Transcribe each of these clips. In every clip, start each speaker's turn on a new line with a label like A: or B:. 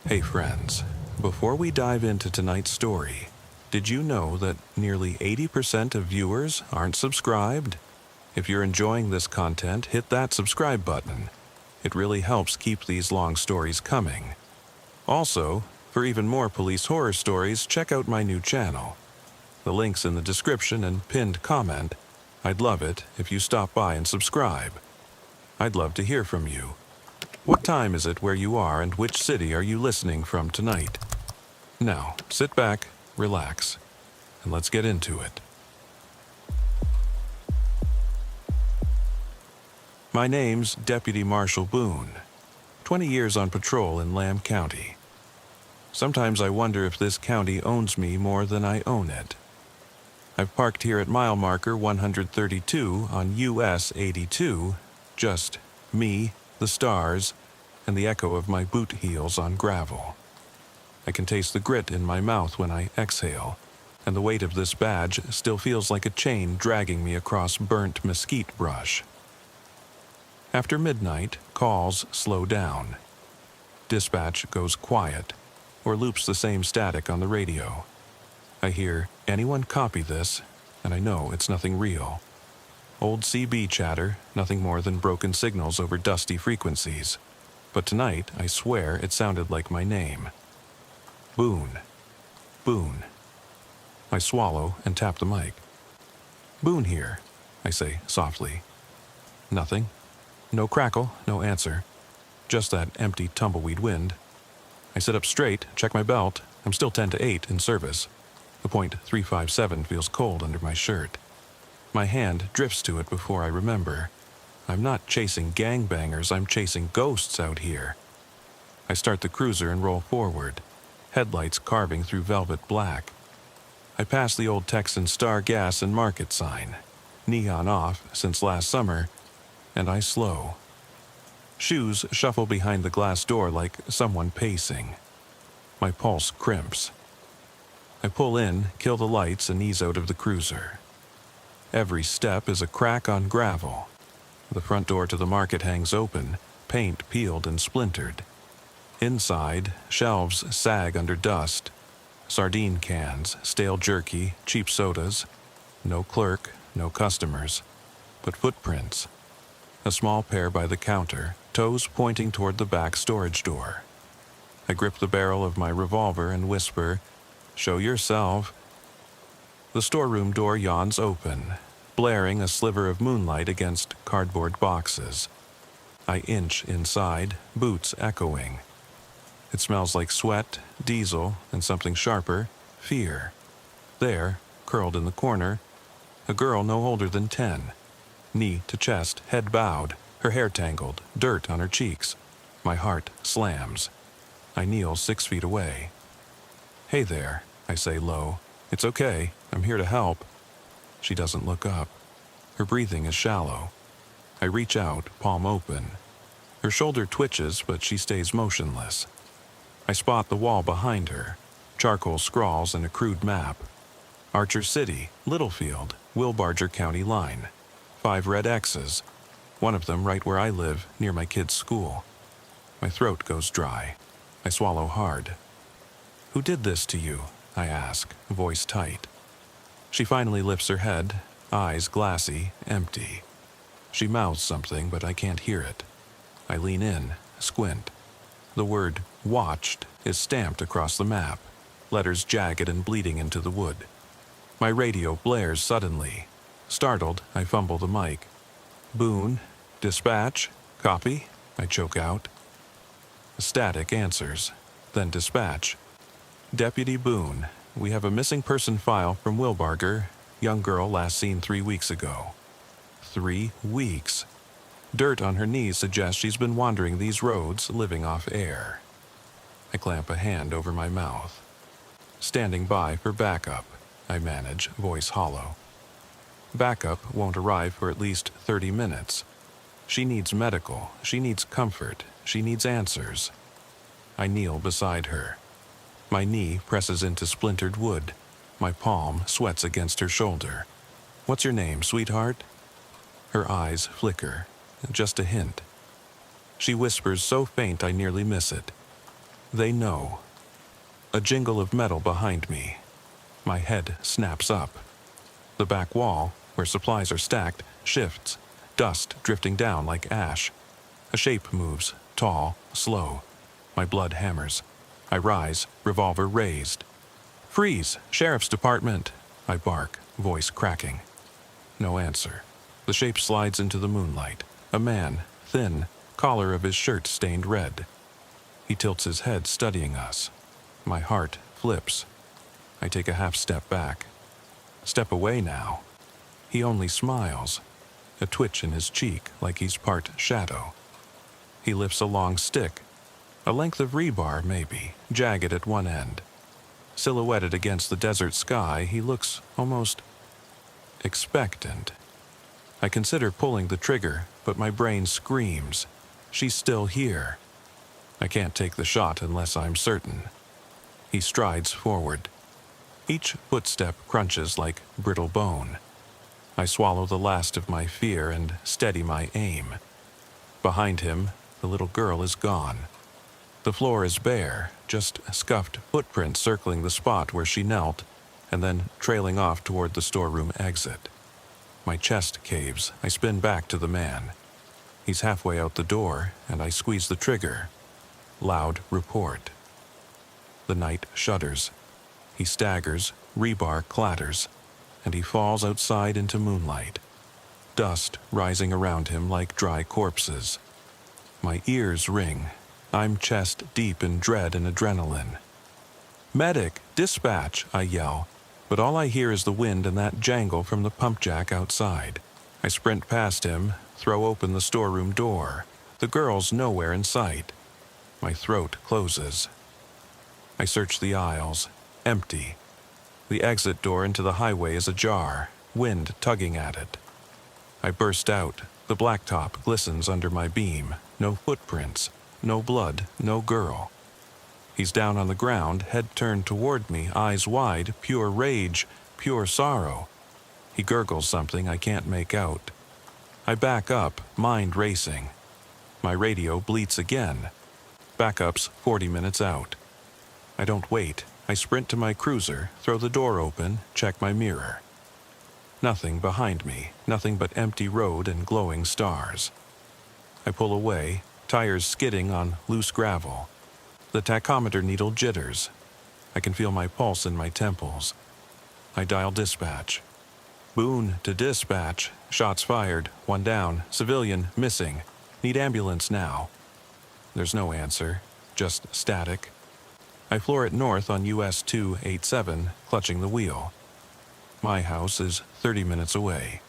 A: Hey friends, before we dive into tonight's story, did you know that nearly 80% of viewers aren't subscribed? If you're enjoying this content, hit that subscribe button. It really helps keep these long stories coming. Also, for even more police horror stories, check out my new channel. The link's in the description and pinned comment. I'd love it if you stop by and subscribe. I'd love to hear from you. What time is it where you are and which city are you listening from tonight? Now, sit back, relax, and let's get into it. My name's Deputy Marshal Boone, 20 years on patrol in Lamb County. Sometimes I wonder if this county owns me more than I own it. I've parked here at mile marker 132 on US 82, just me, the stars, and the echo of my boot heels on gravel. I can taste the grit in my mouth when I exhale, and the weight of this badge still feels like a chain dragging me across burnt mesquite brush. After midnight, calls slow down. Dispatch goes quiet, or loops the same static on the radio. I hear, "Anyone copy this?" and I know it's nothing real. Old CB chatter, nothing more than broken signals over dusty frequencies. But tonight, I swear it sounded like my name. Boone. Boone. I swallow and tap the mic. "Boone here," I say softly. Nothing. No crackle, no answer. Just that empty tumbleweed wind. I sit up straight, check my belt. I'm still 10 to 8 in service. The .357 feels cold under my shirt. My hand drifts to it before I remember. I'm not chasing gangbangers, I'm chasing ghosts out here. I start the cruiser and roll forward, headlights carving through velvet black. I pass the old Texan Star Gas and Market sign, neon off since last summer, and I slow. Shoes shuffle behind the glass door like someone pacing. My pulse crimps. I pull in, kill the lights, and ease out of the cruiser. Every step is a crack on gravel. The front door to the market hangs open, paint peeled and splintered. Inside, shelves sag under dust. Sardine cans, stale jerky, cheap sodas. No clerk, no customers, but footprints. A small pair by the counter, toes pointing toward the back storage door. I grip the barrel of my revolver and whisper, "Show yourself." The storeroom door yawns open, blaring a sliver of moonlight against cardboard boxes. I inch inside, boots echoing. It smells like sweat, diesel, and something sharper, fear. There, curled in the corner, a girl no older than 10. Knee to chest, head bowed, her hair tangled, dirt on her cheeks. My heart slams. I kneel 6 feet away. "Hey there," I say low. "It's okay. I'm here to help." She doesn't look up. Her breathing is shallow. I reach out, palm open. Her shoulder twitches, but she stays motionless. I spot the wall behind her, charcoal scrawls and a crude map. Archer City, Littlefield, Wilbarger County line. 5 red X's. One of them right where I live, near my kid's school. My throat goes dry. I swallow hard. "Who did this to you?" I ask, voice tight. She finally lifts her head, eyes glassy, empty. She mouths something, but I can't hear it. I lean in, squint. The word "watched" is stamped across the map, letters jagged and bleeding into the wood. My radio blares suddenly. Startled, I fumble the mic. "Boone, dispatch, copy," I choke out. Static answers, then dispatch. "Deputy Boone, we have a missing person file from Wilbarger, young girl last seen 3 weeks ago." 3 weeks. Dirt on her knees suggests she's been wandering these roads, living off air. I clamp a hand over my mouth. "Standing by for backup," I manage, voice hollow. Backup won't arrive for at least 30 minutes. She needs medical, she needs comfort, she needs answers. I kneel beside her. My knee presses into splintered wood. My palm sweats against her shoulder. "What's your name, sweetheart?" Her eyes flicker. Just a hint. She whispers so faint I nearly miss it. They know. A jingle of metal behind me. My head snaps up. The back wall, where supplies are stacked, shifts, dust drifting down like ash. A shape moves, tall, slow. My blood hammers. I rise, revolver raised. "Freeze! Sheriff's Department!" I bark, voice cracking. No answer. The shape slides into the moonlight. A man, thin, collar of his shirt stained red. He tilts his head, studying us. My heart flips. I take a half step back. Step away now. He only smiles. A twitch in his cheek, like he's part shadow. He lifts a long stick. A length of rebar, maybe, jagged at one end. Silhouetted against the desert sky, he looks almost expectant. I consider pulling the trigger, but my brain screams. She's still here. I can't take the shot unless I'm certain. He strides forward. Each footstep crunches like brittle bone. I swallow the last of my fear and steady my aim. Behind him, the little girl is gone. The floor is bare, just scuffed footprints circling the spot where she knelt, and then trailing off toward the storeroom exit. My chest caves. I spin back to the man. He's halfway out the door, and I squeeze the trigger. Loud report. The night shudders. He staggers, rebar clatters, and he falls outside into moonlight. Dust rising around him like dry corpses. My ears ring. I'm chest deep in dread and adrenaline. "Medic! Dispatch!" I yell, but all I hear is the wind and that jangle from the pump jack outside. I sprint past him, throw open the storeroom door. The girl's nowhere in sight. My throat closes. I search the aisles. Empty. The exit door into the highway is ajar, wind tugging at it. I burst out. The blacktop glistens under my beam. No footprints. No blood. No girl. He's down on the ground, head turned toward me, eyes wide, pure rage, pure sorrow. He gurgles something I can't make out. I back up, mind racing. My radio bleats again. Backup's 40 minutes out. I don't wait. I sprint to my cruiser, throw the door open, check my mirror. Nothing behind me, nothing but empty road and glowing stars. I pull away, tires skidding on loose gravel. The tachometer needle jitters. I can feel my pulse in my temples. I dial dispatch. "Boone to dispatch. Shots fired. One down. Civilian missing. Need ambulance now." There's no answer, just static. I floor it north on US 287, clutching the wheel. My house is 30 minutes away.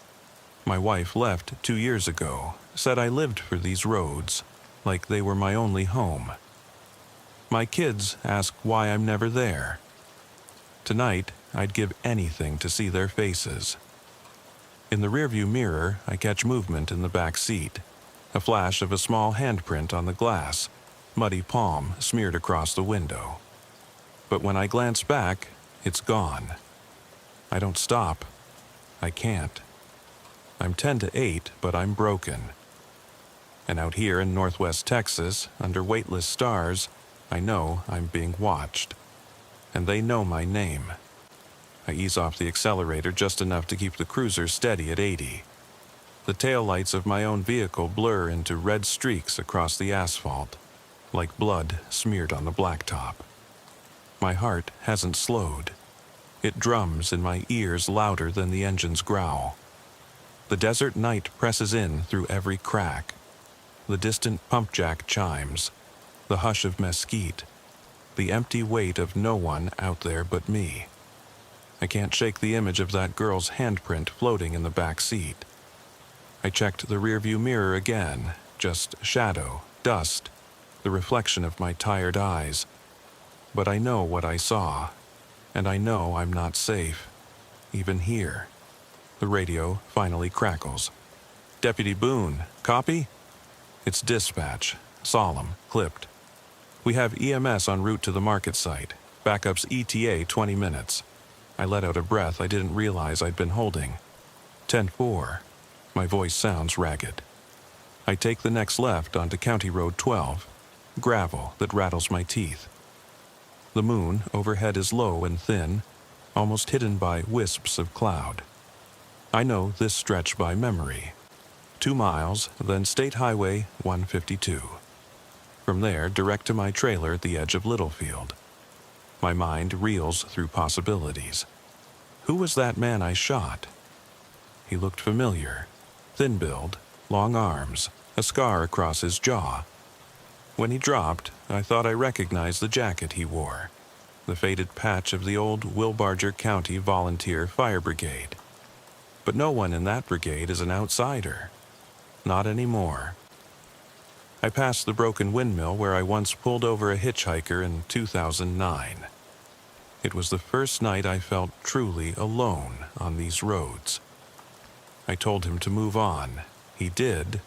A: My wife left 2 years ago, said I lived for these roads, like they were my only home. My kids ask why I'm never there. Tonight, I'd give anything to see their faces. In the rearview mirror, I catch movement in the back seat. A flash of a small handprint on the glass, muddy palm smeared across the window. But when I glance back, it's gone. I don't stop. I can't. I'm 10 to 8, but I'm broken. And out here in Northwest Texas, under weightless stars, I know I'm being watched. And they know my name. I ease off the accelerator just enough to keep the cruiser steady at 80. The taillights of my own vehicle blur into red streaks across the asphalt, like blood smeared on the blacktop. My heart hasn't slowed. It drums in my ears louder than the engine's growl. The desert night presses in through every crack. The distant pump jack chimes, the hush of mesquite, the empty weight of no one out there but me. I can't shake the image of that girl's handprint floating in the back seat. I checked the rearview mirror again, just shadow, dust, the reflection of my tired eyes. But I know what I saw, and I know I'm not safe, even here. The radio finally crackles. "Deputy Boone, copy?" It's dispatch, solemn, clipped. "We have EMS en route to the market site. Backup's ETA 20 minutes. I let out a breath I didn't realize I'd been holding. 10-4. My voice sounds ragged. I take the next left onto County Road 12. gravel that rattles my teeth. The moon overhead is low and thin, almost hidden by wisps of cloud. I know this stretch by memory. 2 miles, then State Highway 152. From there, direct to my trailer at the edge of Littlefield. My mind reels through possibilities. Who was that man I shot? He looked familiar. Thin-build, long arms, a scar across his jaw. When he dropped, I thought I recognized the jacket he wore, the faded patch of the old Wilbarger County Volunteer Fire Brigade. But no one in that brigade is an outsider. Not anymore. I passed the broken windmill where I once pulled over a hitchhiker in 2009. It was the first night I felt truly alone on these roads. I told him to move on. He did.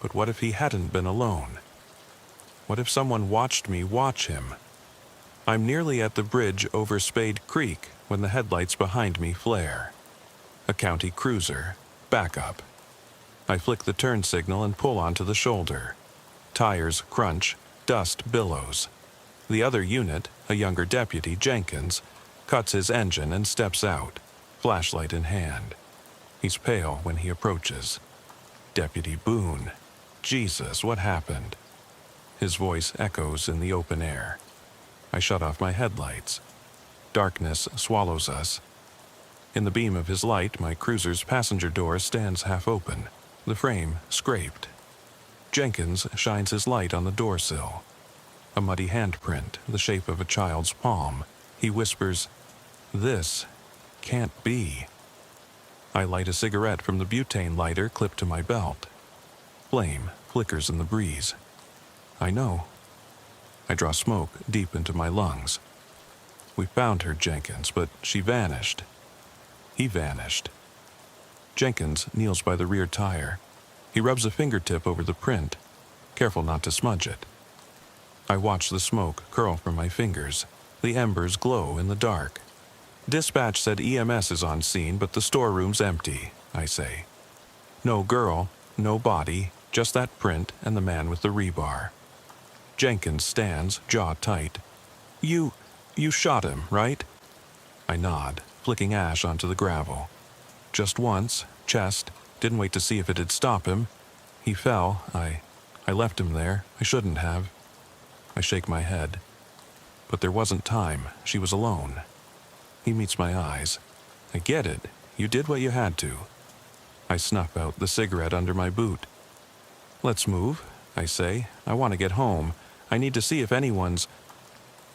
A: But what if he hadn't been alone? What if someone watched me watch him? I'm nearly at the bridge over Spade Creek when the headlights behind me flare. A county cruiser. Backup. I flick the turn signal and pull onto the shoulder. Tires crunch, dust billows. The other unit, a younger deputy, Jenkins, cuts his engine and steps out, flashlight in hand. He's pale when he approaches. Deputy Boone. Jesus, what happened? His voice echoes in the open air. I shut off my headlights. Darkness swallows us. In the beam of his light, my cruiser's passenger door stands half open, the frame scraped. Jenkins shines his light on the door sill. A muddy handprint, the shape of a child's palm. He whispers, "This can't be." I light a cigarette from the butane lighter clipped to my belt. Flame flickers in the breeze. I know. I draw smoke deep into my lungs. We found her, Jenkins, but she vanished. He vanished. Jenkins kneels by the rear tire. He rubs a fingertip over the print, careful not to smudge it. I watch the smoke curl from my fingers. The embers glow in the dark. Dispatch said EMS is on scene, but the storeroom's empty, I say. No girl, no body, just that print and the man with the rebar. Jenkins stands, jaw tight. You shot him, right? I nod, flicking ash onto the gravel. Just once, chest, didn't wait to see if it'd stop him. He fell. I left him there. I shouldn't have. I shake my head. But there wasn't time. She was alone. He meets my eyes. I get it. You did what you had to. I snuff out the cigarette under my boot. Let's move, I say. I want to get home. I need to see if anyone's...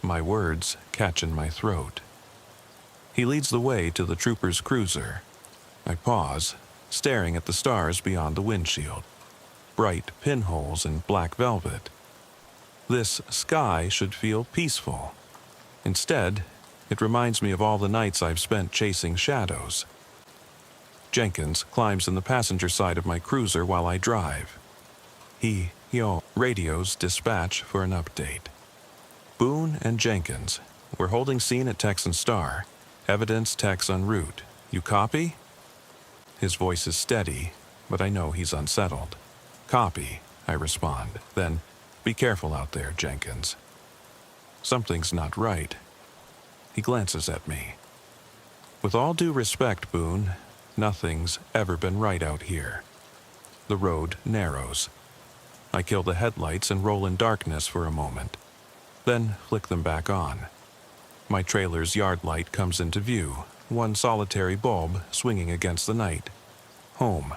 A: My words catch in my throat. He leads the way to the trooper's cruiser. I pause, staring at the stars beyond the windshield. Bright pinholes in black velvet. This sky should feel peaceful. Instead, it reminds me of all the nights I've spent chasing shadows. Jenkins climbs in the passenger side of my cruiser while I drive. He radios dispatch for an update. Boone and Jenkins, we're holding scene at Texan Star. Evidence techs en route. You copy? His voice is steady, but I know he's unsettled. Copy, I respond. Then, be careful out there, Jenkins. Something's not right. He glances at me. With all due respect, Boone, nothing's ever been right out here. The road narrows. I kill the headlights and roll in darkness for a moment, then flick them back on. My trailer's yard light comes into view, one solitary bulb swinging against the night. Home.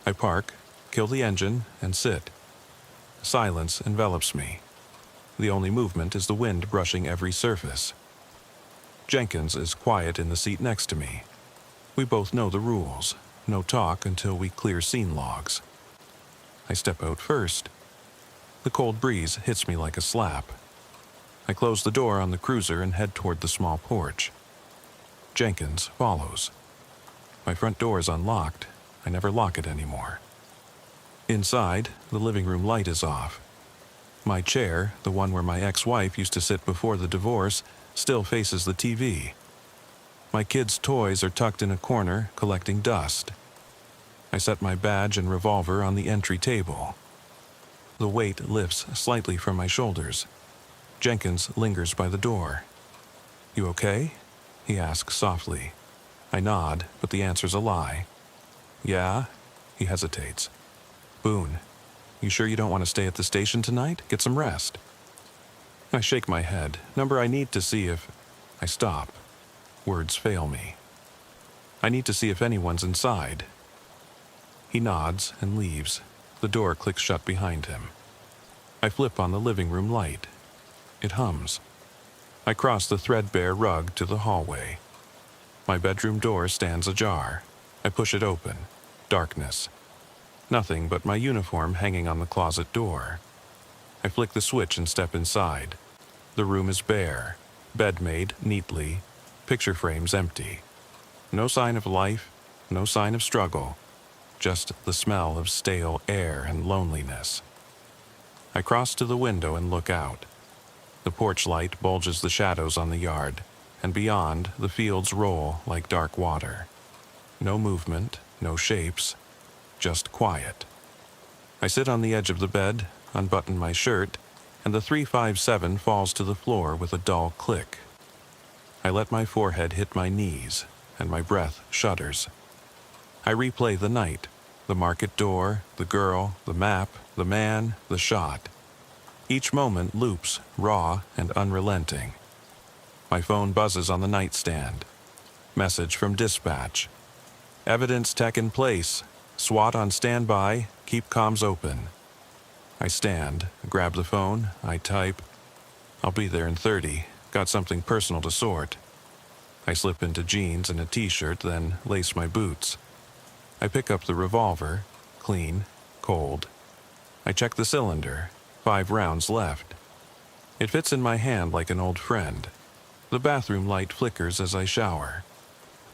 A: I park, kill the engine, and sit. Silence envelops me. The only movement is the wind brushing every surface. Jenkins is quiet in the seat next to me. We both know the rules. No talk until we clear scene logs. I step out first. The cold breeze hits me like a slap. I close the door on the cruiser and head toward the small porch. Jenkins follows. My front door is unlocked. I never lock it anymore. Inside, the living room light is off. My chair, the one where my ex-wife used to sit before the divorce, still faces the TV. My kids' toys are tucked in a corner, collecting dust. I set my badge and revolver on the entry table. The weight lifts slightly from my shoulders. Jenkins lingers by the door. "You okay?" he asks softly. I nod, but the answer's a lie. "Yeah?" He hesitates. "Boone, you sure you don't want to stay at the station tonight? Get some rest." I shake my head. Number I need to see if... I stop. Words fail me. I need to see if anyone's inside. He nods and leaves. The door clicks shut behind him. I flip on the living room light. It hums. I cross the threadbare rug to the hallway. My bedroom door stands ajar. I push it open. Darkness. Nothing but my uniform hanging on the closet door. I flick the switch and step inside. The room is bare. Bed made neatly. Picture frames empty. No sign of life, no sign of struggle. Just the smell of stale air and loneliness. I cross to the window and look out. The porch light bulges the shadows on the yard, and beyond, the fields roll like dark water. No movement, no shapes, just quiet. I sit on the edge of the bed, unbutton my shirt, and the 357 falls to the floor with a dull click. I let my forehead hit my knees, and my breath shudders. I replay the night, the market door, the girl, the map, the man, the shot. Each moment loops, raw and unrelenting. My phone buzzes on the nightstand. Message from dispatch. "Evidence tech in place. SWAT on standby. Keep comms open." I stand, grab the phone, I type. "I'll be there in 30. Got something personal to sort." I slip into jeans and a t-shirt, then lace my boots. I pick up the revolver, clean, cold. I check the cylinder, 5 rounds left. It fits in my hand like an old friend. The bathroom light flickers as I shower.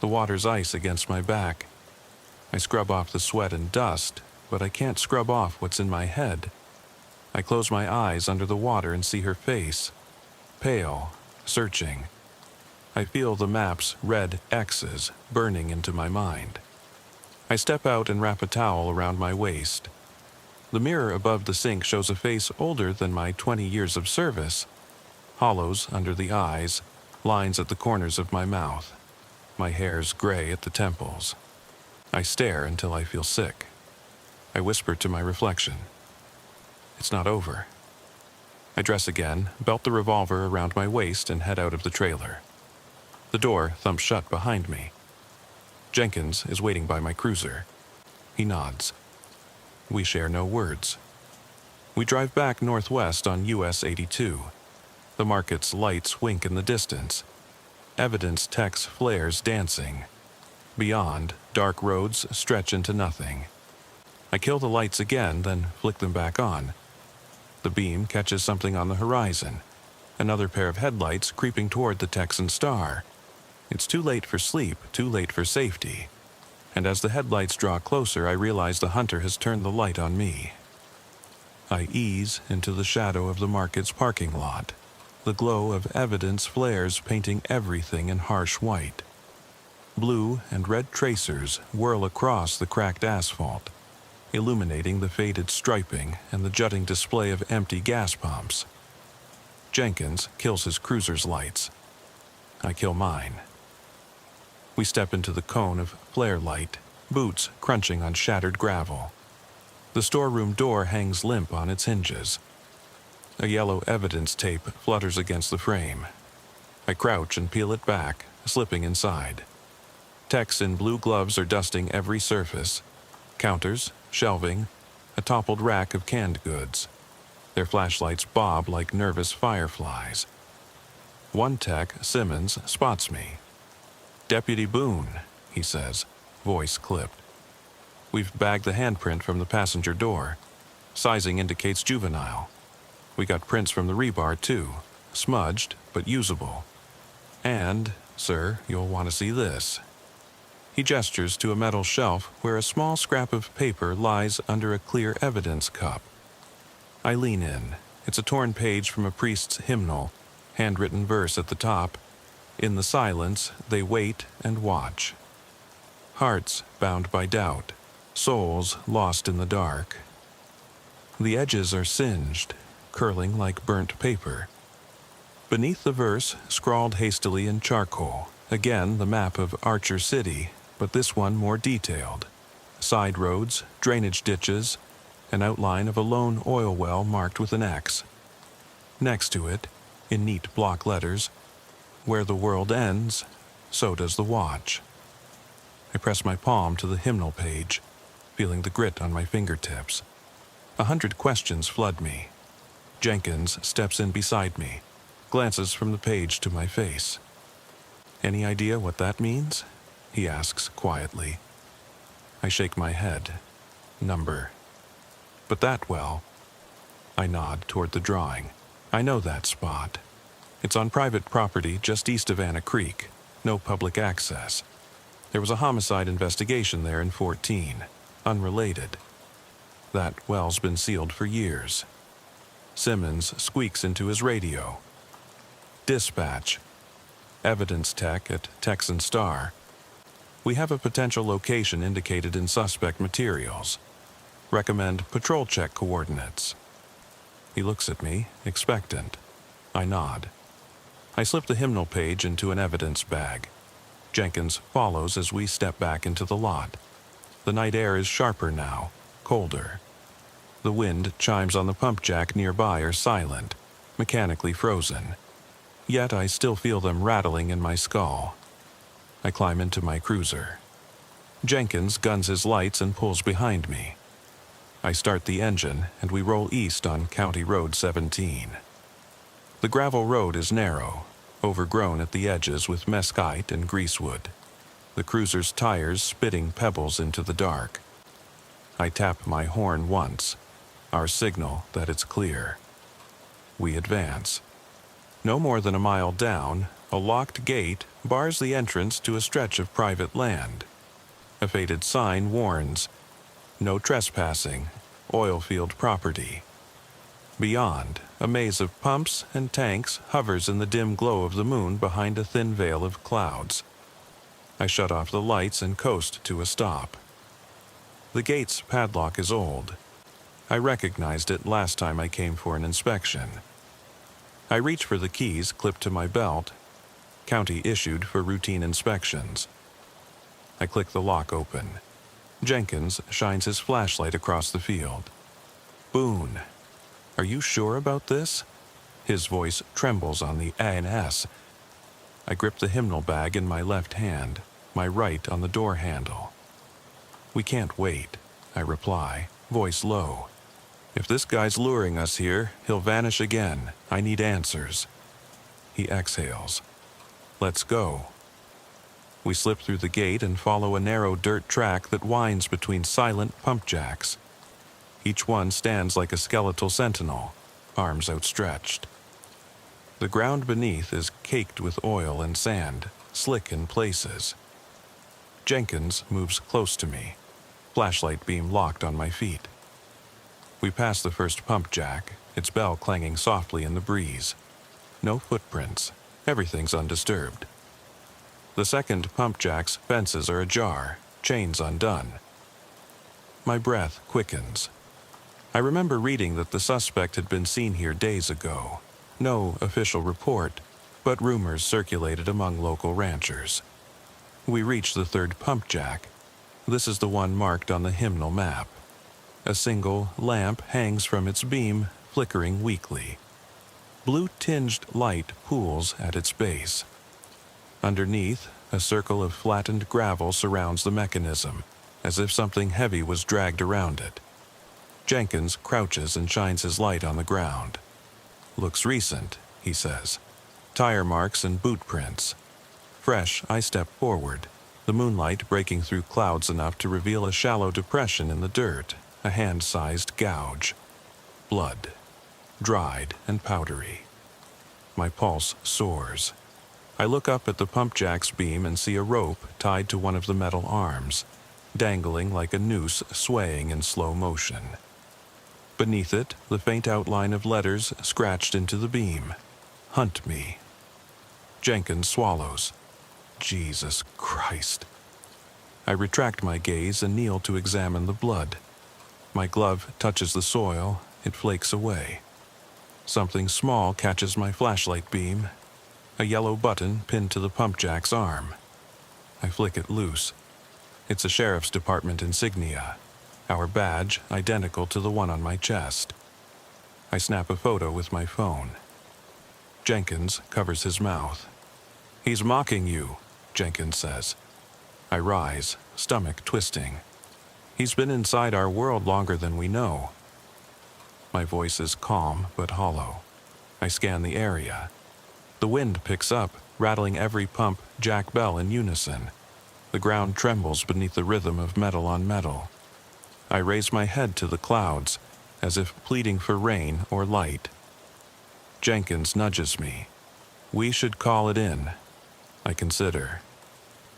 A: The water's ice against my back. I scrub off the sweat and dust, but I can't scrub off what's in my head. I close my eyes under the water and see her face. Pale, searching. I feel the map's red X's burning into my mind. I step out and wrap a towel around my waist. The mirror above the sink shows a face older than my 20 years of service. Hollows under the eyes, lines at the corners of my mouth. My hair's gray at the temples. I stare until I feel sick. I whisper to my reflection. It's not over. I dress again, belt the revolver around my waist, and head out of the trailer. The door thumps shut behind me. Jenkins is waiting by my cruiser. He nods. We share no words. We drive back northwest on US 82. The market's lights wink in the distance. Evidence tech's flares dancing. Beyond, dark roads stretch into nothing. I kill the lights again, then flick them back on. The beam catches something on the horizon. Another pair of headlights creeping toward the Texan star. It's too late for sleep, too late for safety. And as the headlights draw closer, I realize the hunter has turned the light on me. I ease into the shadow of the market's parking lot. The glow of evidence flares, painting everything in harsh white. Blue and red tracers whirl across the cracked asphalt, illuminating the faded striping and the jutting display of empty gas pumps. Jenkins kills his cruiser's lights. I kill mine. We step into the cone of flare light, boots crunching on shattered gravel. The storeroom door hangs limp on its hinges. A yellow evidence tape flutters against the frame. I crouch and peel it back, slipping inside. Techs in blue gloves are dusting every surface. Counters, shelving, a toppled rack of canned goods. Their flashlights bob like nervous fireflies. One tech, Simmons, spots me. "Deputy Boone," he says, voice clipped. "We've bagged the handprint from the passenger door. Sizing indicates juvenile. We got prints from the rebar, too. Smudged, but usable. And, sir, you'll want to see this." He gestures to a metal shelf where a small scrap of paper lies under a clear evidence cup. I lean in. It's a torn page from a priest's hymnal, handwritten verse at the top. In the silence, they wait and watch. Hearts bound by doubt, souls lost in the dark. The edges are singed, curling like burnt paper. Beneath the verse, scrawled hastily in charcoal, again the map of Archer City, but this one more detailed. Side roads, drainage ditches, an outline of a lone oil well marked with an X. Next to it, in neat block letters, "Where the world ends, so does the watch." I press my palm to the hymnal page, feeling the grit on my fingertips. 100 questions flood me. Jenkins steps in beside me, glances from the page to my face. "Any idea what that means?" he asks quietly. I shake my head. "Number." "But that well?" I nod toward the drawing. "I know that spot. It's on private property just east of Anna Creek. No public access. There was a homicide investigation there in 14. Unrelated. That well's been sealed for years." Simmons squeaks into his radio. "Dispatch. Evidence tech at Texan Star. We have a potential location indicated in suspect materials. Recommend patrol check coordinates." He looks at me, expectant. I nod. I slip the hymnal page into an evidence bag. Jenkins follows as we step back into the lot. The night air is sharper now, colder. The wind chimes on the pump jack nearby are silent, mechanically frozen. Yet I still feel them rattling in my skull. I climb into my cruiser. Jenkins guns his lights and pulls behind me. I start the engine and we roll east on County Road 17. The gravel road is narrow, overgrown at the edges with mesquite and greasewood. The cruiser's tires spitting pebbles into the dark. I tap my horn once, our signal that it's clear. We advance. No more than a mile down, a locked gate bars the entrance to a stretch of private land. A faded sign warns, "No trespassing, oil field property." Beyond, a maze of pumps and tanks hovers in the dim glow of the moon behind a thin veil of clouds. I shut off the lights and coast to a stop. The gate's padlock is old. I recognized it last time I came for an inspection. I reach for the keys clipped to my belt, county issued for routine inspections. I click the lock open. Jenkins shines his flashlight across the field. "Boone, are you sure about this?" His voice trembles on the A and S. I grip the hymnal bag in my left hand, my right on the door handle. "We can't wait," I reply, voice low. "If this guy's luring us here, he'll vanish again. I need answers." He exhales. "Let's go." We slip through the gate and follow a narrow dirt track that winds between silent pump jacks. Each one stands like a skeletal sentinel, arms outstretched. The ground beneath is caked with oil and sand, slick in places. Jenkins moves close to me, flashlight beam locked on my feet. We pass the first pump jack, its bell clanging softly in the breeze. No footprints. Everything's undisturbed. The second pump jack's fences are ajar, chains undone. My breath quickens. I remember reading that the suspect had been seen here days ago. No official report, but rumors circulated among local ranchers. We reach the third pump jack. This is the one marked on the hymnal map. A single lamp hangs from its beam, flickering weakly. Blue-tinged light pools at its base. Underneath, a circle of flattened gravel surrounds the mechanism, as if something heavy was dragged around it. Jenkins crouches and shines his light on the ground. "Looks recent," he says. "Tire marks and boot prints." Fresh, I step forward, the moonlight breaking through clouds enough to reveal a shallow depression in the dirt, a hand-sized gouge. Blood. Dried and powdery. My pulse soars. I look up at the pump jack's beam and see a rope tied to one of the metal arms, dangling like a noose swaying in slow motion. Beneath it, the faint outline of letters scratched into the beam. "Hunt me." Jenkins swallows. Jesus Christ. I retract my gaze and kneel to examine the blood. My glove touches the soil, it flakes away. Something small catches my flashlight beam, a yellow button pinned to the pump jack's arm. I flick it loose. It's a sheriff's department insignia, our badge identical to the one on my chest. I snap a photo with my phone. Jenkins covers his mouth. "He's mocking you," Jenkins says. I rise, stomach twisting. He's been inside our world longer than we know. My voice is calm but hollow. I scan the area. The wind picks up, rattling every pump jack bell in unison. The ground trembles beneath the rhythm of metal on metal. I raise my head to the clouds, as if pleading for rain or light. Jenkins nudges me. "We should call it in." I consider.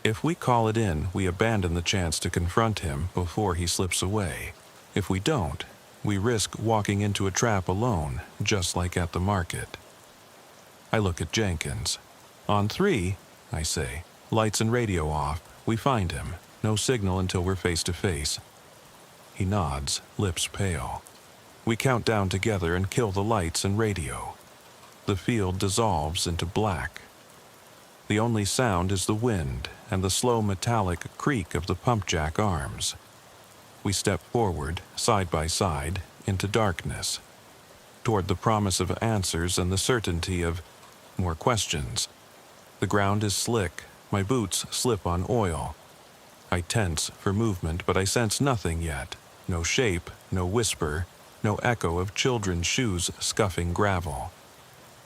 A: If we call it in, we abandon the chance to confront him before he slips away. If we don't, we risk walking into a trap alone, just like at the market. I look at Jenkins. "On 3, I say, "lights and radio off. We find him. No signal until we're face to face." He nods, lips pale. We count down together and kill the lights and radio. The field dissolves into black. The only sound is the wind and the slow metallic creak of the pump jack arms. We step forward, side by side, into darkness, toward the promise of answers and the certainty of more questions. The ground is slick, my boots slip on oil. I tense for movement, but I sense nothing yet. No shape, no whisper, no echo of children's shoes scuffing gravel.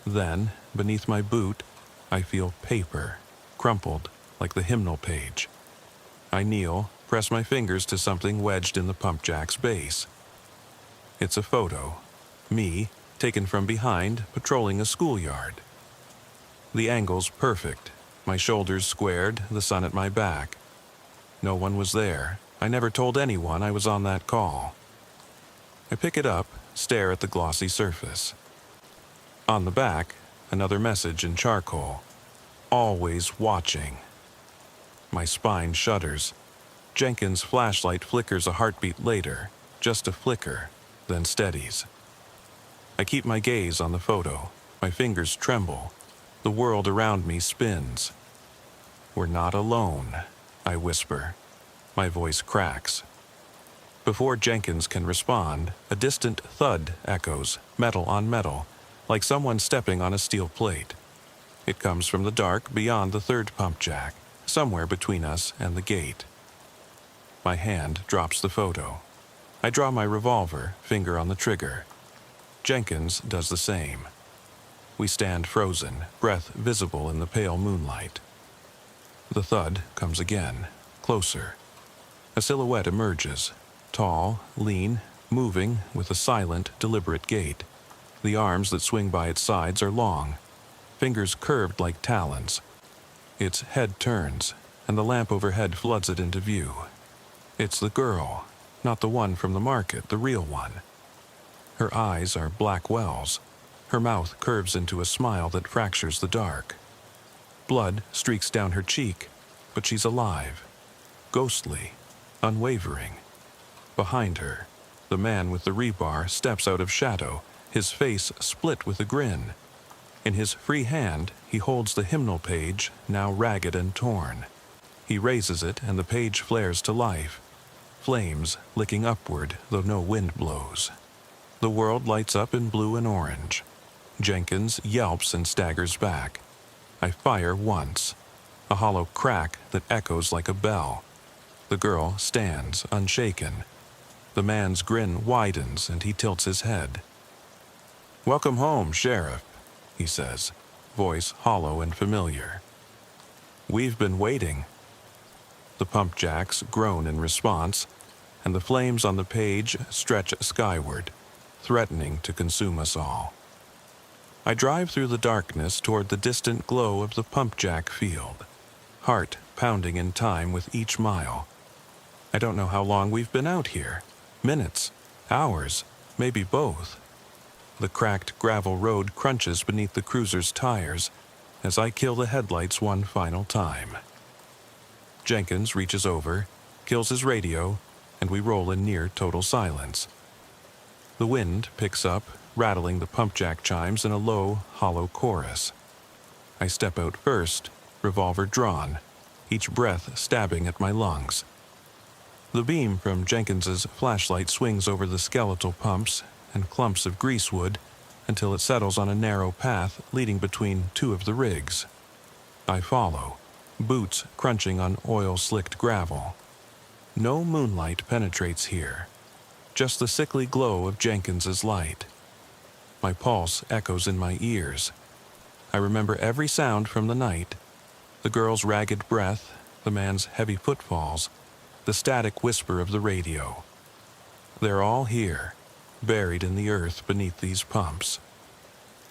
A: Then, beneath my boot, I feel paper, crumpled like the hymnal page. I kneel, press my fingers to something wedged in the pump jack's base. It's a photo. Me, taken from behind, patrolling a schoolyard. The angle's perfect, my shoulders squared, the sun at my back. No one was there. I never told anyone I was on that call. I pick it up, stare at the glossy surface. On the back, another message in charcoal. "Always watching." My spine shudders. Jenkins' flashlight flickers a heartbeat later, just a flicker, then steadies. I keep my gaze on the photo. My fingers tremble. The world around me spins. "We're not alone," I whisper. My voice cracks. Before Jenkins can respond, a distant thud echoes, metal on metal, like someone stepping on a steel plate. It comes from the dark beyond the third pump jack, somewhere between us and the gate. My hand drops the photo. I draw my revolver, finger on the trigger. Jenkins does the same. We stand frozen, breath visible in the pale moonlight. The thud comes again, closer. A silhouette emerges, tall, lean, moving with a silent, deliberate gait. The arms that swing by its sides are long, fingers curved like talons. Its head turns, and the lamp overhead floods it into view. It's the girl, not the one from the market, the real one. Her eyes are black wells. Her mouth curves into a smile that fractures the dark. Blood streaks down her cheek, but she's alive, ghostly, unwavering. Behind her, the man with the rebar steps out of shadow, his face split with a grin. In his free hand, he holds the hymnal page, now ragged and torn. He raises it, and the page flares to life, flames licking upward, though no wind blows. The world lights up in blue and orange. Jenkins yelps and staggers back. I fire once, a hollow crack that echoes like a bell. The girl stands, unshaken. The man's grin widens, and he tilts his head. "Welcome home, Sheriff," he says, voice hollow and familiar. "We've been waiting." The pump jacks groan in response, and the flames on the page stretch skyward, threatening to consume us all. I drive through the darkness toward the distant glow of the pump jack field, heart pounding in time with each mile. I don't know how long we've been out here. Minutes, hours, maybe both. The cracked gravel road crunches beneath the cruiser's tires as I kill the headlights one final time. Jenkins reaches over, kills his radio, and we roll in near total silence. The wind picks up, rattling the pump jack chimes in a low, hollow chorus. I step out first, revolver drawn, each breath stabbing at my lungs. The beam from Jenkins's flashlight swings over the skeletal pumps and clumps of greasewood until it settles on a narrow path leading between two of the rigs. I follow, boots crunching on oil-slicked gravel. No moonlight penetrates here, just the sickly glow of Jenkins's light. My pulse echoes in my ears. I remember every sound from the night: the girl's ragged breath, the man's heavy footfalls, the static whisper of the radio. They're all here, buried in the earth beneath these pumps.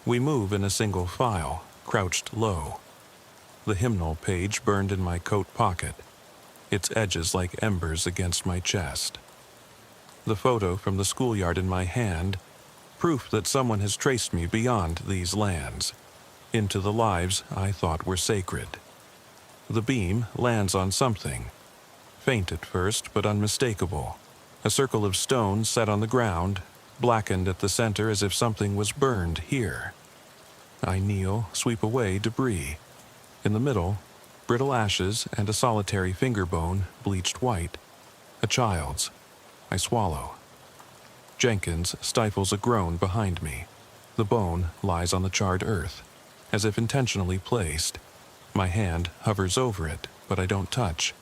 A: We move in a single file, crouched low. The hymnal page burned in my coat pocket, its edges like embers against my chest. The photo from the schoolyard in my hand, proof that someone has traced me beyond these lands, into the lives I thought were sacred. The beam lands on something, faint at first but unmistakable, a circle of stone set on the ground, blackened at the center as if something was burned here. I kneel, sweep away debris. In the middle, brittle ashes and a solitary finger bone, bleached white. A child's. I swallow. Jenkins stifles a groan behind me. The bone lies on the charred earth, as if intentionally placed. My hand hovers over it, but I don't touch.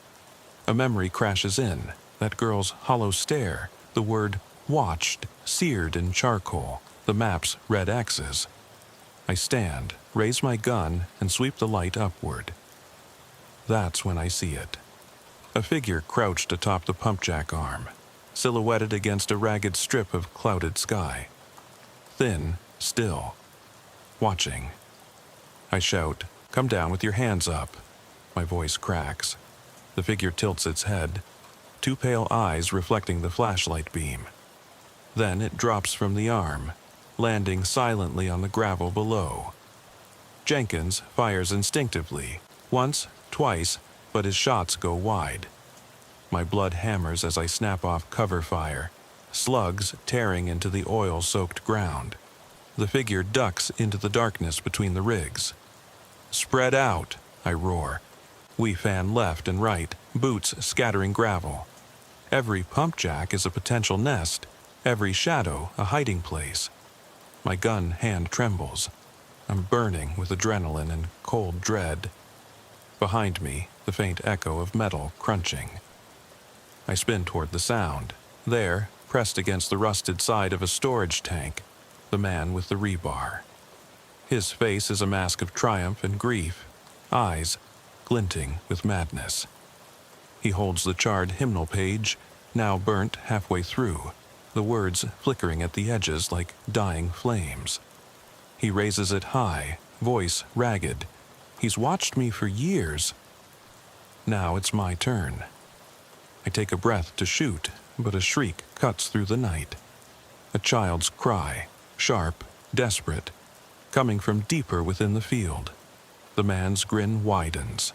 A: A memory crashes in, that girl's hollow stare, the word watched, seared in charcoal, the map's red X's. I stand, raise my gun, and sweep the light upward. That's when I see it. A figure crouched atop the pump jack arm, silhouetted against a ragged strip of clouded sky. Thin, still, watching. I shout, "Come down with your hands up." My voice cracks. The figure tilts its head, two pale eyes reflecting the flashlight beam. Then it drops from the arm, landing silently on the gravel below. Jenkins fires instinctively, once, twice, but his shots go wide. My blood hammers as I snap off cover fire, slugs tearing into the oil-soaked ground. The figure ducks into the darkness between the rigs. "Spread out," I roar. We fan left and right, boots scattering gravel. Every pump jack is a potential nest, every shadow a hiding place. My gun hand trembles. I'm burning with adrenaline and cold dread. Behind me, the faint echo of metal crunching. I spin toward the sound. There, pressed against the rusted side of a storage tank, the man with the rebar. His face is a mask of triumph and grief, eyes glinting with madness. He holds the charred hymnal page, now burnt halfway through, the words flickering at the edges like dying flames. He raises it high, voice ragged. He's watched me for years. Now it's my turn. I take a breath to shoot, but a shriek cuts through the night. A child's cry, sharp, desperate, coming from deeper within the field. The man's grin widens.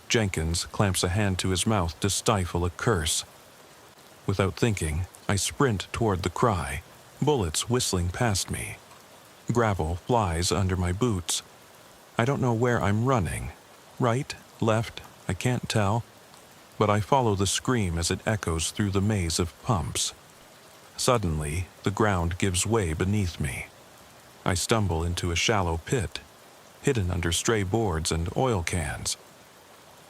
A: Jenkins clamps a hand to his mouth to stifle a curse. Without thinking, I sprint toward the cry, bullets whistling past me. Gravel flies under my boots. I don't know where I'm running. Right, left, I can't tell. But I follow the scream as it echoes through the maze of pumps. Suddenly, the ground gives way beneath me. I stumble into a shallow pit, hidden under stray boards and oil cans.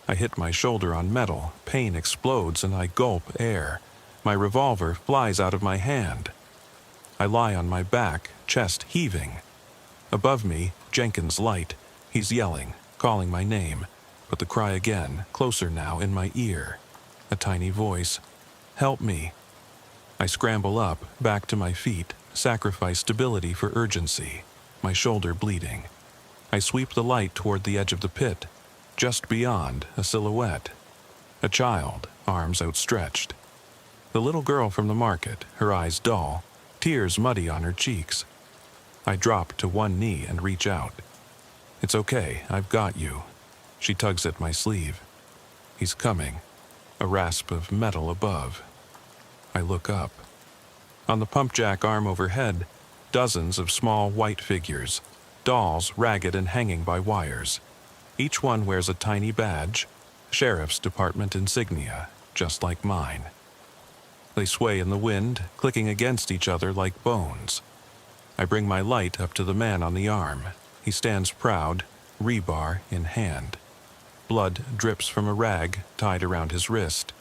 A: I hit my shoulder on metal, pain explodes, and I gulp air. My revolver flies out of my hand. I lie on my back, chest heaving. Above me, Jenkins' light. He's yelling, calling my name, but the cry again, closer now in my ear. A tiny voice. "Help me." I scramble up, back to my feet, sacrifice stability for urgency, my shoulder bleeding. I sweep the light toward the edge of the pit. Just beyond, a silhouette. A child, arms outstretched. The little girl from the market, her eyes dull, tears muddy on her cheeks. I drop to one knee and reach out. "It's okay, I've got you." She tugs at my sleeve. "He's coming." A rasp of metal above. I look up. On the pump jack arm overhead, dozens of small white figures, dolls ragged and hanging by wires. Each one wears a tiny badge, sheriff's department insignia, just like mine. They sway in the wind, clicking against each other like bones. I bring my light up to the man on the arm. He stands proud, rebar in hand. Blood drips from a rag tied around his wrist.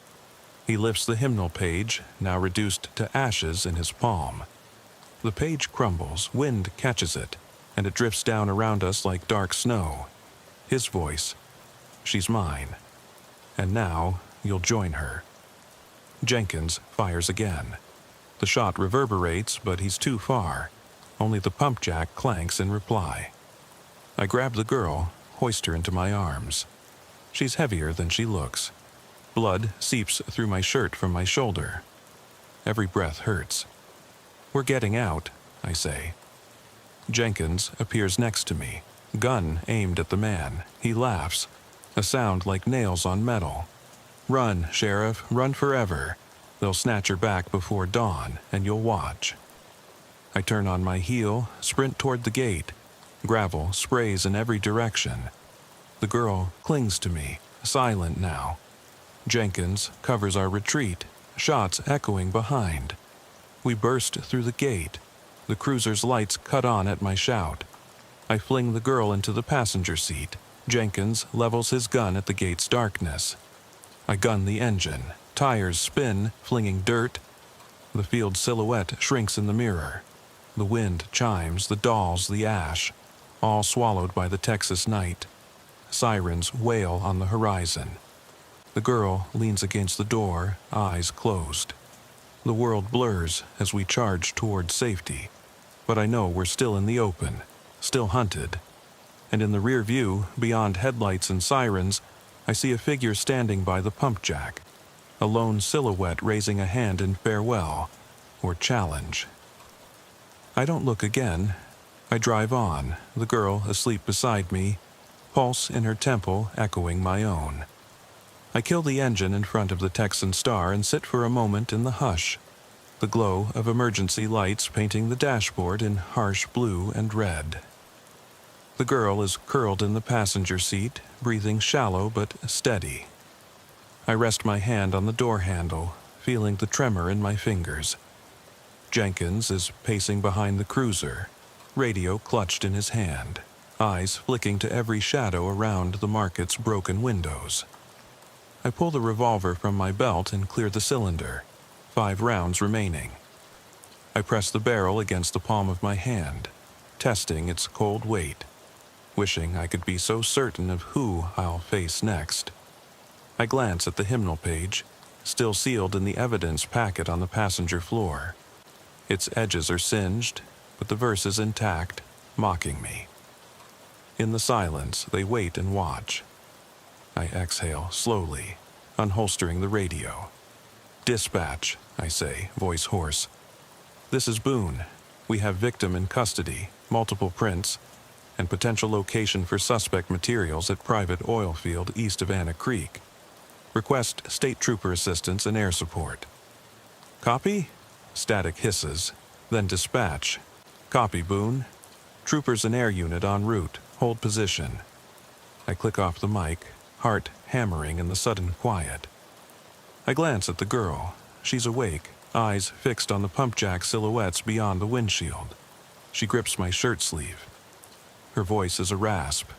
A: He lifts the hymnal page, now reduced to ashes, in his palm. The page crumbles, wind catches it, and it drifts down around us like dark snow. His voice, "She's mine. And now you'll join her." Jenkins fires again. The shot reverberates, but he's too far. Only the pump jack clanks in reply. I grab the girl, hoist her into my arms. She's heavier than she looks. Blood seeps through my shirt from my shoulder. Every breath hurts. "We're getting out," I say. Jenkins appears next to me, gun aimed at the man. He laughs, a sound like nails on metal. "Run, Sheriff, run forever. They'll snatch her back before dawn, and you'll watch." I turn on my heel, sprint toward the gate. Gravel sprays in every direction. The girl clings to me, silent now. Jenkins covers our retreat, shots echoing behind. We burst through the gate. The cruiser's lights cut on at my shout. I fling the girl into the passenger seat. Jenkins levels his gun at the gate's darkness. I gun the engine. Tires spin, flinging dirt. The field silhouette shrinks in the mirror. The wind chimes, the dolls, the ash, all swallowed by the Texas night. Sirens wail on the horizon. The girl leans against the door, eyes closed. The world blurs as we charge toward safety, but I know we're still in the open, still hunted. And in the rear view, beyond headlights and sirens, I see a figure standing by the pump jack, a lone silhouette raising a hand in farewell or challenge. I don't look again. I drive on, the girl asleep beside me, pulse in her temple echoing my own. I kill the engine in front of the Texan Star and sit for a moment in the hush, the glow of emergency lights painting the dashboard in harsh blue and red. The girl is curled in the passenger seat, breathing shallow but steady. I rest my hand on the door handle, feeling the tremor in my fingers. Jenkins is pacing behind the cruiser, radio clutched in his hand, eyes flicking to every shadow around the market's broken windows. I pull the revolver from my belt and clear the cylinder, 5 rounds remaining. I press the barrel against the palm of my hand, testing its cold weight, wishing I could be so certain of who I'll face next. I glance at the hymnal page, still sealed in the evidence packet on the passenger floor. Its edges are singed, but the verse is intact, mocking me. In the silence, they wait and watch. I exhale slowly, unholstering the radio. "Dispatch," I say, voice hoarse. "This is Boone. We have victim in custody, multiple prints, and potential location for suspect materials at private oil field east of Anna Creek. Request state trooper assistance and air support." "Copy?" Static hisses, then dispatch. "Copy, Boone. Troopers and air unit en route. Hold position." I click off the mic, heart hammering in the sudden quiet. I glance at the girl. She's awake, eyes fixed on the pump jack silhouettes beyond the windshield. She grips my shirt sleeve. Her voice is a rasp.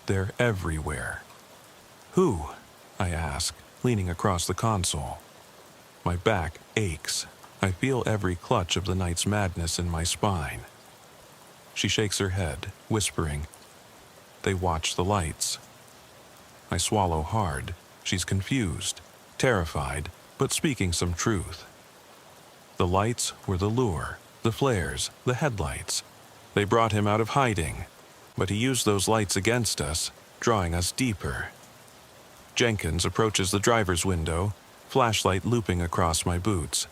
A: "They're everywhere." "Who?" I ask, leaning across the console. My back aches. I feel every clutch of the night's madness in my spine. She shakes her head, whispering, "They watch the lights." I swallow hard. She's confused, terrified, but speaking some truth. The lights were the lure, the flares, the headlights. They brought him out of hiding, but he used those lights against us, drawing us deeper. Jenkins approaches the driver's window, flashlight looping across my boots.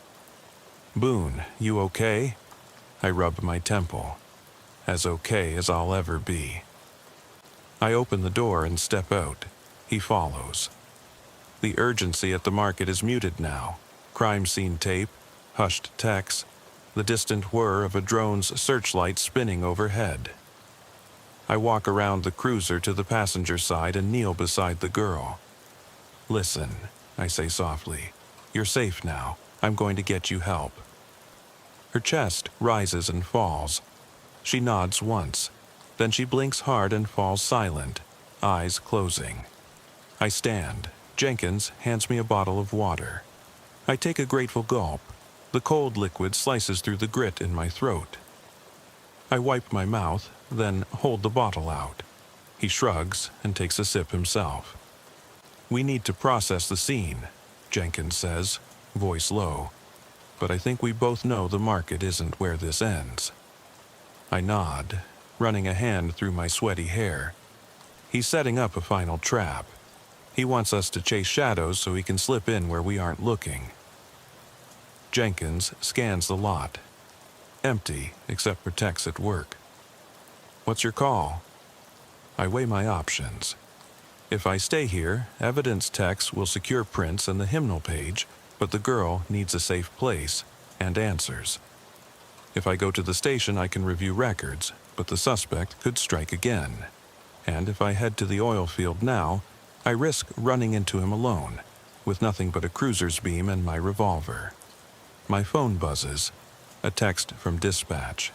A: "Boone, you okay?" I rub my temple. As okay as I'll ever be. I open the door and step out. He follows. The urgency at the market is muted now. Crime scene tape, hushed texts, the distant whir of a drone's searchlight spinning overhead. I walk around the cruiser to the passenger side and kneel beside the girl. "Listen," I say softly. "You're safe now. I'm going to get you help." Her chest rises and falls. She nods once. Then she blinks hard and falls silent, eyes closing. I stand. Jenkins hands me a bottle of water. I take a grateful gulp. The cold liquid slices through the grit in my throat. I wipe my mouth, then hold the bottle out. He shrugs and takes a sip himself. "We need to process the scene," Jenkins says, voice low. "But I think we both know the market isn't where this ends." I nod, running a hand through my sweaty hair. He's setting up a final trap. He wants us to chase shadows so he can slip in where we aren't looking. Jenkins scans the lot. Empty, except for techs at work. "What's your call?" I weigh my options. If I stay here, evidence techs will secure prints and the hymnal page, but the girl needs a safe place and answers. If I go to the station, I can review records, but the suspect could strike again. And if I head to the oil field now, I risk running into him alone, with nothing but a cruiser's beam and my revolver. My phone buzzes. A text from dispatch.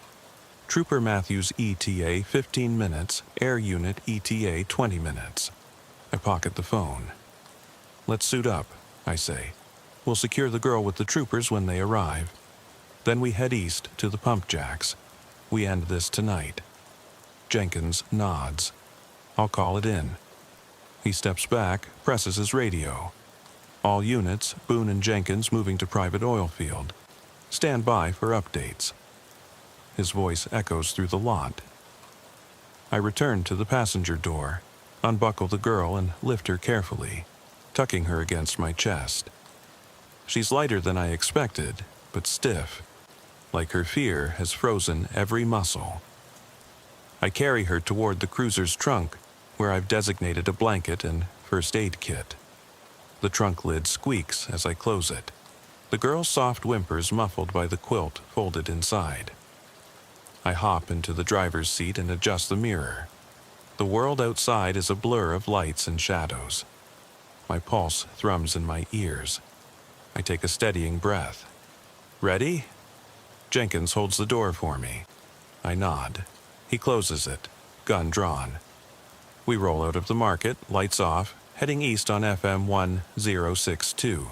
A: "Trooper Matthews ETA 15 minutes, Air Unit ETA 20 minutes. I pocket the phone. "Let's suit up," I say. "We'll secure the girl with the troopers when they arrive. Then we head east to the pump jacks. We end this tonight." Jenkins nods. "I'll call it in." He steps back, presses his radio. "All units, Boone and Jenkins moving to private oil field. Stand by for updates." His voice echoes through the lot. I return to the passenger door, unbuckle the girl and lift her carefully, tucking her against my chest. She's lighter than I expected, but stiff, like her fear has frozen every muscle. I carry her toward the cruiser's trunk, where I've designated a blanket and first aid kit. The trunk lid squeaks as I close it. The girl's soft whimpers muffled by the quilt folded inside. I hop into the driver's seat and adjust the mirror. The world outside is a blur of lights and shadows. My pulse thrums in my ears. I take a steadying breath. "Ready?" Jenkins holds the door for me. I nod. He closes it, gun drawn. We roll out of the market, lights off, heading east on FM 1062.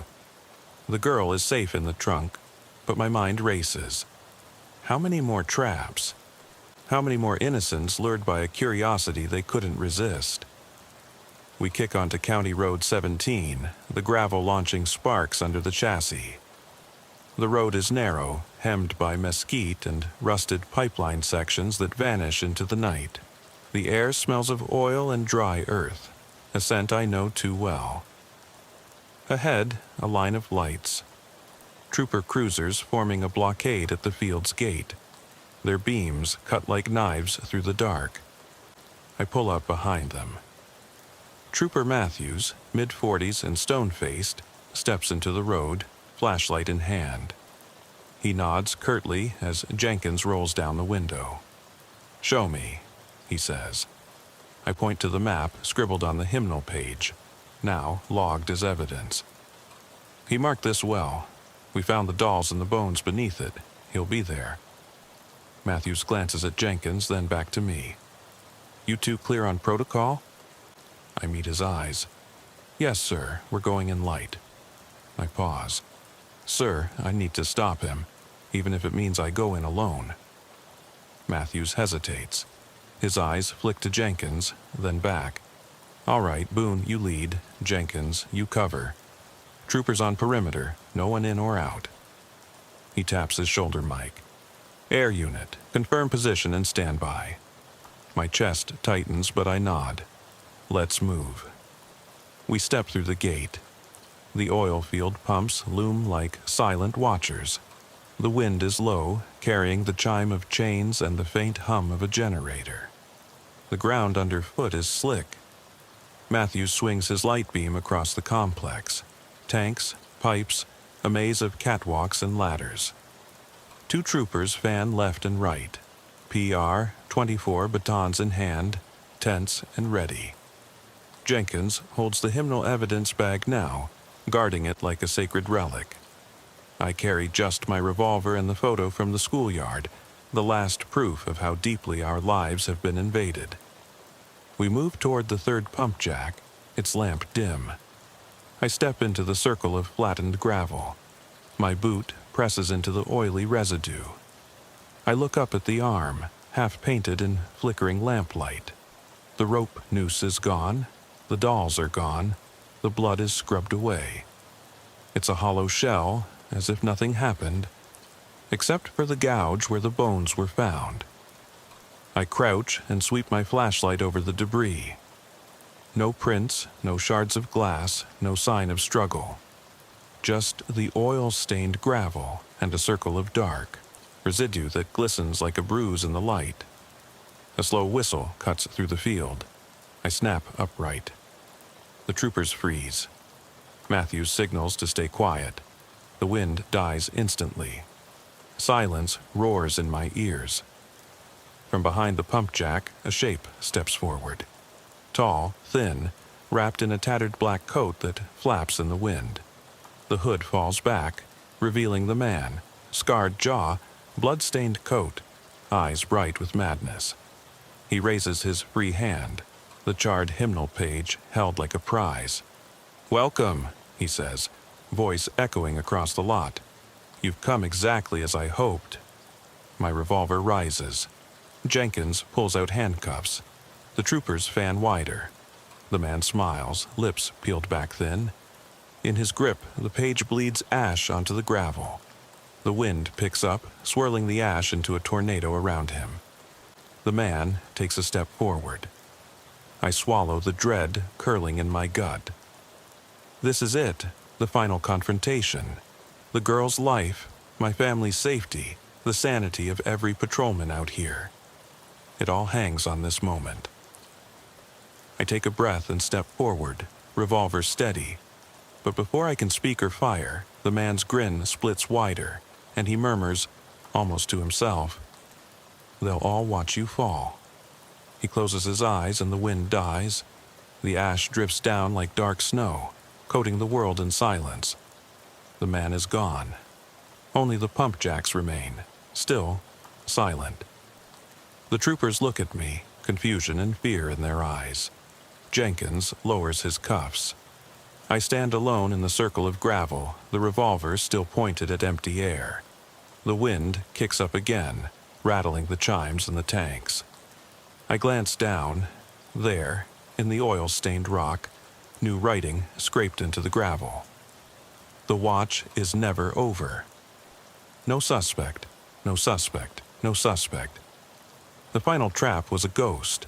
A: The girl is safe in the trunk, but my mind races. How many more traps? How many more innocents lured by a curiosity they couldn't resist? We kick onto County Road 17, the gravel launching sparks under the chassis. The road is narrow, hemmed by mesquite and rusted pipeline sections that vanish into the night. The air smells of oil and dry earth, a scent I know too well. Ahead, a line of lights. Trooper cruisers forming a blockade at the field's gate. Their beams cut like knives through the dark. I pull up behind them. Trooper Matthews, mid-40s and stone-faced, steps into the road, flashlight in hand. He nods curtly as Jenkins rolls down the window. "Show me," he says. I point to the map scribbled on the hymnal page, now logged as evidence. "He marked this well. We found the dolls and the bones beneath it. He'll be there." Matthews glances at Jenkins, then back to me. "You two clear on protocol?" I meet his eyes. "Yes, sir. We're going in light." I pause. "Sir, I need to stop him, even if it means I go in alone." Matthews hesitates. His eyes flick to Jenkins, then back. "All right, Boone, you lead. Jenkins, you cover. Troopers on perimeter, no one in or out." He taps his shoulder mic. "Air unit, confirm position and stand by." My chest tightens, but I nod. Let's move. We step through the gate. The oil field pumps loom like silent watchers. The wind is low, carrying the chime of chains and the faint hum of a generator. The ground underfoot is slick. Matthews swings his light beam across the complex. Tanks, pipes, a maze of catwalks and ladders. 2 troopers fan left and right, PR 24 batons in hand, tense and ready. Jenkins holds the hymnal evidence bag now, guarding it like a sacred relic. I carry just my revolver and the photo from the schoolyard, the last proof of how deeply our lives have been invaded. We move toward the 3rd pump jack, its lamp dim. I step into the circle of flattened gravel. My boot presses into the oily residue. I look up at the arm, half painted in flickering lamplight. The rope noose is gone, the dolls are gone, the blood is scrubbed away. It's a hollow shell, as if nothing happened, except for the gouge where the bones were found. I crouch and sweep my flashlight over the debris. No prints, no shards of glass, no sign of struggle. Just the oil-stained gravel and a circle of dark, residue that glistens like a bruise in the light. A slow whistle cuts through the field. I snap upright. The troopers freeze. Matthews signals to stay quiet. The wind dies instantly. Silence roars in my ears. From behind the pump jack, a shape steps forward. Tall, thin, wrapped in a tattered black coat that flaps in the wind. The hood falls back, revealing the man, scarred jaw, blood-stained coat, eyes bright with madness. He raises his free hand, the charred hymnal page held like a prize. "Welcome," he says, voice echoing across the lot. "You've come exactly as I hoped." My revolver rises. Jenkins pulls out handcuffs. The troopers fan wider. The man smiles, lips peeled back thin. In his grip, the page bleeds ash onto the gravel. The wind picks up, swirling the ash into a tornado around him. The man takes a step forward. I swallow the dread curling in my gut. This is it, the final confrontation. The girl's life, my family's safety, the sanity of every patrolman out here. It all hangs on this moment. I take a breath and step forward, revolver steady. But before I can speak or fire, the man's grin splits wider, and he murmurs, almost to himself, "They'll all watch you fall." He closes his eyes and the wind dies. The ash drifts down like dark snow, coating the world in silence. The man is gone. Only the pump jacks remain, still silent. The troopers look at me, confusion and fear in their eyes. Jenkins lowers his cuffs. I stand alone in the circle of gravel, the revolver still pointed at empty air. The wind kicks up again, rattling the chimes in the tanks. I glance down. There, in the oil-stained rock, new writing scraped into the gravel. The watch is never over. No suspect, no suspect, no suspect. The final trap was a ghost.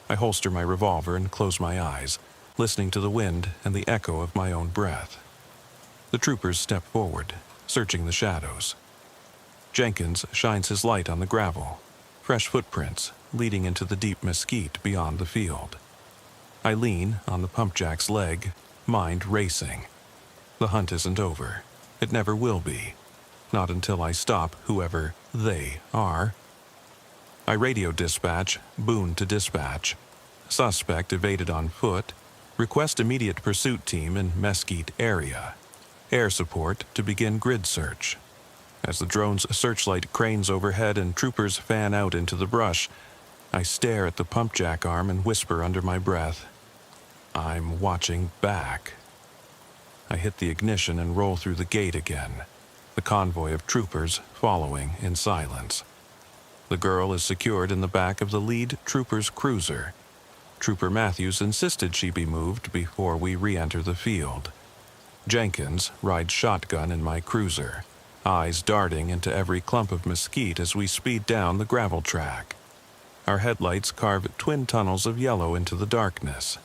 A: I holster my revolver and close my eyes, listening to the wind and the echo of my own breath. The troopers step forward, searching the shadows. Jenkins shines his light on the gravel, fresh footprints leading into the deep mesquite beyond the field. I lean on the pump jack's leg, mind racing. The hunt isn't over. It never will be. Not until I stop whoever they are. I radio dispatch, Boone to dispatch. Suspect evaded on foot. Request immediate pursuit team in mesquite area. Air support to begin grid search. As the drone's searchlight cranes overhead and troopers fan out into the brush, I stare at the pump jack arm and whisper under my breath, "I'm watching back." I hit the ignition and roll through the gate again, the convoy of troopers following in silence. The girl is secured in the back of the lead trooper's cruiser. Trooper Matthews insisted she be moved before we re-enter the field. Jenkins rides shotgun in my cruiser, eyes darting into every clump of mesquite as we speed down the gravel track. Our headlights carve twin tunnels of yellow into the darkness.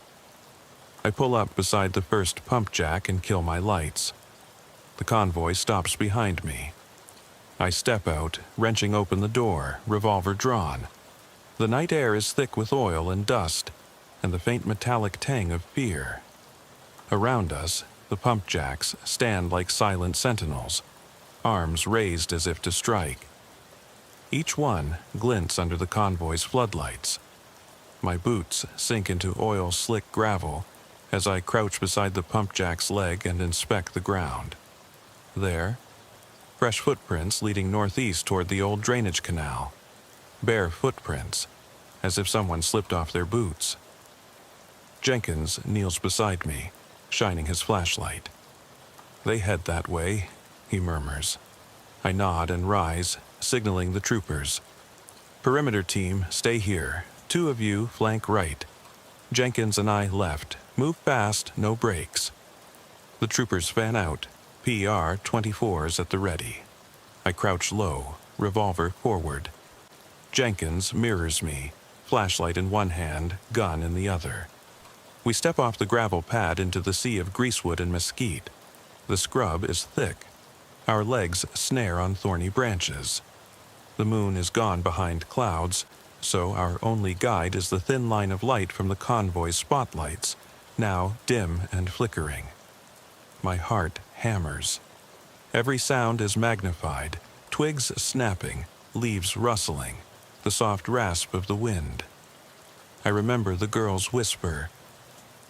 A: I pull up beside the first pump jack and kill my lights. The convoy stops behind me. I step out, wrenching open the door, revolver drawn. The night air is thick with oil and dust, and the faint metallic tang of fear. Around us, The pump jacks stand like silent sentinels, arms raised as if to strike. Each one glints under the convoy's floodlights. My boots sink into oil-slick gravel as I crouch beside the pump jack's leg and inspect the ground. There, fresh footprints leading northeast toward the old drainage canal. Bare footprints, as if someone slipped off their boots. Jenkins kneels beside me, shining his flashlight. "They head that way," he murmurs. I nod and rise, signaling the troopers. "Perimeter team, stay here. 2 of you flank right. Jenkins and I left. Move fast, no breaks." The troopers fan out, PR-24s at the ready. I crouch low, revolver forward. Jenkins mirrors me, flashlight in one hand, gun in the other. We step off the gravel pad into the sea of greasewood and mesquite. The scrub is thick. Our legs snare on thorny branches. The moon is gone behind clouds, so our only guide is the thin line of light from the convoy's spotlights, now dim and flickering. My heart hammers. Every sound is magnified, twigs snapping, leaves rustling, the soft rasp of the wind. I remember the girl's whisper.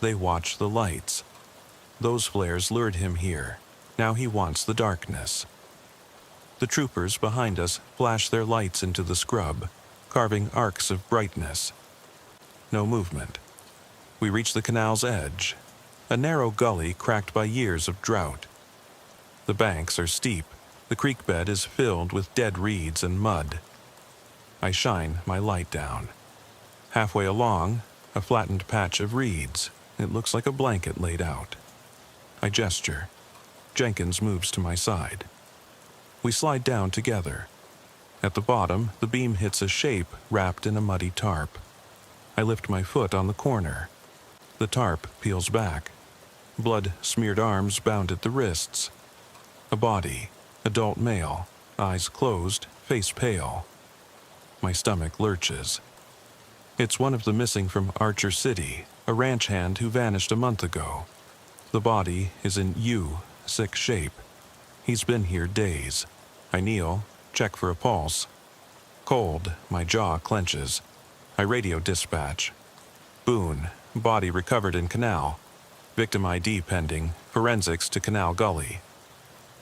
A: They watch the lights. Those flares lured him here. Now he wants the darkness. The troopers behind us flash their lights into the scrub, carving arcs of brightness. No movement. We reach the canal's edge, a narrow gully cracked by years of drought. The banks are steep. The creek bed is filled with dead reeds and mud. I shine my light down. Halfway along, a flattened patch of reeds. It looks like a blanket laid out. I gesture. Jenkins moves to my side. We slide down together. At the bottom, the beam hits a shape wrapped in a muddy tarp. I lift my foot on the corner. The tarp peels back. Blood-smeared arms bound at the wrists. A body, adult male, eyes closed, face pale. My stomach lurches. It's one of the missing from Archer City, a ranch hand who vanished a month ago. The body is in sick shape. He's been here days. I kneel, check for a pulse. Cold, my jaw clenches. I radio dispatch. Boone, body recovered in canal. Victim ID pending, forensics to Canal Gully.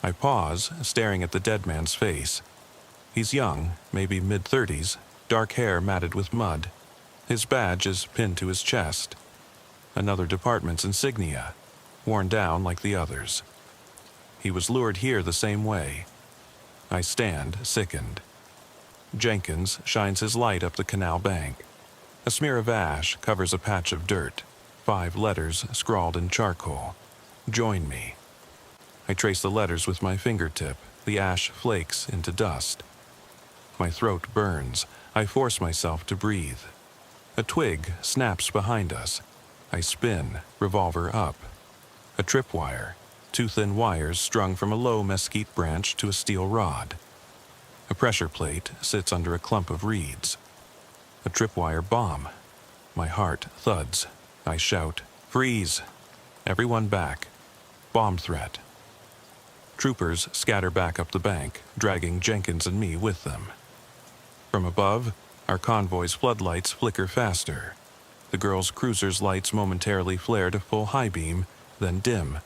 A: I pause, staring at the dead man's face. He's young, maybe mid-30s, dark hair matted with mud. His badge is pinned to his chest. Another department's insignia, worn down like the others. He was lured here the same way. I stand, sickened. Jenkins shines his light up the canal bank. A smear of ash covers a patch of dirt. 5 letters scrawled in charcoal. Join me. I trace the letters with my fingertip. The ash flakes into dust. My throat burns. I force myself to breathe. A twig snaps behind us. I spin, revolver up. A tripwire. 2 thin wires strung from a low mesquite branch to a steel rod. A pressure plate sits under a clump of reeds. A tripwire bomb. My heart thuds. I shout, "Freeze! Everyone back. Bomb threat." Troopers scatter back up the bank, dragging Jenkins and me with them. From above, our convoy's floodlights flicker faster. The girl's cruiser's lights momentarily flare to full high beam, then dim.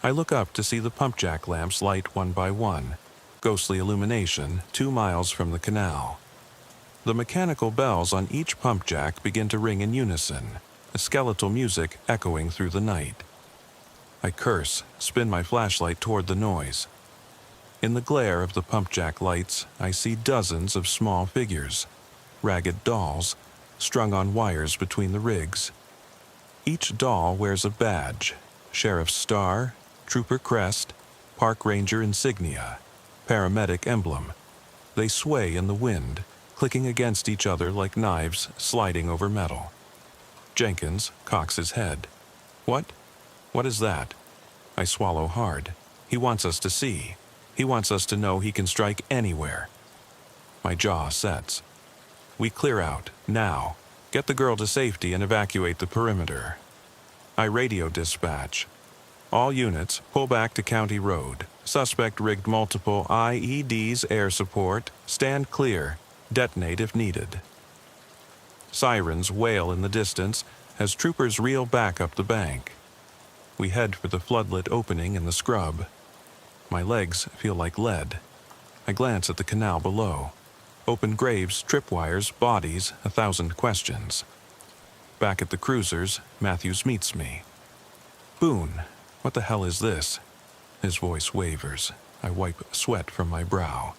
A: I look up to see the pump jack lamps light one by one, ghostly illumination 2 miles from the canal. The mechanical bells on each pump jack begin to ring in unison, a skeletal music echoing through the night. I curse, spin my flashlight toward the noise. In the glare of the pump jack lights, I see dozens of small figures, ragged dolls, strung on wires between the rigs. Each doll wears a badge, sheriff's star, trooper crest, park ranger insignia, paramedic emblem. They sway in the wind, clicking against each other like knives sliding over metal. Jenkins cocks his head. What? What is that? I swallow hard. He wants us to see. He wants us to know he can strike anywhere. My jaw sets. We clear out, now. Get the girl to safety and evacuate the perimeter. I radio dispatch. All units, pull back to County Road. Suspect rigged multiple IEDs, air support. Stand clear. Detonate if needed. Sirens wail in the distance as troopers reel back up the bank. We head for the floodlit opening in the scrub. My legs feel like lead. I glance at the canal below. Open graves, tripwires, bodies, 1,000 questions. Back at the cruisers, Matthews meets me. "Boone, what the hell is this?" His voice wavers. I wipe sweat from my brow.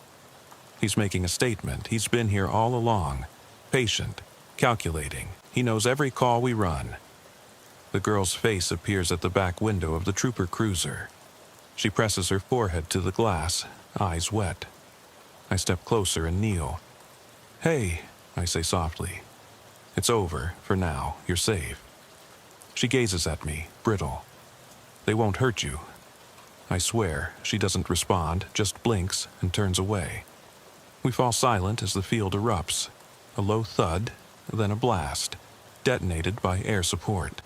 A: He's making a statement. He's been here all along. Patient, calculating. He knows every call we run. The girl's face appears at the back window of the trooper cruiser. She presses her forehead to the glass, eyes wet. I step closer and kneel. "Hey," I say softly. "It's over, for now. You're safe." She gazes at me, brittle. "They won't hurt you." I swear. She doesn't respond, just blinks and turns away. We fall silent as the field erupts. A low thud, then a blast, detonated by air support.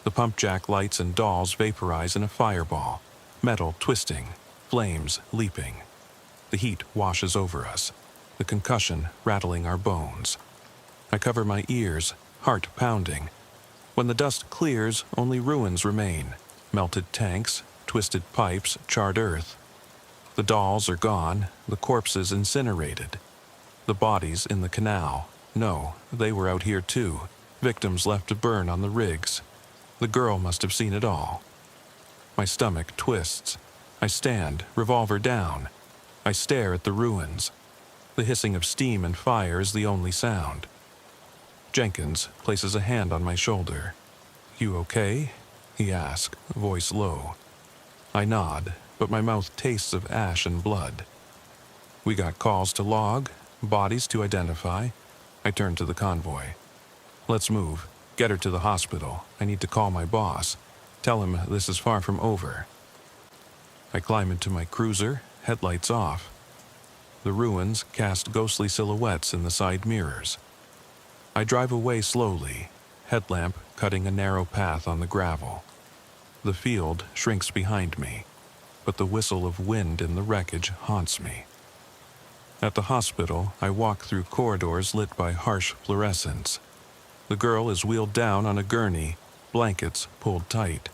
A: The pump jack lights and dolls vaporize in a fireball, metal twisting, flames leaping. The heat washes over us, the concussion rattling our bones. I cover my ears, heart pounding. When the dust clears, only ruins remain. Melted tanks, twisted pipes, charred earth. The dolls are gone, the corpses incinerated. The bodies in the canal. No, they were out here too. Victims left to burn on the rigs. The girl must have seen it all. My stomach twists. I stand, revolver down. I stare at the ruins. The hissing of steam and fire is the only sound. Jenkins places a hand on my shoulder. "You okay?" he asks, voice low. I nod, but my mouth tastes of ash and blood. "We got calls to log, bodies to identify." I turn to the convoy. "Let's move. Get her to the hospital. I need to call my boss. Tell him this is far from over." I climb into my cruiser, headlights off. The ruins cast ghostly silhouettes in the side mirrors. I drive away slowly, headlamp cutting a narrow path on the gravel. The field shrinks behind me, but the whistle of wind in the wreckage haunts me. At the hospital, I walk through corridors lit by harsh fluorescence. The girl is wheeled down on a gurney, blankets pulled tight.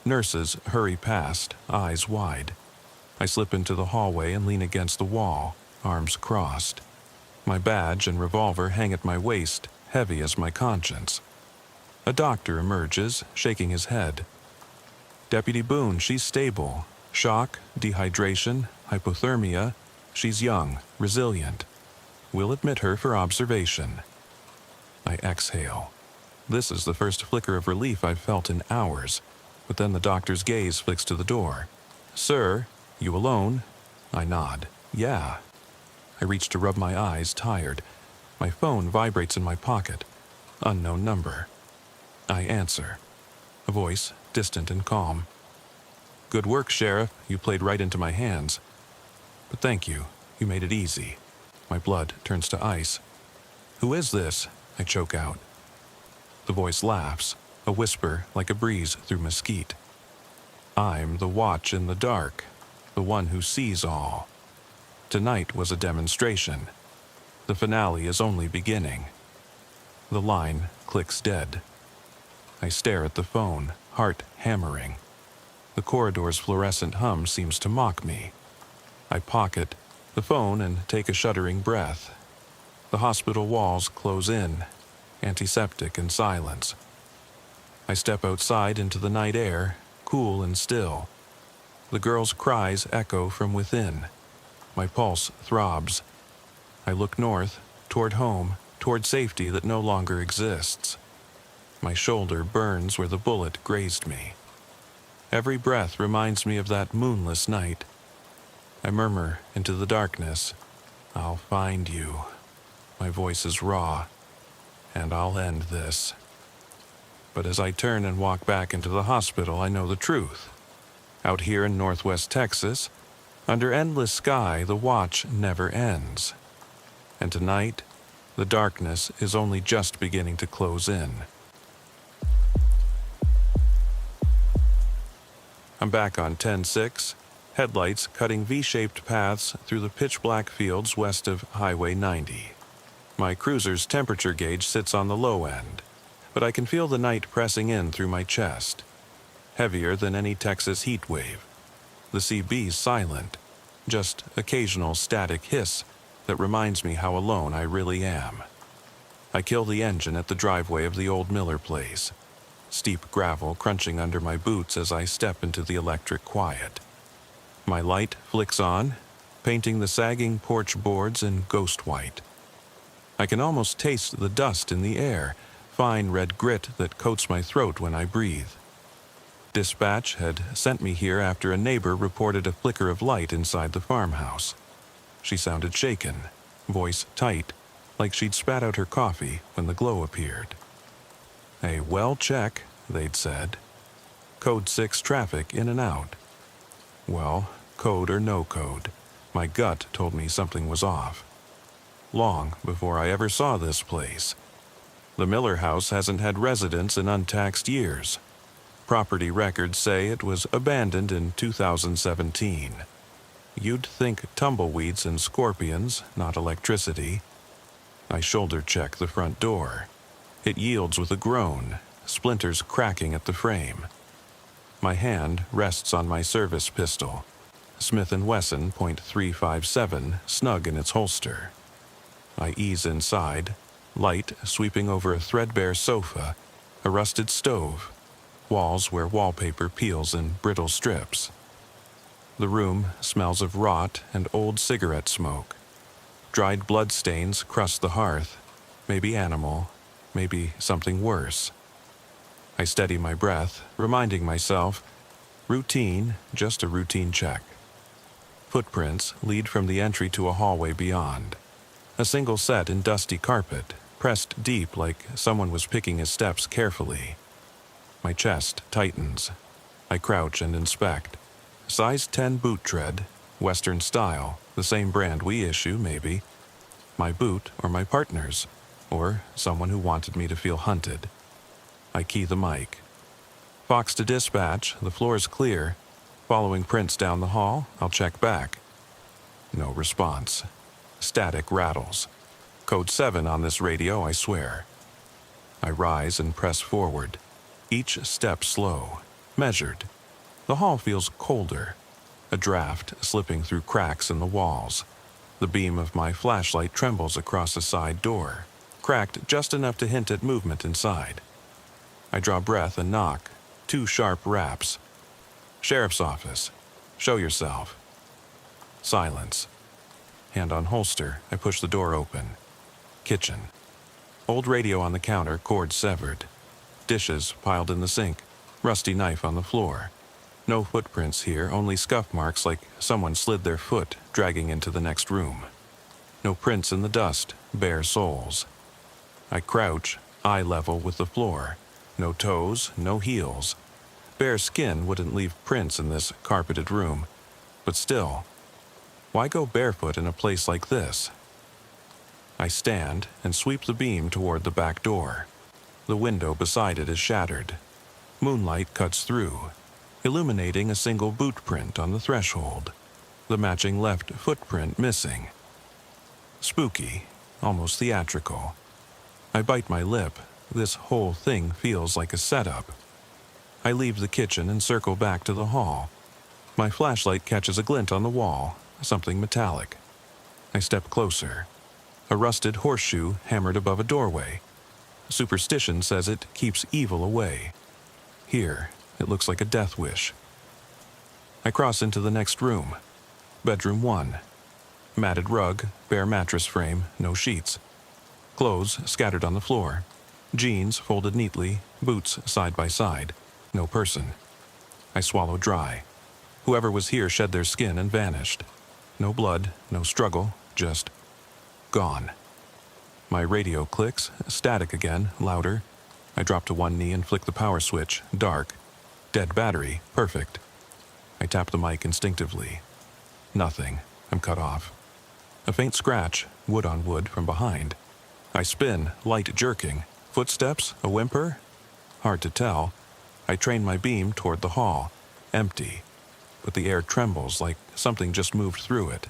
A: Nurses hurry past, eyes wide. I slip into the hallway and lean against the wall, arms crossed. My badge and revolver hang at my waist, heavy as my conscience. A doctor emerges, shaking his head. "Deputy Boone, she's stable. Shock, dehydration, hypothermia. She's young, resilient. We'll admit her for observation." I exhale. This is the first flicker of relief I've felt in hours, but then the doctor's gaze flicks to the door. "Sir, you alone?" I nod. "Yeah." I reach to rub my eyes, tired. My phone vibrates in my pocket. Unknown number. I answer. A voice, distant and calm. "Good work, Sheriff. You played right into my hands. But thank you. You made it easy." My blood turns to ice. "Who is this?" I choke out. The voice laughs, a whisper like a breeze through mesquite. "I'm the watch in the dark, the one who sees all. Tonight was a demonstration. The finale is only beginning." The line clicks dead. I stare at the phone, heart hammering. The corridor's fluorescent hum seems to mock me. I pocket the phone and take a shuddering breath. The hospital walls close in, antiseptic and silence. I step outside into the night air, cool and still. The girl's cries echo from within. My pulse throbs. I look north, toward home, toward safety that no longer exists. My shoulder burns where the bullet grazed me. Every breath reminds me of that moonless night. I murmur into the darkness, "I'll find you." My voice is raw, and I'll end this. But as I turn and walk back into the hospital, I know the truth. Out here in northwest Texas, under endless sky, the watch never ends. And tonight, the darkness is only just beginning to close in. I'm back on 10-6, headlights cutting V-shaped paths through the pitch-black fields west of Highway 90. My cruiser's temperature gauge sits on the low end, but I can feel the night pressing in through my chest, heavier than any Texas heat wave. The CB's silent, just occasional static hiss that reminds me how alone I really am. I kill the engine at the driveway of the old Miller place, steep gravel crunching under my boots as I step into the electric quiet. My light flicks on, painting the sagging porch boards in ghost white. I can almost taste the dust in the air, fine red grit that coats my throat when I breathe. Dispatch had sent me here after a neighbor reported a flicker of light inside the farmhouse. She sounded shaken, voice tight, like she'd spat out her coffee when the glow appeared. A well check, they'd said. Code 6 traffic in and out. Well, code or no code, my gut told me something was off. Long before I ever saw this place. The Miller house hasn't had residents in untaxed years. Property records say it was abandoned in 2017. You'd think tumbleweeds and scorpions, not electricity. I shoulder check the front door. It yields with a groan, splinters cracking at the frame. My hand rests on my service pistol, Smith & Wesson .357 snug in its holster. I ease inside, light sweeping over a threadbare sofa, a rusted stove, walls where wallpaper peels in brittle strips. The room smells of rot and old cigarette smoke. Dried bloodstains crust the hearth, maybe animal, maybe something worse. I steady my breath, reminding myself, routine, just a routine check. Footprints lead from the entry to a hallway beyond. A single set in dusty carpet, pressed deep like someone was picking his steps carefully. My chest tightens. I crouch and inspect. Size 10 boot tread, Western style, the same brand we issue, maybe. My boot or my partner's, or someone who wanted me to feel hunted. I key the mic. Fox to dispatch, the floor is clear. Following prints down the hall, I'll check back. No response. Static rattles. Code 7 on this radio, I swear. I rise and press forward. Each step slow, measured. The hall feels colder. A draft slipping through cracks in the walls. The beam of my flashlight trembles across a side door, cracked just enough to hint at movement inside. I draw breath and knock. 2 sharp raps. Sheriff's office. Show yourself. Silence. Hand on holster, I push the door open. Kitchen. Old radio on the counter, cord severed. Dishes piled in the sink. Rusty knife on the floor. No footprints here, only scuff marks like someone slid their foot, dragging into the next room. No prints in the dust, bare soles. I crouch, eye level with the floor. No toes, no heels. Bare skin wouldn't leave prints in this carpeted room. But still, why go barefoot in a place like this? I stand and sweep the beam toward the back door. The window beside it is shattered. Moonlight cuts through, illuminating a single boot print on the threshold, the matching left footprint missing. Spooky, almost theatrical. I bite my lip. This whole thing feels like a setup. I leave the kitchen and circle back to the hall. My flashlight catches a glint on the wall, something metallic. I step closer. A rusted horseshoe hammered above a doorway. Superstition says it keeps evil away. Here, it looks like a death wish. I cross into the next room. Bedroom 1. Matted rug, bare mattress frame, no sheets. Clothes scattered on the floor. Jeans folded neatly, boots side by side. No person. I swallow dry. Whoever was here shed their skin and vanished. No blood, no struggle, just gone. My radio clicks, static again, louder. I drop to one knee and flick the power switch, dark. Dead battery, perfect. I tap the mic instinctively. Nothing. I'm cut off. A faint scratch, wood on wood, from behind. I spin, light jerking. Footsteps, a whimper? Hard to tell. I train my beam toward the hall. empty, but the air trembles like something just moved through it.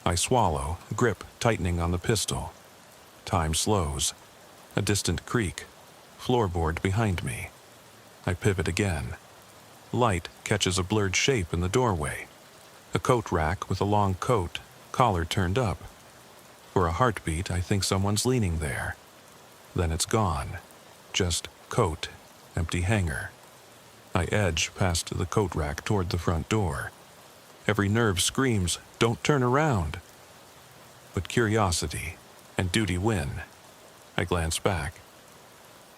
A: I swallow, grip tightening on the pistol. Time slows. A distant creak. Floorboard behind me. I pivot again. Light catches a blurred shape in the doorway. A coat rack with a long coat, collar turned up. For a heartbeat, I think someone's leaning there. Then it's gone. Just coat, empty hanger. I edge past the coat rack toward the front door. Every nerve screams, "Don't turn around!" But curiosity and duty win. I glance back.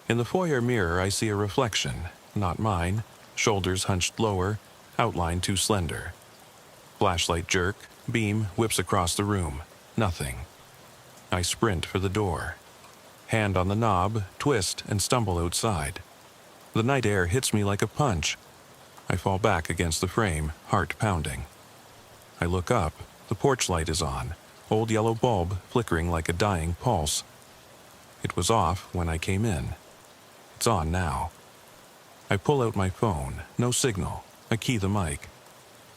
A: In the foyer mirror, I see a reflection, not mine, shoulders hunched lower, outline too slender. Flashlight jerk, beam whips across the room. Nothing. I sprint for the door. Hand on the knob, twist, and stumble outside. The night air hits me like a punch. I fall back against the frame, heart pounding. I look up. The porch light is on, old yellow bulb flickering like a dying pulse. It was off when I came in. It's on now. I pull out my phone. No signal. I key the mic.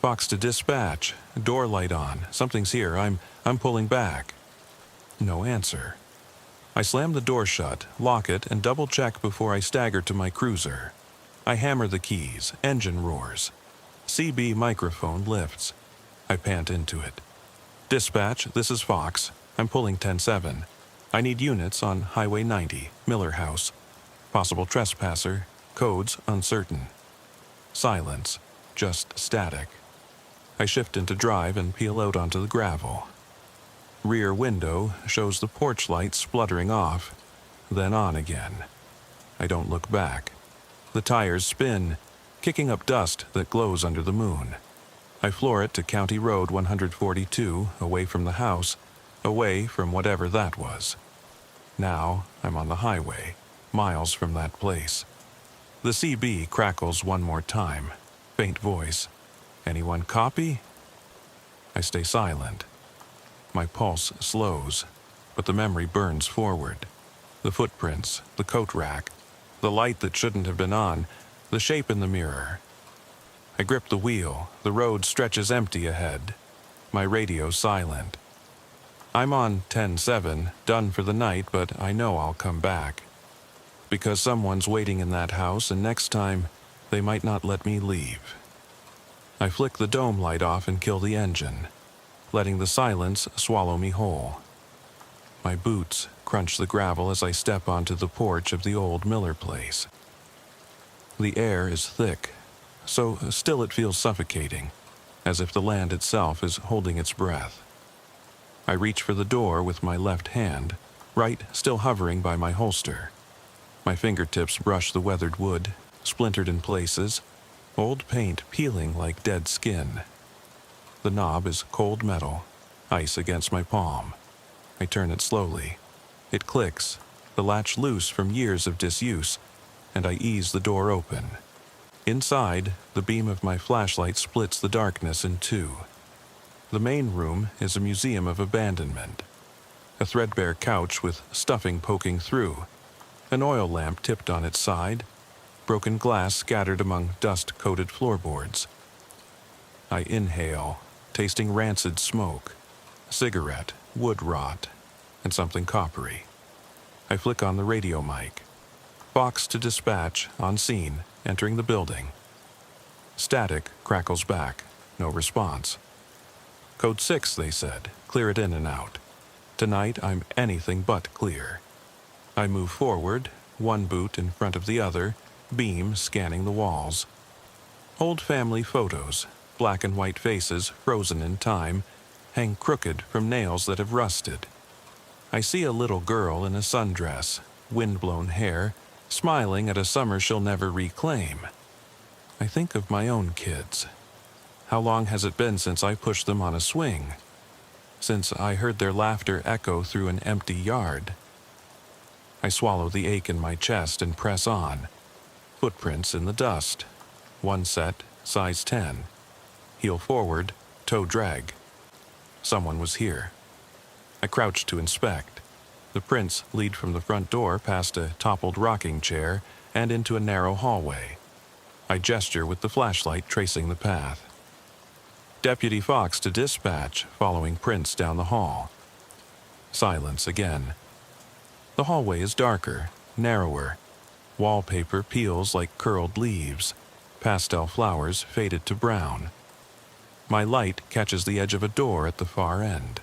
A: Fox to dispatch. Door light on. Something's here. I'm pulling back. No answer. I slam the door shut, lock it, and double-check before I stagger to my cruiser. I hammer the keys. Engine roars. CB microphone lifts. I pant into it. Dispatch, this is Fox. I'm pulling 10-7. I need units on Highway 90, Miller House. Possible trespasser. Codes uncertain. Silence. Just static. I shift into drive and peel out onto the gravel. Rear window shows the porch light spluttering off, then on again. I don't look back. The tires spin, kicking up dust that glows under the moon. I floor it to County Road 142, away from the house, away from whatever that was. Now I'm on the highway, miles from that place. The CB crackles one more time. Faint voice. Anyone copy? I stay silent. My pulse slows, but the memory burns forward. The footprints, the coat rack, the light that shouldn't have been on, the shape in the mirror. I grip the wheel. The road stretches empty ahead. My radio silent. I'm on 10-7, done for the night, but I know I'll come back. Because someone's waiting in that house, and next time, they might not let me leave. I flick the dome light off and kill the engine, letting the silence swallow me whole. My boots crunch the gravel as I step onto the porch of the old Miller place. The air is thick, so still it feels suffocating, as if the land itself is holding its breath. I reach for the door with my left hand, right still hovering by my holster. My fingertips brush the weathered wood, splintered in places, old paint peeling like dead skin. The knob is cold metal, ice against my palm. I turn it slowly. It clicks, the latch loose from years of disuse, and I ease the door open. Inside, the beam of my flashlight splits the darkness in two. The main room is a museum of abandonment. A threadbare couch with stuffing poking through, an oil lamp tipped on its side, broken glass scattered among dust-coated floorboards. I inhale, tasting rancid smoke, cigarette, wood rot, and something coppery. I flick on the radio mic. Fox to dispatch, on scene, entering the building. Static crackles back, no response. Code 6, they said, clear it in and out. Tonight I'm anything but clear. I move forward, one boot in front of the other, beam scanning the walls. Old family photos, black and white faces frozen in time, hang crooked from nails that have rusted. I see a little girl in a sundress, wind-blown hair, smiling at a summer she'll never reclaim. I think of my own kids. How long has it been since I pushed them on a swing? Since I heard their laughter echo through an empty yard? I swallow the ache in my chest and press on. Footprints in the dust. One set, size 10. Heel forward, toe drag. Someone was here. I crouch to inspect. The prints lead from the front door past a toppled rocking chair and into a narrow hallway. I gesture with the flashlight tracing the path. Deputy Fox to dispatch, following prints down the hall. Silence again. The hallway is darker, narrower. Wallpaper peels like curled leaves. Pastel flowers faded to brown. My light catches the edge of a door at the far end.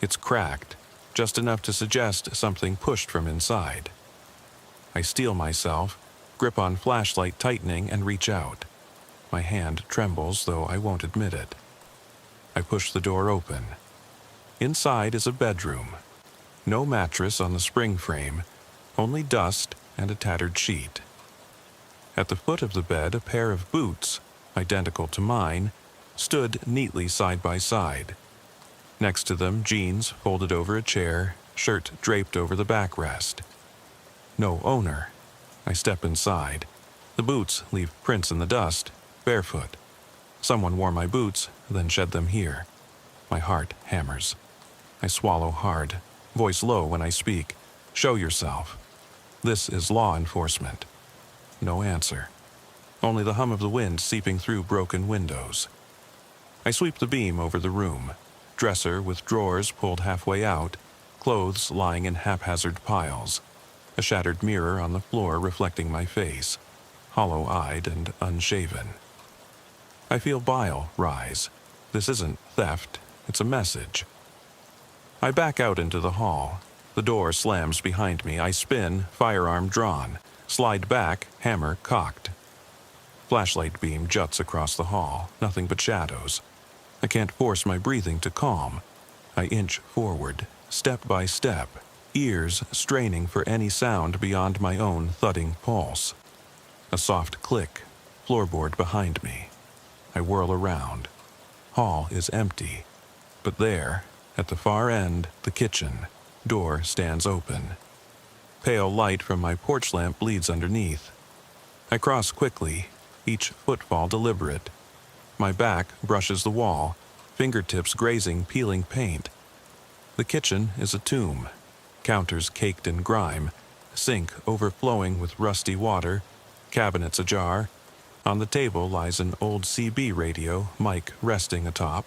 A: It's cracked, just enough to suggest something pushed from inside. I steel myself, grip on flashlight tightening, and reach out. My hand trembles, though I won't admit it. I push the door open. Inside is a bedroom. No mattress on the spring frame, only dust and a tattered sheet. At the foot of the bed, a pair of boots, identical to mine, stood neatly side by side. Next to them, jeans folded over a chair, shirt draped over the backrest. No owner. I step inside. The boots leave prints in the dust, barefoot. Someone wore my boots, then shed them here. My heart hammers. I swallow hard, voice low when I speak. Show yourself. This is law enforcement. No answer. Only the hum of the wind seeping through broken windows. I sweep the beam over the room. Dresser with drawers pulled halfway out, clothes lying in haphazard piles. A shattered mirror on the floor reflecting my face, hollow-eyed and unshaven. I feel bile rise. This isn't theft, it's a message. I back out into the hall. The door slams behind me. I spin, firearm drawn, slide back, hammer cocked. Flashlight beam juts across the hall, nothing but shadows. I can't force my breathing to calm. I inch forward, step by step, ears straining for any sound beyond my own thudding pulse. A soft click, floorboard behind me. I whirl around. Hall is empty, but there, at the far end, the kitchen, door stands open. Pale light from my porch lamp bleeds underneath. I cross quickly, each footfall deliberate. My back brushes the wall, fingertips grazing peeling paint. The kitchen is a tomb, counters caked in grime, sink overflowing with rusty water, cabinets ajar. On the table lies an old CB radio, mic resting atop.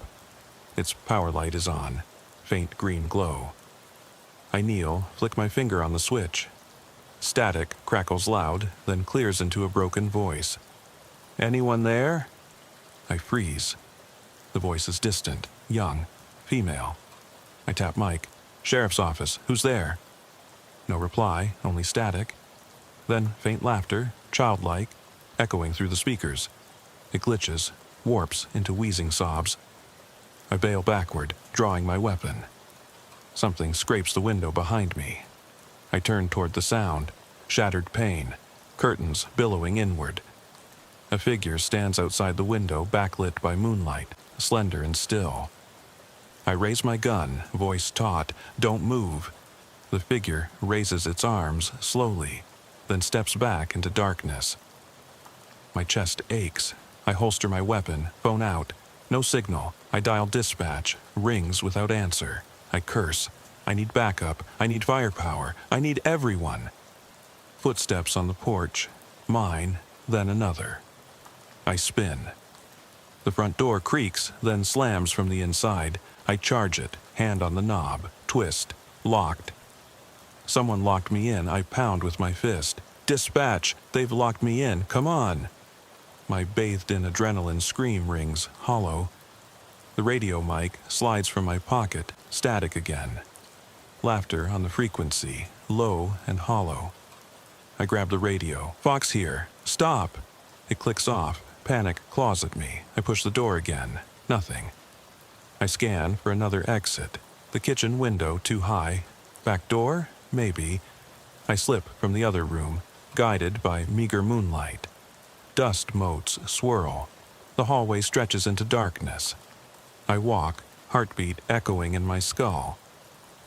A: Its power light is on, faint green glow. I kneel, flick my finger on the switch. Static crackles loud, then clears into a broken voice. "Anyone there?" I freeze. The voice is distant, young, female. I tap mic. "Sheriff's office, who's there?" No reply, only static. Then faint laughter, childlike, echoing through the speakers. It glitches, warps into wheezing sobs. I bail backward, drawing my weapon. Something scrapes the window behind me. I turn toward the sound, shattered pane, curtains billowing inward. A figure stands outside the window, backlit by moonlight, slender and still. I raise my gun, voice taut, "Don't move." The figure raises its arms slowly, then steps back into darkness. My chest aches. I holster my weapon, phone out. No signal. I dial dispatch, rings without answer. I curse. I need backup. I need firepower. I need everyone. Footsteps on the porch. Mine, then another. I spin. The front door creaks, then slams from the inside. I charge it, hand on the knob, twist, locked. Someone locked me in. I pound with my fist. "Dispatch! They've locked me in. Come on!" My bathed in adrenaline scream rings, hollow. The radio mic slides from my pocket, static again. Laughter on the frequency, low and hollow. I grab the radio. "Fox here. Stop!" It clicks off. Panic claws at me. I push the door again. Nothing. I scan for another exit. The kitchen window too high. Back door? Maybe. I slip from the other room, guided by meager moonlight. Dust motes swirl. The hallway stretches into darkness. I walk, heartbeat echoing in my skull.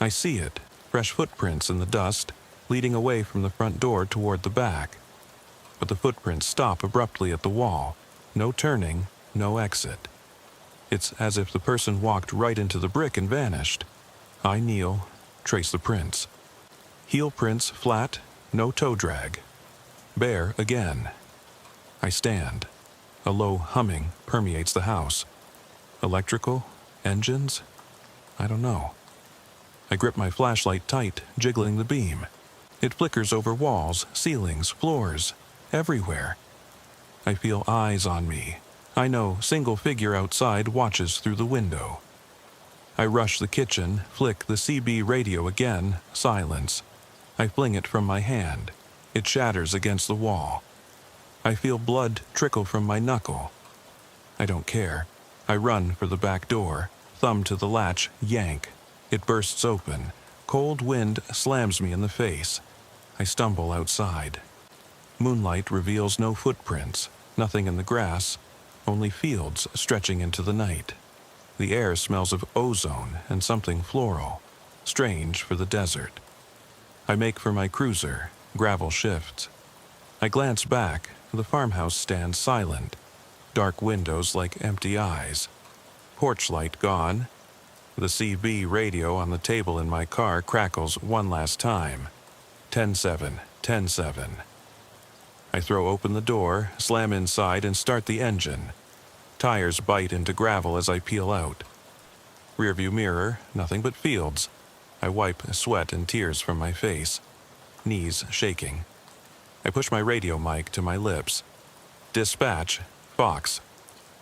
A: I see it, fresh footprints in the dust, leading away from the front door toward the back. But the footprints stop abruptly at the wall. No turning, no exit. It's as if the person walked right into the brick and vanished. I kneel, trace the prints. Heel prints flat, no toe drag. Bare again. I stand. A low humming permeates the house. Electrical? Engines? I don't know. I grip my flashlight tight, jiggling the beam. It flickers over walls, ceilings, floors, everywhere. I feel eyes on me. I know single figure outside watches through the window. I rush the kitchen, flick the CB radio again, silence. I fling it from my hand. It shatters against the wall. I feel blood trickle from my knuckle. I don't care. I run for the back door, thumb to the latch, yank. It bursts open. Cold wind slams me in the face. I stumble outside. Moonlight reveals no footprints, nothing in the grass, only fields stretching into the night. The air smells of ozone and something floral, strange for the desert. I make for my cruiser. Gravel shifts. I glance back. The farmhouse stands silent. Dark windows like empty eyes. Porch light gone. The CB radio on the table in my car crackles one last time. 10-7, 10-7. I throw open the door, slam inside, and start the engine. Tires bite into gravel as I peel out. Rearview mirror, nothing but fields. I wipe sweat and tears from my face. Knees shaking. I push my radio mic to my lips. Dispatch, Fox.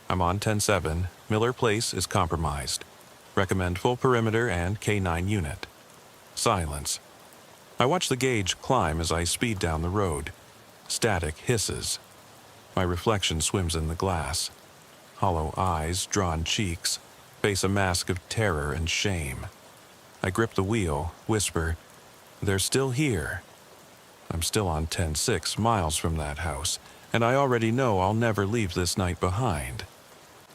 A: I'm on 10-7. Miller Place is compromised. Recommend full perimeter and K9 unit. Silence. I watch the gauge climb as I speed down the road. Static hisses. My reflection swims in the glass. Hollow eyes, drawn cheeks, face a mask of terror and shame. I grip the wheel, whisper, "They're still here." I'm still on 10-6, miles from that house, and I already know I'll never leave this night behind.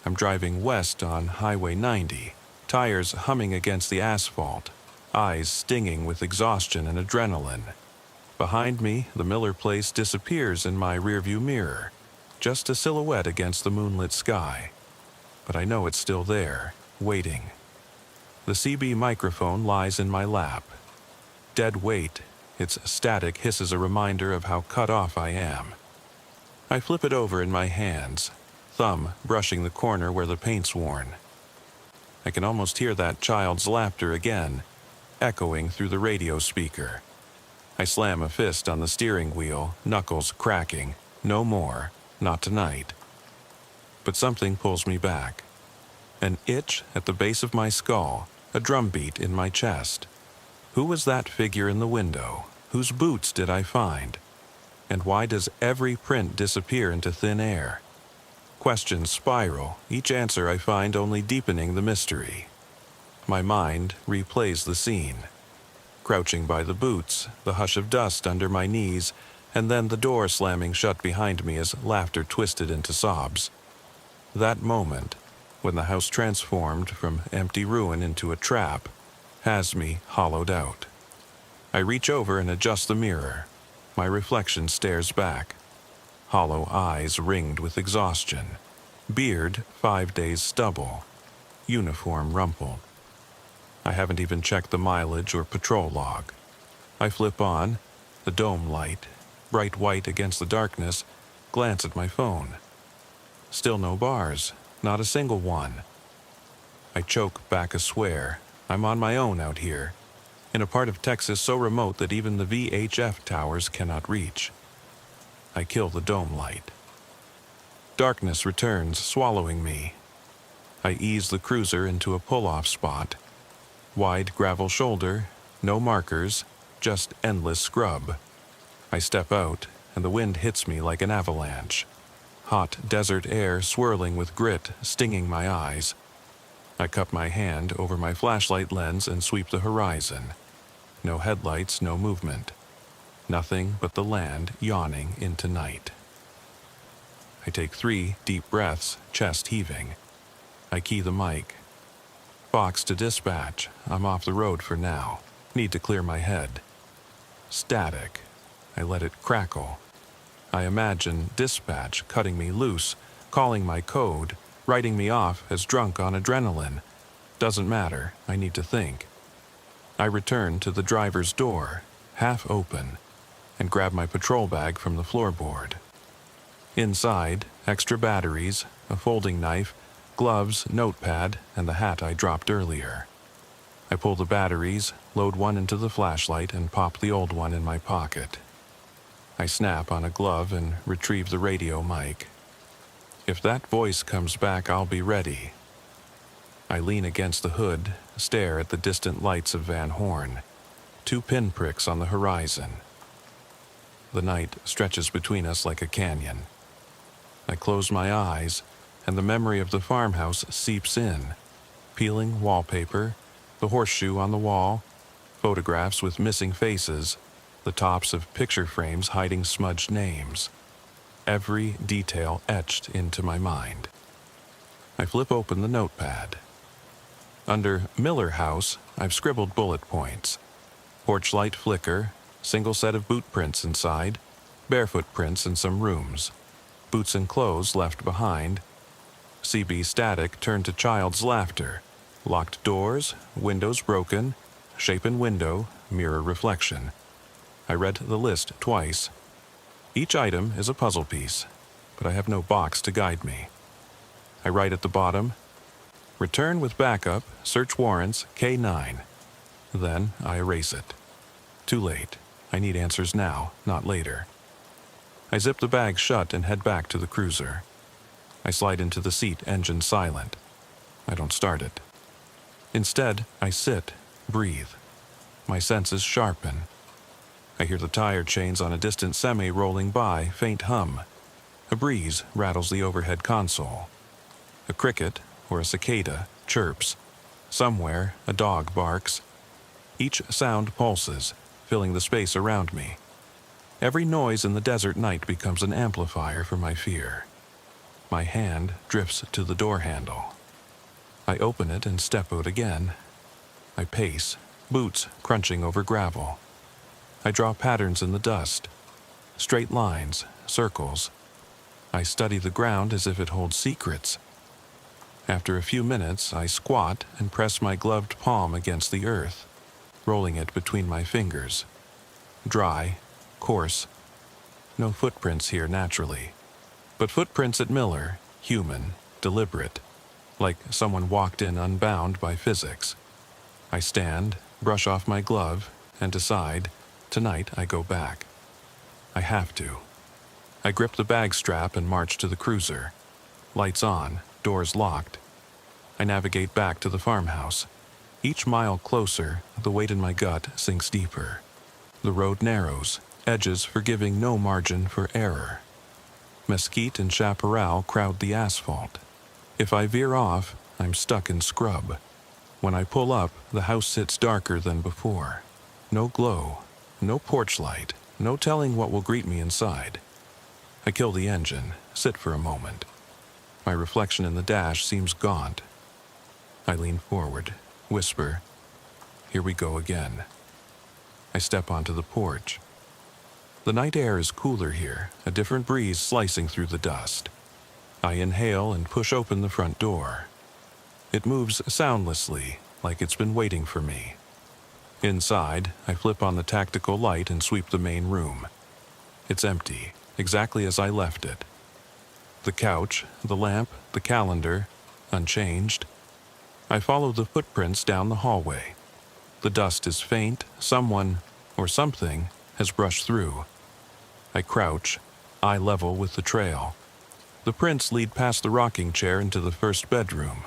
A: I'm driving west on Highway 90, tires humming against the asphalt, eyes stinging with exhaustion and adrenaline. Behind me, the Miller Place disappears in my rearview mirror, just a silhouette against the moonlit sky. But I know it's still there, waiting. The CB microphone lies in my lap. Dead weight. Its static hisses a reminder of how cut off I am. I flip it over in my hands, thumb brushing the corner where the paint's worn. I can almost hear that child's laughter again, echoing through the radio speaker. I slam a fist on the steering wheel, knuckles cracking. No more, not tonight. But something pulls me back. An itch at the base of my skull, a drumbeat in my chest. Who was that figure in the window? Whose boots did I find? And why does every print disappear into thin air? Questions spiral, each answer I find only deepening the mystery. My mind replays the scene. Crouching by the boots, the hush of dust under my knees, and then the door slamming shut behind me as laughter twisted into sobs. That moment, when the house transformed from empty ruin into a trap, has me hollowed out. I reach over and adjust the mirror. My reflection stares back. Hollow eyes ringed with exhaustion. Beard 5 days stubble. Uniform rumpled. I haven't even checked the mileage or patrol log. I flip on, the dome light, bright white against the darkness, glance at my phone. Still no bars, not a single one. I choke back a swear. I'm on my own out here, in a part of Texas so remote that even the VHF towers cannot reach. I kill the dome light. Darkness returns, swallowing me. I ease the cruiser into a pull-off spot. Wide gravel shoulder, no markers, just endless scrub. I step out, and the wind hits me like an avalanche. Hot desert air swirling with grit, stinging my eyes. I cup my hand over my flashlight lens and sweep the horizon. No headlights, no movement. Nothing but the land yawning into night. I take 3 deep breaths, chest heaving. I key the mic. Fox to dispatch. I'm off the road for now. Need to clear my head. Static. I let it crackle. I imagine dispatch cutting me loose, calling my code, writing me off as drunk on adrenaline. Doesn't matter, I need to think. I return to the driver's door, half open, and grab my patrol bag from the floorboard. Inside, extra batteries, a folding knife, gloves, notepad, and the hat I dropped earlier. I pull the batteries, load one into the flashlight, and pop the old one in my pocket. I snap on a glove and retrieve the radio mic. If that voice comes back, I'll be ready. I lean against the hood, stare at the distant lights of Van Horn, 2 pinpricks on the horizon. The night stretches between us like a canyon. I close my eyes, and the memory of the farmhouse seeps in. Peeling wallpaper, the horseshoe on the wall, photographs with missing faces, the tops of picture frames hiding smudged names. Every detail etched into my mind. I flip open the notepad. Under Miller House, I've scribbled bullet points. Porch light flicker, single set of boot prints inside, barefoot prints in some rooms, boots and clothes left behind. CB static turned to child's laughter, locked doors, windows broken, shapen window, mirror reflection. I read the list twice. Each item is a puzzle piece, but I have no box to guide me. I write at the bottom, return with backup, search warrants, K9. Then I erase it. Too late. I need answers now, not later. I zip the bag shut and head back to the cruiser. I slide into the seat, engine silent. I don't start it. Instead, I sit, breathe. My senses sharpen. I hear the tire chains on a distant semi rolling by, faint hum. A breeze rattles the overhead console. A cricket, or a cicada, chirps. Somewhere, a dog barks. Each sound pulses, filling the space around me. Every noise in the desert night becomes an amplifier for my fear. My hand drifts to the door handle. I open it and step out again. I pace, boots crunching over gravel. I draw patterns in the dust. Straight lines, circles. I study the ground as if it holds secrets. After a few minutes, I squat and press my gloved palm against the earth, rolling it between my fingers. Dry, coarse. No footprints here naturally. But footprints at Miller, human, deliberate, like someone walked in unbound by physics. I stand, brush off my glove, and decide, tonight I go back. I have to. I grip the bag strap and march to the cruiser. Lights on, doors locked. I navigate back to the farmhouse. Each mile closer, the weight in my gut sinks deeper. The road narrows, edges forgiving no margin for error. Mesquite and chaparral crowd the asphalt. If I veer off, I'm stuck in scrub. When I pull up, the house sits darker than before. No glow, no porch light, no telling what will greet me inside. I kill the engine, sit for a moment. My reflection in the dash seems gaunt. I lean forward, whisper, "Here we go again." I step onto the porch. The night air is cooler here, a different breeze slicing through the dust. I inhale and push open the front door. It moves soundlessly, like it's been waiting for me. Inside, I flip on the tactical light and sweep the main room. It's empty, exactly as I left it. The couch, the lamp, the calendar, unchanged. I follow the footprints down the hallway. The dust is faint, someone, or something, has brushed through. I crouch, eye level with the trail. The prints lead past the rocking chair into the first bedroom.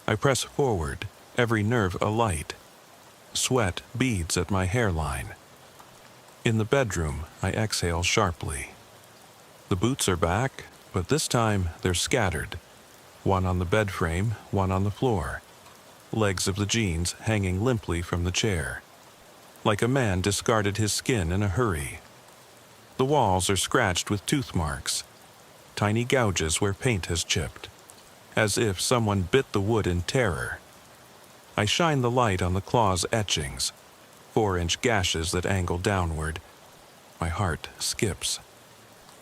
A: I press forward, every nerve alight. Sweat beads at my hairline. In the bedroom, I exhale sharply. The boots are back, but this time they're scattered. One on the bed frame, one on the floor. Legs of the jeans hanging limply from the chair. Like a man discarded his skin in a hurry. The walls are scratched with tooth marks. Tiny gouges where paint has chipped. As if someone bit the wood in terror. I shine the light on the claw's etchings. 4-inch gashes that angle downward. My heart skips.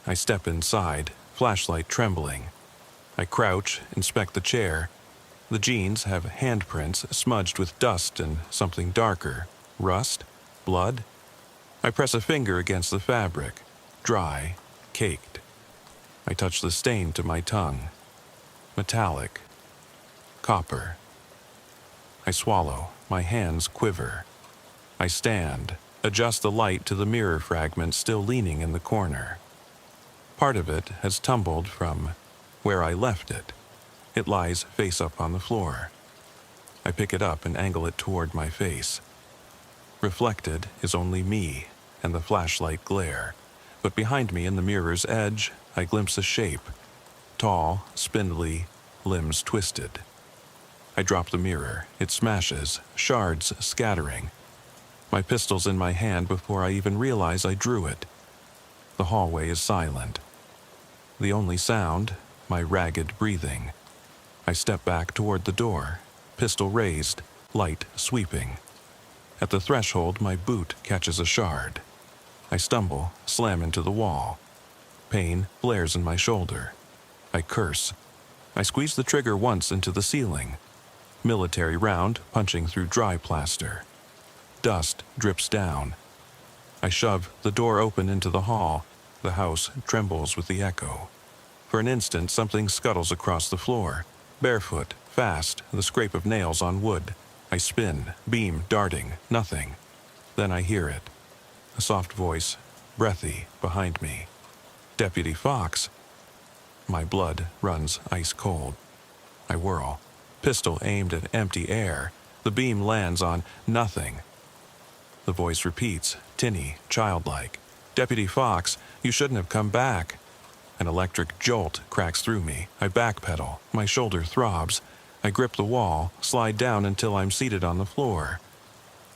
A: I step inside, flashlight trembling. I crouch, inspect the chair. The jeans have handprints smudged with dust and something darker. Rust? Blood? I press a finger against the fabric. Dry, caked. touch the stain to my tongue. Metallic. Copper. I swallow. My hands quiver. I stand, adjust the light to the mirror fragment still leaning in the corner. Part of it has tumbled from where I left it. It lies face up on the floor. I pick it up and angle it toward my face. Reflected is only me and the flashlight glare, but behind me in the mirror's edge, I glimpse a shape. Tall, spindly, limbs twisted. I drop the mirror. It smashes, shards scattering. My pistol's in my hand before I even realize I drew it. The hallway is silent. The only sound, my ragged breathing. I step back toward the door, pistol raised, light sweeping. At the threshold, my boot catches a shard. I stumble, slam into the wall. Pain flares in my shoulder. I curse. I squeeze the trigger once into the ceiling. Military round punching through dry plaster. Dust drips down. I shove the door open into the hall. The house trembles with the echo. For an instant, something scuttles across the floor. Barefoot, fast, the scrape of nails on wood. I spin, beam darting, nothing. Then I hear it. A soft voice, breathy, behind me. Deputy Fox. My blood runs ice cold. I whirl. Pistol aimed at empty air. The beam lands on nothing. The voice repeats, tinny, childlike. Deputy Fox, you shouldn't have come back. An electric jolt cracks through me. I backpedal. My shoulder throbs. I grip the wall, slide down until I'm seated on the floor.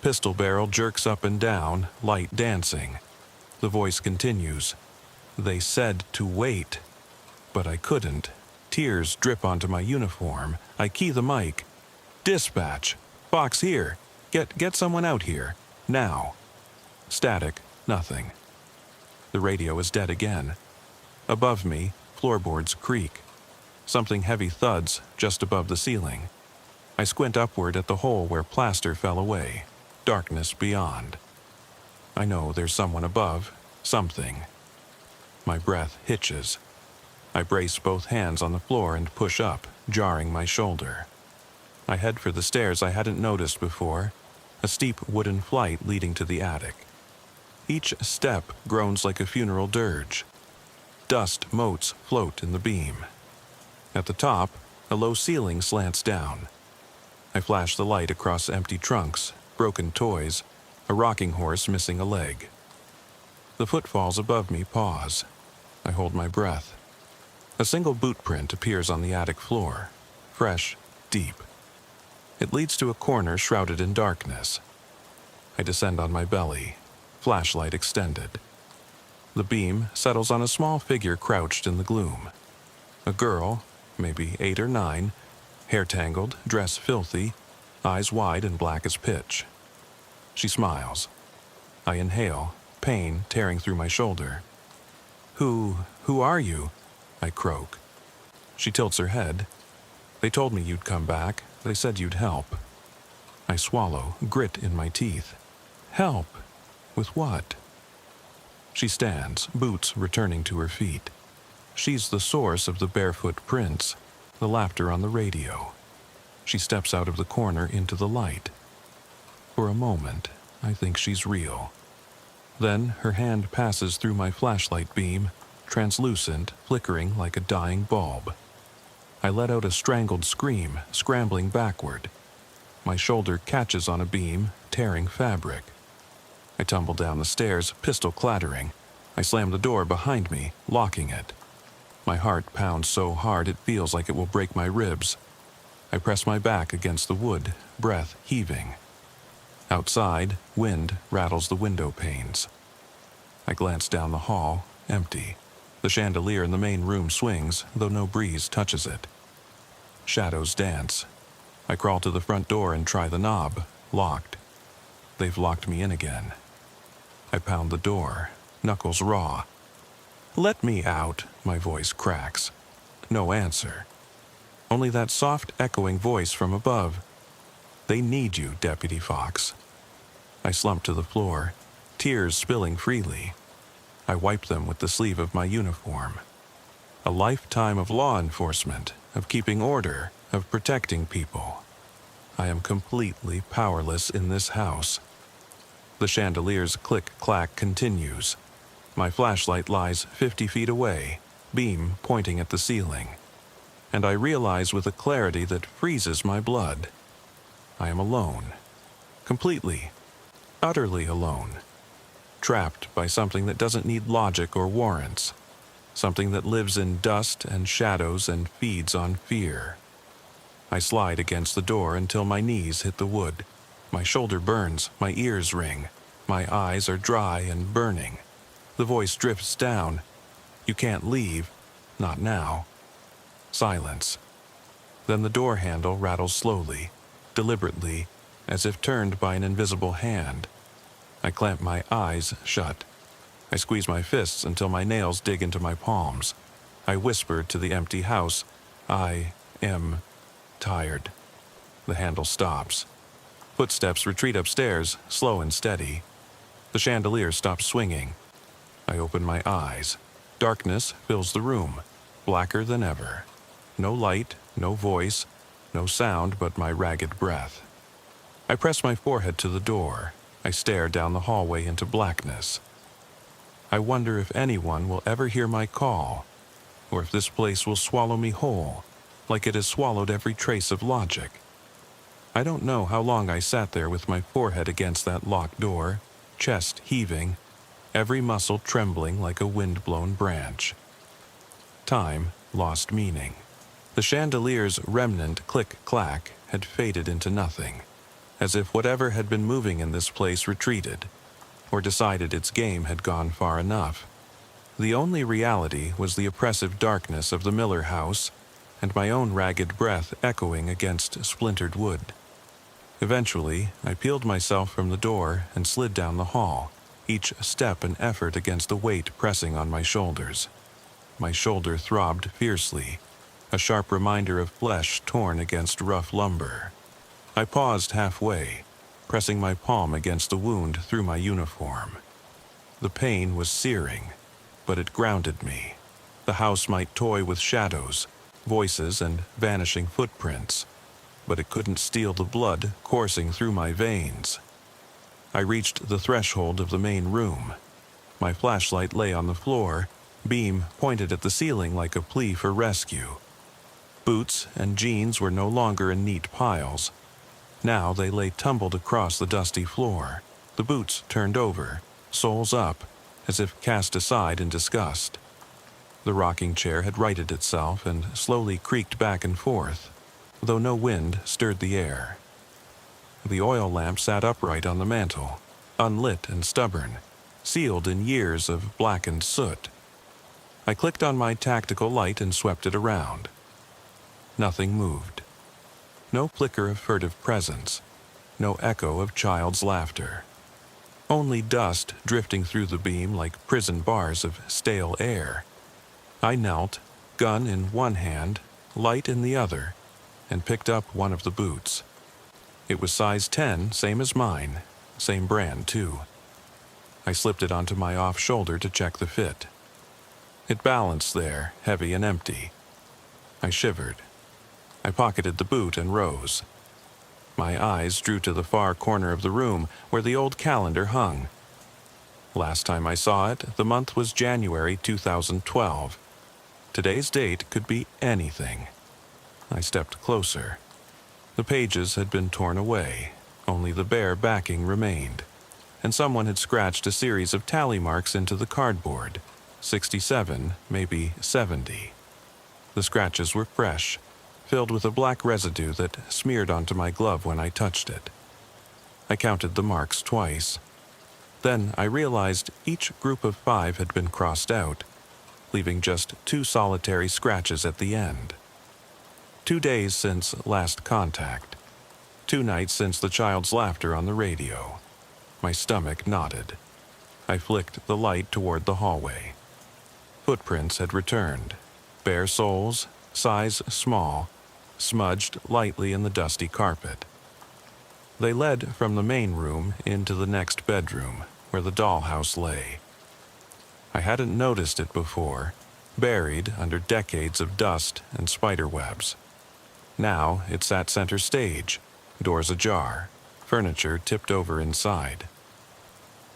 A: Pistol barrel jerks up and down, light dancing. The voice continues. They said to wait, but I couldn't. Tears drip onto my uniform. I key the mic. Dispatch. Fox here. Get someone out here. Now. Static. Nothing. The radio is dead again. Above me, floorboards creak. Something heavy thuds just above the ceiling. I squint upward at the hole where plaster fell away. Darkness beyond. I know there's someone above. Something. My breath hitches. I brace both hands on the floor and push up, jarring my shoulder. I head for the stairs I hadn't noticed before, a steep wooden flight leading to the attic. Each step groans like a funeral dirge. Dust motes float in the beam. At the top, a low ceiling slants down. I flash the light across empty trunks, broken toys, a rocking horse missing a leg. The footfalls above me pause. I hold my breath. A single boot print appears on the attic floor, fresh, deep. It leads to a corner shrouded in darkness. I descend on my belly, flashlight extended. The beam settles on a small figure crouched in the gloom. A girl, maybe 8 or 9, hair tangled, dress filthy, eyes wide and black as pitch. She smiles. I inhale, pain tearing through my shoulder. Who are you? I croak. She tilts her head. They told me you'd come back. They said you'd help. I swallow, grit in my teeth. Help? With what? She stands, boots returning to her feet. She's the source of the barefoot prints, the laughter on the radio. She steps out of the corner into the light. For a moment, I think she's real. Then her hand passes through my flashlight beam, translucent, flickering like a dying bulb. I let out a strangled scream, scrambling backward. My shoulder catches on a beam, tearing fabric. I tumble down the stairs, pistol clattering. I slam the door behind me, locking it. My heart pounds so hard it feels like it will break my ribs. I press my back against the wood, breath heaving. Outside, wind rattles the window panes. I glance down the hall, empty. The chandelier in the main room swings, though no breeze touches it. Shadows dance. I crawl to the front door and try the knob, locked. They've locked me in again. I pound the door, knuckles raw. Let me out, my voice cracks. No answer. Only that soft, echoing voice from above. They need you, Deputy Fox. I slump to the floor, tears spilling freely. I wipe them with the sleeve of my uniform. A lifetime of law enforcement, of keeping order, of protecting people. I am completely powerless in this house. The chandelier's click-clack continues. My flashlight lies 50 feet away, beam pointing at the ceiling. And I realize with a clarity that freezes my blood. I am alone. Completely, utterly alone. Trapped by something that doesn't need logic or warrants. Something that lives in dust and shadows and feeds on fear. I slide against the door until my knees hit the wood. My shoulder burns, my ears ring. My eyes are dry and burning. The voice drifts down. You can't leave. Not now. Silence. Then the door handle rattles slowly, deliberately, as if turned by an invisible hand. I clamp my eyes shut. I squeeze my fists until my nails dig into my palms. I whisper to the empty house, I am tired. The handle stops. Footsteps retreat upstairs, slow and steady. The chandelier stops swinging. I open my eyes. Darkness fills the room, blacker than ever. No light, no voice, no sound but my ragged breath. I press my forehead to the door. I stare down the hallway into blackness. I wonder if anyone will ever hear my call, or if this place will swallow me whole, like it has swallowed every trace of logic. I don't know how long I sat there with my forehead against that locked door, chest heaving, every muscle trembling like a wind-blown branch. Time lost meaning. The chandelier's remnant click-clack had faded into nothing, as if whatever had been moving in this place retreated, or decided its game had gone far enough. The only reality was the oppressive darkness of the Miller house and my own ragged breath echoing against splintered wood. Eventually, I peeled myself from the door and slid down the hall, each step an effort against the weight pressing on my shoulders. My shoulder throbbed fiercely, a sharp reminder of flesh torn against rough lumber. I paused halfway, pressing my palm against the wound through my uniform. The pain was searing, but it grounded me. The house might toy with shadows, voices, and vanishing footprints, but it couldn't steal the blood coursing through my veins. I reached the threshold of the main room. My flashlight lay on the floor, beam pointed at the ceiling like a plea for rescue. Boots and jeans were no longer in neat piles. Now they lay tumbled across the dusty floor, the boots turned over, soles up, as if cast aside in disgust. The rocking chair had righted itself and slowly creaked back and forth, though no wind stirred the air. The oil lamp sat upright on the mantel, unlit and stubborn, sealed in years of blackened soot. I clicked on my tactical light and swept it around. Nothing moved. No flicker of furtive presence, no echo of child's laughter. Only dust drifting through the beam like prison bars of stale air. I knelt, gun in one hand, light in the other, and picked up one of the boots. It was size 10, same as mine, same brand too. I slipped it onto my off shoulder to check the fit. It balanced there, heavy and empty. I shivered. I pocketed the boot and rose. My eyes drew to the far corner of the room where the old calendar hung. Last time I saw it, the month was January 2012. Today's date could be anything. I stepped closer. The pages had been torn away, only the bare backing remained, and someone had scratched a series of tally marks into the cardboard, 67, maybe 70. The scratches were fresh, filled with a black residue that smeared onto my glove when I touched it. I counted the marks twice. Then I realized each group of 5 had been crossed out, leaving just 2 solitary scratches at the end. 2 days since last contact. 2 nights since the child's laughter on the radio. My stomach knotted. I flicked the light toward the hallway. Footprints had returned. Bare soles, size small, smudged lightly in the dusty carpet. They led from the main room into the next bedroom, where the dollhouse lay. I hadn't noticed it before, buried under decades of dust and spider webs. Now it sat center stage, doors ajar, furniture tipped over inside.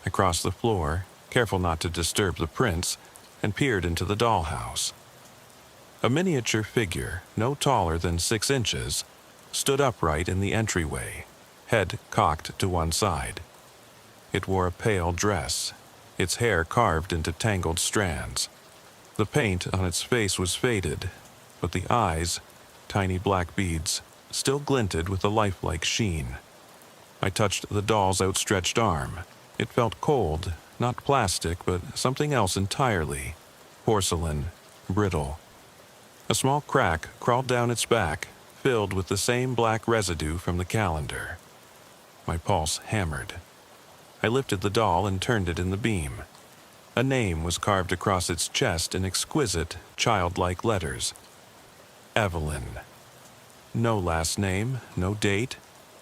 A: I crossed the floor, careful not to disturb the prints, and peered into the dollhouse. A miniature figure, no taller than 6 inches, stood upright in the entryway, head cocked to one side. It wore a pale dress, its hair carved into tangled strands. The paint on its face was faded, but the eyes, tiny black beads, still glinted with a lifelike sheen. I touched the doll's outstretched arm. It felt cold, not plastic, but something else entirely. Porcelain, brittle. A small crack crawled down its back, filled with the same black residue from the calendar. My pulse hammered. I lifted the doll and turned it in the beam. A name was carved across its chest in exquisite, childlike letters. Evelyn. No last name, no date,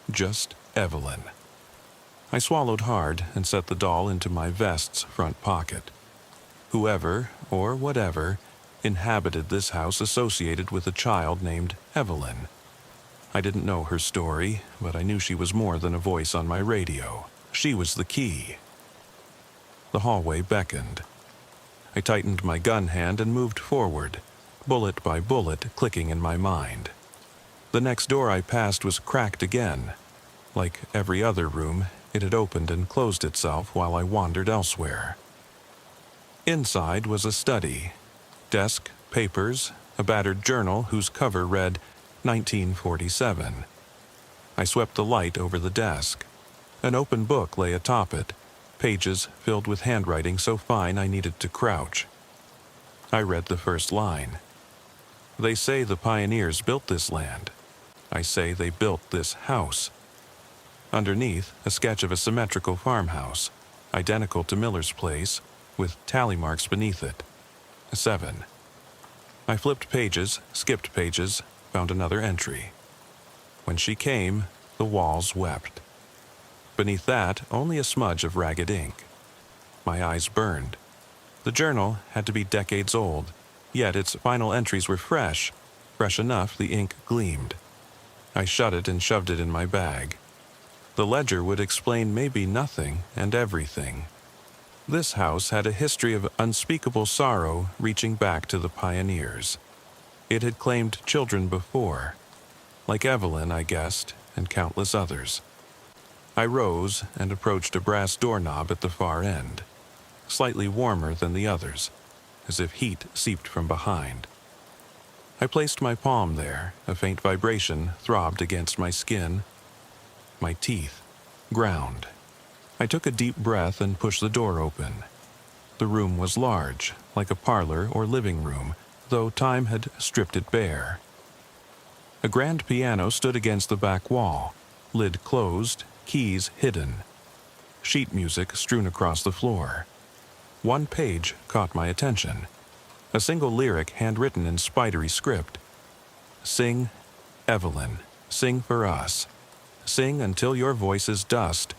A: just Evelyn. I swallowed hard and set the doll into my vest's front pocket. Whoever, or whatever, inhabited this house associated with a child named Evelyn. I didn't know her story, but I knew she was more than a voice on my radio. She was the key. The hallway beckoned. I tightened my gun hand and moved forward, bullet by bullet clicking in my mind. The next door I passed was cracked again. Like every other room, it had opened and closed itself while I wandered elsewhere. Inside was a study. Desk, papers, a battered journal whose cover read 1947. I swept the light over the desk. An open book lay atop it, pages filled with handwriting so fine I needed to crouch. I read the first line. They say the pioneers built this land. I say they built this house. Underneath, a sketch of a symmetrical farmhouse, identical to Miller's place, with tally marks beneath it. 7. I flipped pages, skipped pages, found another entry. When she came, the walls wept. Beneath that, only a smudge of ragged ink. My eyes burned. The journal had to be decades old, yet its final entries were fresh enough the ink gleamed. I shut it and shoved it in my bag. The ledger would explain maybe nothing and everything. This house had a history of unspeakable sorrow reaching back to the pioneers. It had claimed children before, like Evelyn, I guessed, and countless others. I rose and approached a brass doorknob at the far end, slightly warmer than the others, as if heat seeped from behind. I placed my palm there. A faint vibration throbbed against my skin. My teeth ground. I took a deep breath and pushed the door open. The room was large, like a parlor or living room, though time had stripped it bare. A grand piano stood against the back wall, lid closed, keys hidden. Sheet music strewn across the floor. One page caught my attention. A single lyric handwritten in spidery script. Sing, Evelyn, sing for us. Sing until your voice is dust.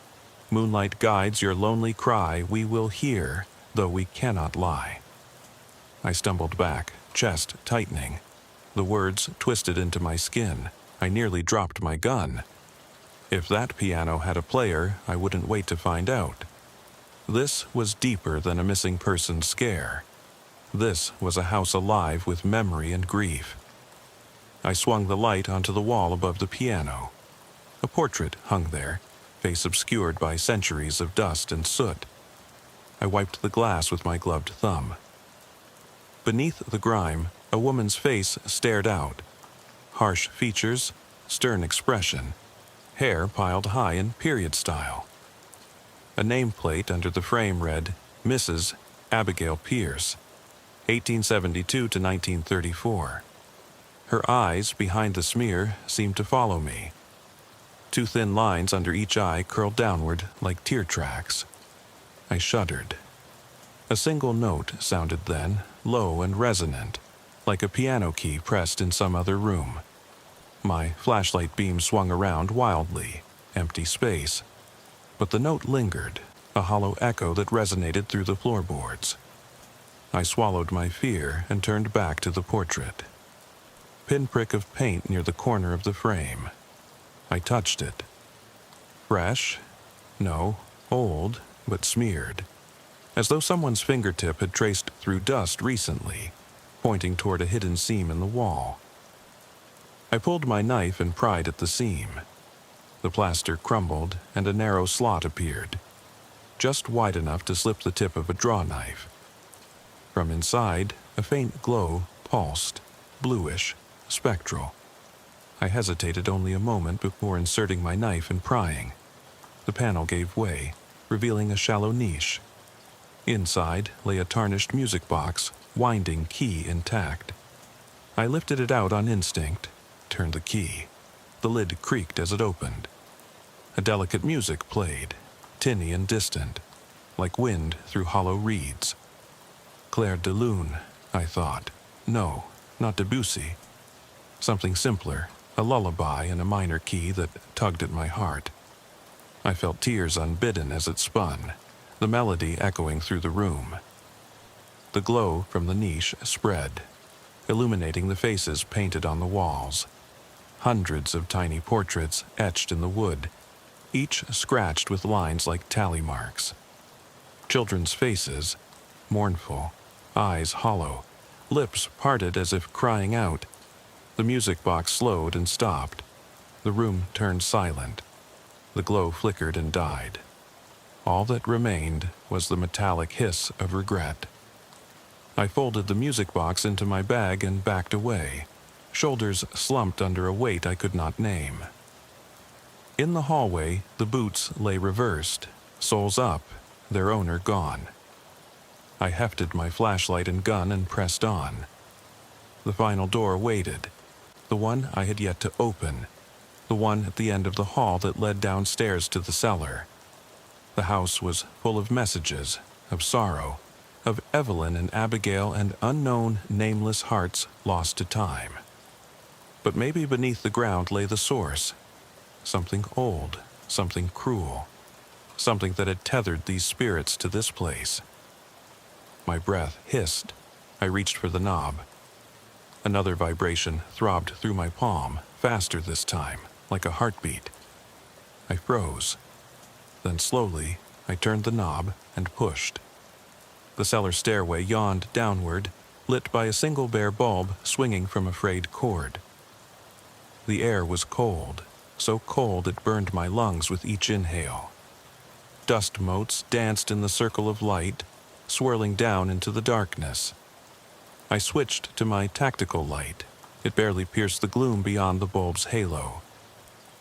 A: Moonlight guides your lonely cry, we will hear, though we cannot lie. I stumbled back, chest tightening. The words twisted into my skin. I nearly dropped my gun. If that piano had a player, I wouldn't wait to find out. This was deeper than a missing person scare. This was a house alive with memory and grief. I swung the light onto the wall above the piano. A portrait hung there, face obscured by centuries of dust and soot. I wiped the glass with my gloved thumb. Beneath the grime, a woman's face stared out. Harsh features, stern expression, hair piled high in period style. A nameplate under the frame read, Mrs. Abigail Pierce, 1872 to 1934. Her eyes, behind the smear, seemed to follow me. Two thin lines under each eye curled downward like tear tracks. I shuddered. A single note sounded then, low and resonant, like a piano key pressed in some other room. My flashlight beam swung around wildly, empty space. But the note lingered, a hollow echo that resonated through the floorboards. I swallowed my fear and turned back to the portrait. Pinprick of paint near the corner of the frame. I touched it. Fresh? No, old, but smeared. As though someone's fingertip had traced through dust recently, pointing toward a hidden seam in the wall. I pulled my knife and pried at the seam. The plaster crumbled and a narrow slot appeared, just wide enough to slip the tip of a draw knife. From inside, a faint glow pulsed, bluish, spectral. I hesitated only a moment before inserting my knife and prying. The panel gave way, revealing a shallow niche. Inside lay a tarnished music box, winding key intact. I lifted it out on instinct, turned the key. The lid creaked as it opened. A delicate music played, tinny and distant, like wind through hollow reeds. Clair de Lune, I thought. No, not Debussy. Something simpler, a lullaby in a minor key that tugged at my heart. I felt tears unbidden as it spun, the melody echoing through the room. The glow from the niche spread, illuminating the faces painted on the walls. Hundreds of tiny portraits etched in the wood, each scratched with lines like tally marks. Children's faces, mournful, eyes hollow, lips parted as if crying out. The music box slowed and stopped. The room turned silent. The glow flickered and died. All that remained was the metallic hiss of regret. I folded the music box into my bag and backed away, shoulders slumped under a weight I could not name. In the hallway, the boots lay reversed, soles up, their owner gone. I hefted my flashlight and gun and pressed on. The final door waited, the one I had yet to open, the one at the end of the hall that led downstairs to the cellar. The house was full of messages, of sorrow, of Evelyn and Abigail and unknown, nameless hearts lost to time. But maybe beneath the ground lay the source, something old, something cruel, something that had tethered these spirits to this place. My breath hissed. I reached for the knob. Another vibration throbbed through my palm, faster this time, like a heartbeat. I froze. Then slowly, I turned the knob and pushed. The cellar stairway yawned downward, lit by a single bare bulb swinging from a frayed cord. The air was cold, so cold it burned my lungs with each inhale. Dust motes danced in the circle of light, swirling down into the darkness. I switched to my tactical light. It barely pierced the gloom beyond the bulb's halo.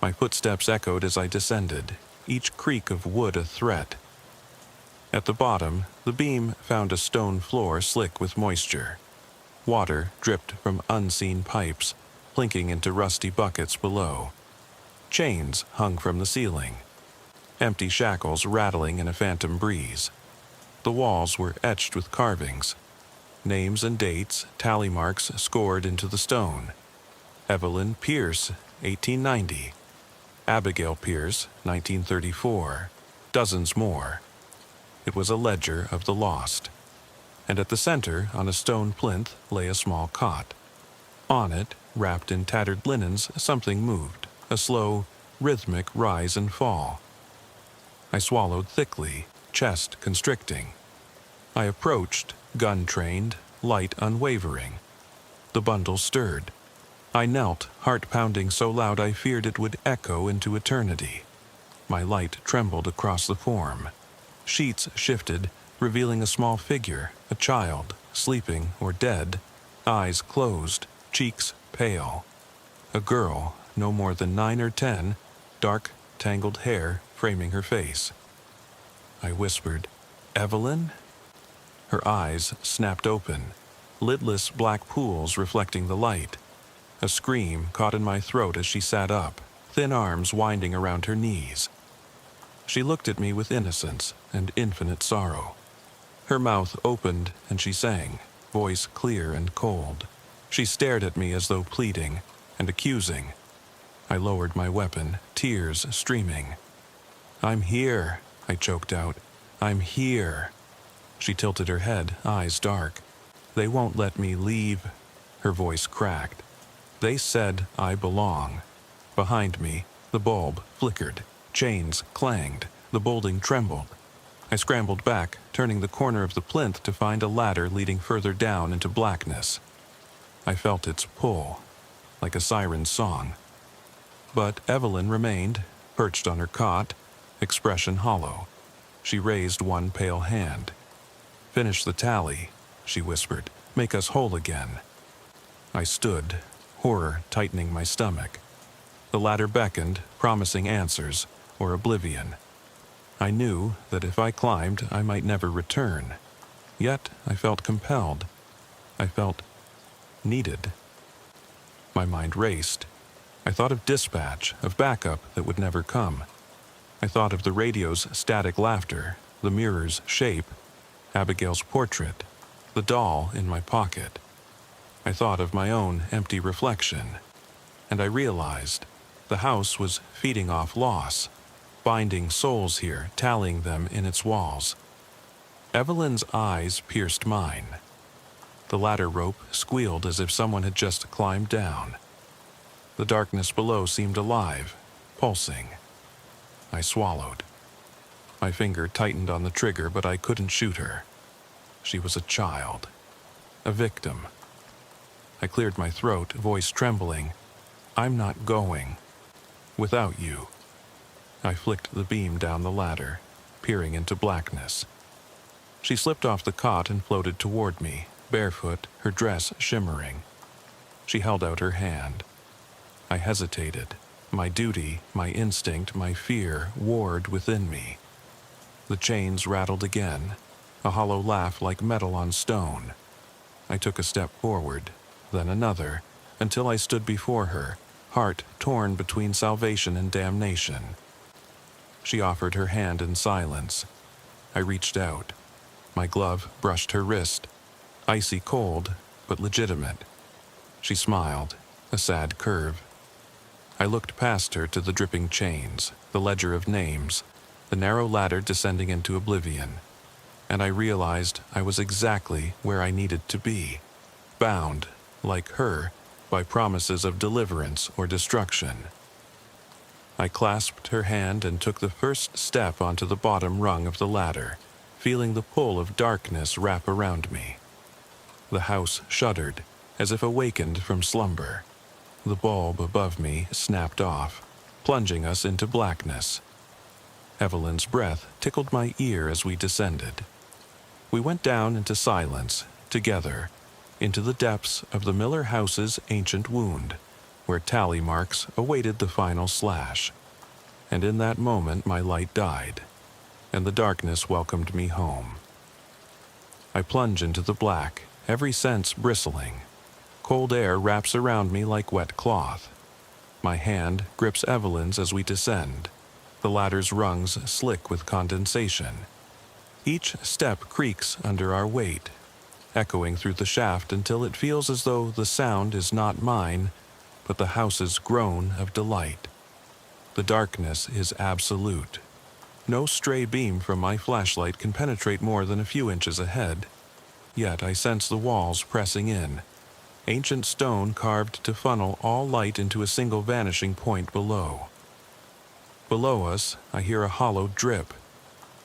A: My footsteps echoed as I descended, each creak of wood a threat. At the bottom, the beam found a stone floor slick with moisture. Water dripped from unseen pipes, plinking into rusty buckets below. Chains hung from the ceiling, empty shackles rattling in a phantom breeze. The walls were etched with carvings, names and dates, tally marks scored into the stone. Evelyn Pierce, 1890. Abigail Pierce, 1934. Dozens more. It was a ledger of the lost. And at the center, on a stone plinth, lay a small cot. On it, wrapped in tattered linens, something moved, a slow, rhythmic rise and fall. I swallowed thickly, chest constricting. I approached, gun trained, light unwavering. The bundle stirred. I knelt, heart pounding so loud I feared it would echo into eternity. My light trembled across the form. Sheets shifted, revealing a small figure, a child, sleeping or dead, eyes closed, cheeks pale. A girl, no more than 9 or 10, dark, tangled hair framing her face. I whispered, "Evelyn?" Her eyes snapped open, lidless black pools reflecting the light. A scream caught in my throat as she sat up, thin arms winding around her knees. She looked at me with innocence and infinite sorrow. Her mouth opened and she sang, voice clear and cold. She stared at me as though pleading and accusing. I lowered my weapon, tears streaming. "I'm here," I choked out. "I'm here." She tilted her head, eyes dark. "They won't let me leave." Her voice cracked. "They said I belong." Behind me, the bulb flickered. Chains clanged. The bolting trembled. I scrambled back, turning the corner of the plinth to find a ladder leading further down into blackness. I felt its pull, like a siren's song. But Evelyn remained, perched on her cot, expression hollow. She raised one pale hand. "Finish the tally," she whispered. "Make us whole again." I stood, horror tightening my stomach. The ladder beckoned, promising answers, or oblivion. I knew that if I climbed, I might never return. Yet I felt compelled. I felt needed. My mind raced. I thought of dispatch, of backup that would never come. I thought of the radio's static laughter, the mirror's shape, Abigail's portrait, the doll in my pocket. I thought of my own empty reflection, and I realized the house was feeding off loss, binding souls here, tallying them in its walls. Evelyn's eyes pierced mine. The ladder rope squealed as if someone had just climbed down. The darkness below seemed alive, pulsing. I swallowed. My finger tightened on the trigger, but I couldn't shoot her. She was a child, a victim. I cleared my throat, voice trembling. "I'm not going. Without you." I flicked the beam down the ladder, peering into blackness. She slipped off the cot and floated toward me, barefoot, her dress shimmering. She held out her hand. I hesitated. My duty, my instinct, my fear warred within me. The chains rattled again, a hollow laugh like metal on stone. I took a step forward, then another, until I stood before her, heart torn between salvation and damnation. She offered her hand in silence. I reached out. My glove brushed her wrist, icy cold, but legitimate. She smiled, a sad curve. I looked past her to the dripping chains, the ledger of names, the narrow ladder descending into oblivion, and I realized I was exactly where I needed to be, bound, like her, by promises of deliverance or destruction. I clasped her hand and took the first step onto the bottom rung of the ladder, feeling the pull of darkness wrap around me. The house shuddered, as if awakened from slumber. The bulb above me snapped off, plunging us into blackness. Evelyn's breath tickled my ear as we descended. We went down into silence, together, into the depths of the Miller house's ancient wound, where tally marks awaited the final slash. And in that moment my light died, and the darkness welcomed me home. I plunge into the black, every sense bristling. Cold air wraps around me like wet cloth. My hand grips Evelyn's as we descend, the ladder's rungs slick with condensation. Each step creaks under our weight, echoing through the shaft until it feels as though the sound is not mine, but the house's groan of delight. The darkness is absolute. No stray beam from my flashlight can penetrate more than a few inches ahead. Yet I sense the walls pressing in, ancient stone carved to funnel all light into a single vanishing point below. Below us, I hear a hollow drip,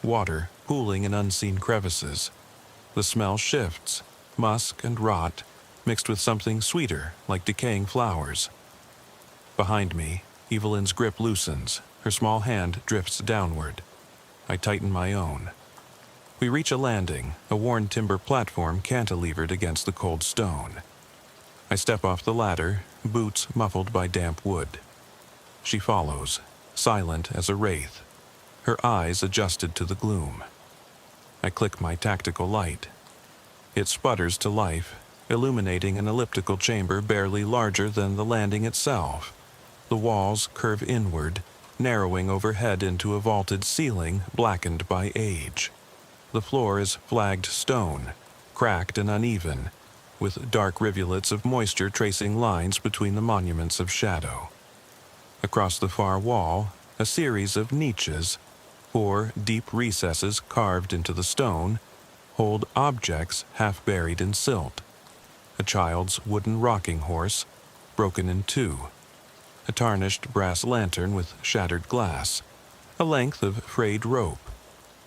A: water pooling in unseen crevices. The smell shifts, musk and rot, mixed with something sweeter, like decaying flowers. Behind me, Evelyn's grip loosens, her small hand drifts downward. I tighten my own. We reach a landing, a worn timber platform cantilevered against the cold stone. I step off the ladder, boots muffled by damp wood. She follows, silent as a wraith, her eyes adjusted to the gloom. I click my tactical light. It sputters to life, illuminating an elliptical chamber barely larger than the landing itself. The walls curve inward, narrowing overhead into a vaulted ceiling blackened by age. The floor is flagged stone, cracked and uneven, with dark rivulets of moisture tracing lines between the monuments of shadow. Across the far wall, a series of niches, 4 deep recesses carved into the stone, hold objects half buried in silt. A child's wooden rocking horse, broken in two. A tarnished brass lantern with shattered glass. A length of frayed rope.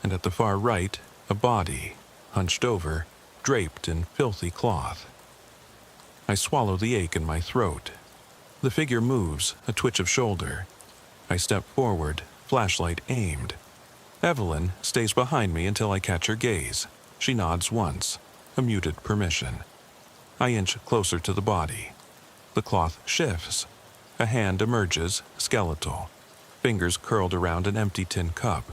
A: And at the far right, a body, hunched over, draped in filthy cloth. I swallow the ache in my throat. The figure moves, a twitch of shoulder. I step forward, flashlight aimed. Evelyn stays behind me until I catch her gaze. She nods once, a muted permission. I inch closer to the body. The cloth shifts. A hand emerges, skeletal. Fingers curled around an empty tin cup.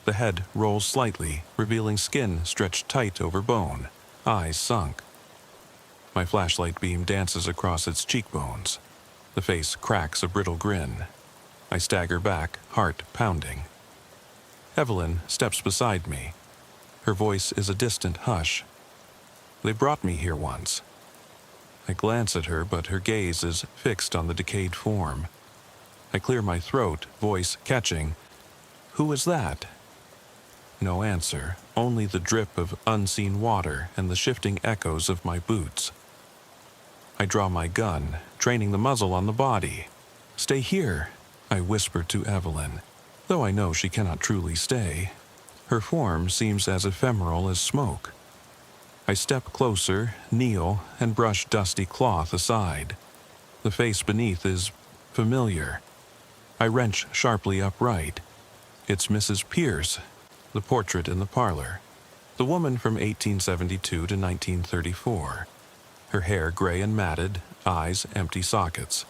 A: The head rolls slightly, revealing skin stretched tight over bone, eyes sunk. My flashlight beam dances across its cheekbones. The face cracks a brittle grin. I stagger back, heart pounding. Evelyn steps beside me. Her voice is a distant hush. They brought me here once. I glance at her, but her gaze is fixed on the decayed form. I clear my throat, voice catching. Who is that? No answer, only the drip of unseen water and the shifting echoes of my boots. I draw my gun, training the muzzle on the body. Stay here, I whisper to Evelyn, though I know she cannot truly stay. Her form seems as ephemeral as smoke. I step closer, kneel, and brush dusty cloth aside. The face beneath is familiar. I wrench sharply upright. It's Mrs. Pierce, the portrait in the parlor. The woman from 1872 to 1934. Her hair gray and matted, eyes empty sockets.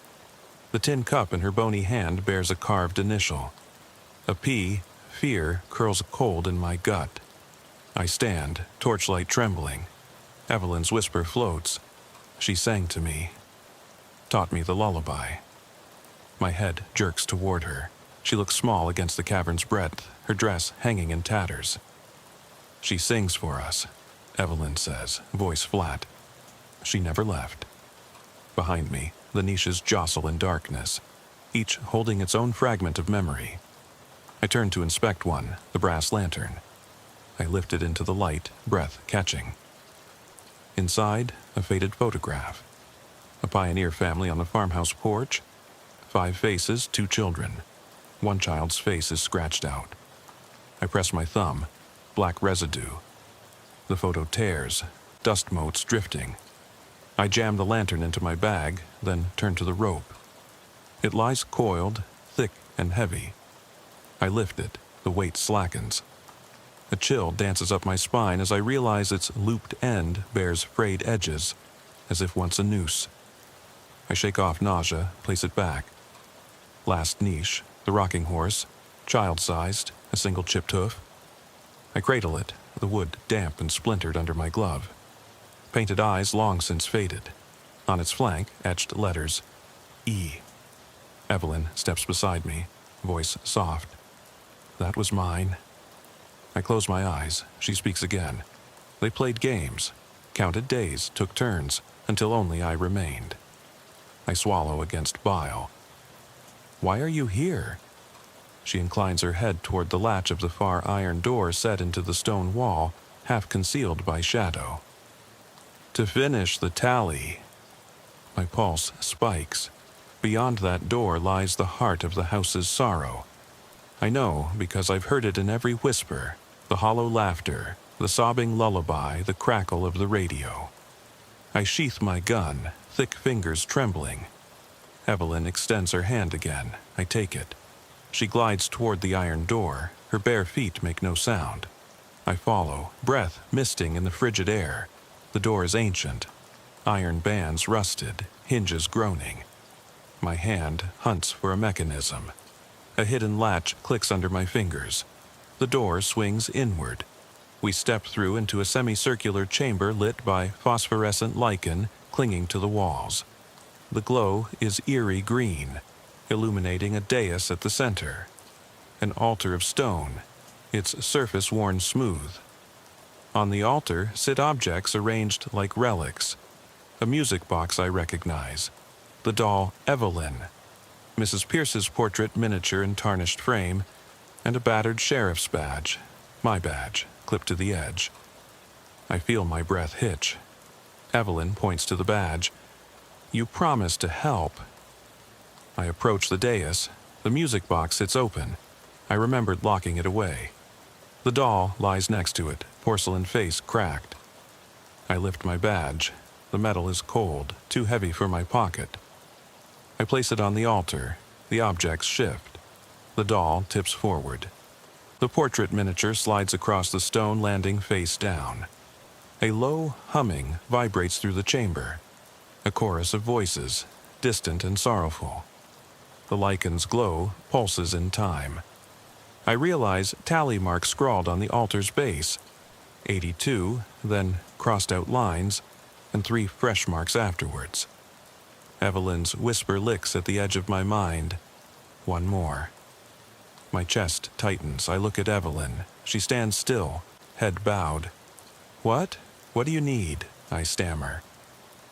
A: The tin cup in her bony hand bears a carved initial. A P, fear, curls cold in my gut. I stand, torchlight trembling. Evelyn's whisper floats. She sang to me. Taught me the lullaby. My head jerks toward her. She looks small against the cavern's breadth, her dress hanging in tatters. She sings for us, Evelyn says, voice flat. She never left. Behind me, the niches jostle in darkness, each holding its own fragment of memory. I turn to inspect one, the brass lantern. I lift it into the light, breath catching. Inside, a faded photograph. A pioneer family on the farmhouse porch. 5 faces, 2 children. One child's face is scratched out. I press my thumb, black residue. The photo tears, dust motes drifting. I jam the lantern into my bag, then turn to the rope. It lies coiled, thick and heavy. I lift it, the weight slackens. A chill dances up my spine as I realize its looped end bears frayed edges, as if once a noose. I shake off nausea, place it back. Last niche, the rocking horse, child-sized, a single chipped hoof. I cradle it, the wood damp and splintered under my glove. Painted eyes long since faded. On its flank, etched letters, E. Evelyn steps beside me, voice soft. That was mine. I close my eyes. She speaks again. They played games, counted days, took turns, until only I remained. I swallow against bile. Why are you here? She inclines her head toward the latch of the far iron door set into the stone wall, half concealed by shadow. To finish the tally. My pulse spikes. Beyond that door lies the heart of the house's sorrow. I know because I've heard it in every whisper, the hollow laughter, the sobbing lullaby, the crackle of the radio. I sheath my gun, thick fingers trembling. Evelyn extends her hand again. I take it. She glides toward the iron door. Her bare feet make no sound. I follow, breath misting in the frigid air. The door is ancient. Iron bands rusted, hinges groaning. My hand hunts for a mechanism. A hidden latch clicks under my fingers. The door swings inward. We step through into a semicircular chamber lit by phosphorescent lichen clinging to the walls. The glow is eerie green, illuminating a dais at the center. An altar of stone, its surface worn smooth. On the altar sit objects arranged like relics. A music box I recognize. The doll Evelyn. Mrs. Pierce's portrait miniature in tarnished frame, and a battered sheriff's badge, my badge, clipped to the edge. I feel my breath hitch. Evelyn points to the badge. "You promised to help." I approach the dais. The music box sits open. I remembered locking it away. The doll lies next to it, porcelain face cracked. I lift my badge. The metal is cold, too heavy for my pocket. I place it on the altar. The objects shift. The doll tips forward. The portrait miniature slides across the stone, landing face down. A low humming vibrates through the chamber. A chorus of voices, distant and sorrowful. The lichen's glow pulses in time. I realize tally marks scrawled on the altar's base. 82, then crossed out lines, and 3 fresh marks afterwards. Evelyn's whisper licks at the edge of my mind. One more. My chest tightens. I look at Evelyn. She stands still, head bowed. "What? What do you need?" I stammer.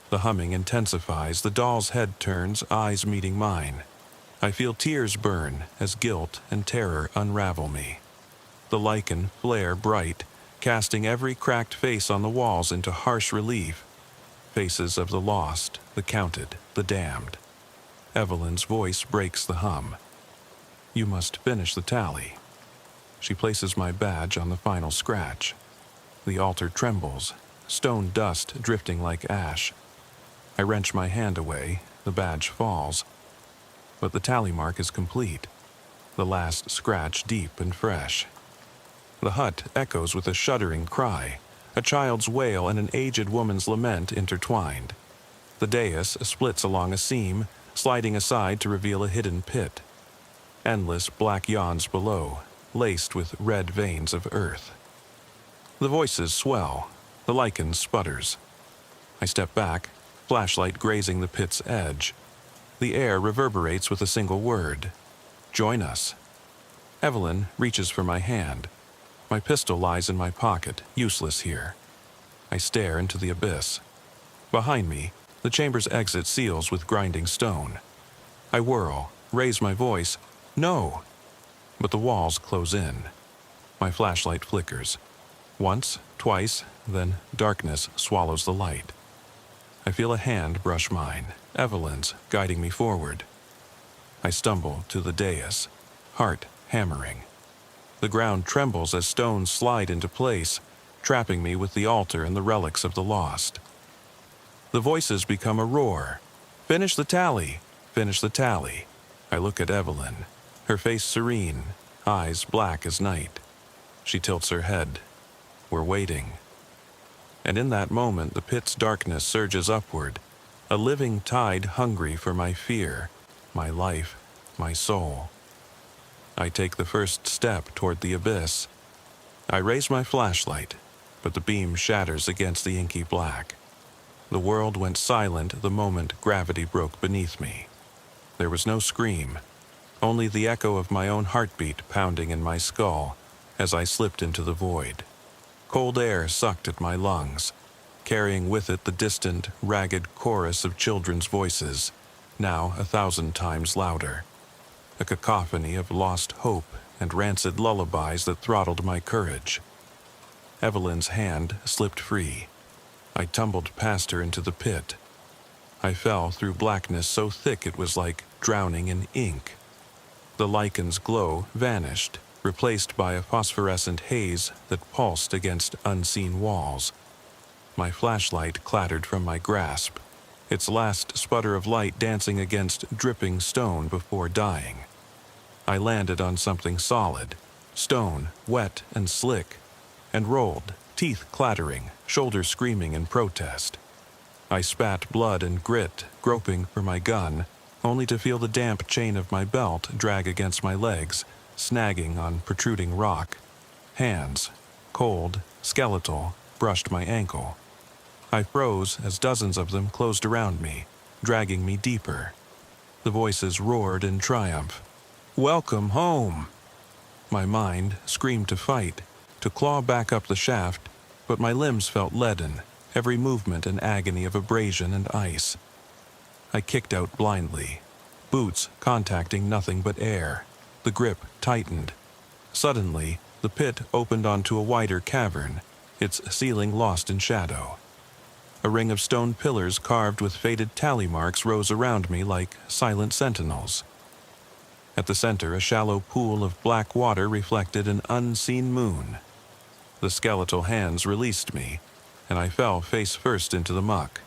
A: The humming intensifies. The doll's head turns, eyes meeting mine. I feel tears burn as guilt and terror unravel me. The lichen flare bright, casting every cracked face on the walls into harsh relief. Faces of the lost, the counted, the damned. Evelyn's voice breaks the hum. "You must finish the tally." She places my badge on the final scratch. The altar trembles, stone dust drifting like ash. I wrench my hand away. The badge falls. But the tally mark is complete. The last scratch deep and fresh. The hut echoes with a shuddering cry, a child's wail and an aged woman's lament intertwined. The dais splits along a seam, sliding aside to reveal a hidden pit. Endless black yawns below, laced with red veins of earth. The voices swell. The lichen sputters. I step back, flashlight grazing the pit's edge. The air reverberates with a single word. "Join us." Evelyn reaches for my hand. My pistol lies in my pocket, useless here. I stare into the abyss. Behind me, the chamber's exit seals with grinding stone. I whirl, raise my voice, "No!" But the walls close in. My flashlight flickers. Once, twice, then darkness swallows the light. I feel a hand brush mine, Evelyn's, guiding me forward. I stumble to the dais, heart hammering. The ground trembles as stones slide into place, trapping me with the altar and the relics of the lost. The voices become a roar. "Finish the tally! Finish the tally!" I look at Evelyn, her face serene, eyes black as night. She tilts her head. We're waiting. And in that moment, the pit's darkness surges upward, a living tide hungry for my fear, my life, my soul. I take the first step toward the abyss. I raise my flashlight, but the beam shatters against the inky black. The world went silent the moment gravity broke beneath me. There was no scream, only the echo of my own heartbeat pounding in my skull as I slipped into the void. Cold air sucked at my lungs, carrying with it the distant, ragged chorus of children's voices, now 1,000 times louder. A cacophony of lost hope and rancid lullabies that throttled my courage. Evelyn's hand slipped free. I tumbled past her into the pit. I fell through blackness so thick it was like drowning in ink. The lichen's glow vanished, replaced by a phosphorescent haze that pulsed against unseen walls. My flashlight clattered from my grasp, its last sputter of light dancing against dripping stone before dying. I landed on something solid, stone, wet and slick, and rolled, teeth clattering, shoulders screaming in protest. I spat blood and grit, groping for my gun, only to feel the damp chain of my belt drag against my legs, snagging on protruding rock. Hands, cold, skeletal, brushed my ankle. I froze as dozens of them closed around me, dragging me deeper. The voices roared in triumph. "Welcome home!" My mind screamed to fight, to claw back up the shaft, but my limbs felt leaden, every movement an agony of abrasion and ice. I kicked out blindly, boots contacting nothing but air. The grip tightened. Suddenly, the pit opened onto a wider cavern, its ceiling lost in shadow. A ring of stone pillars carved with faded tally marks rose around me like silent sentinels. At the center, a shallow pool of black water reflected an unseen moon. The skeletal hands released me, and I fell face first into the muck.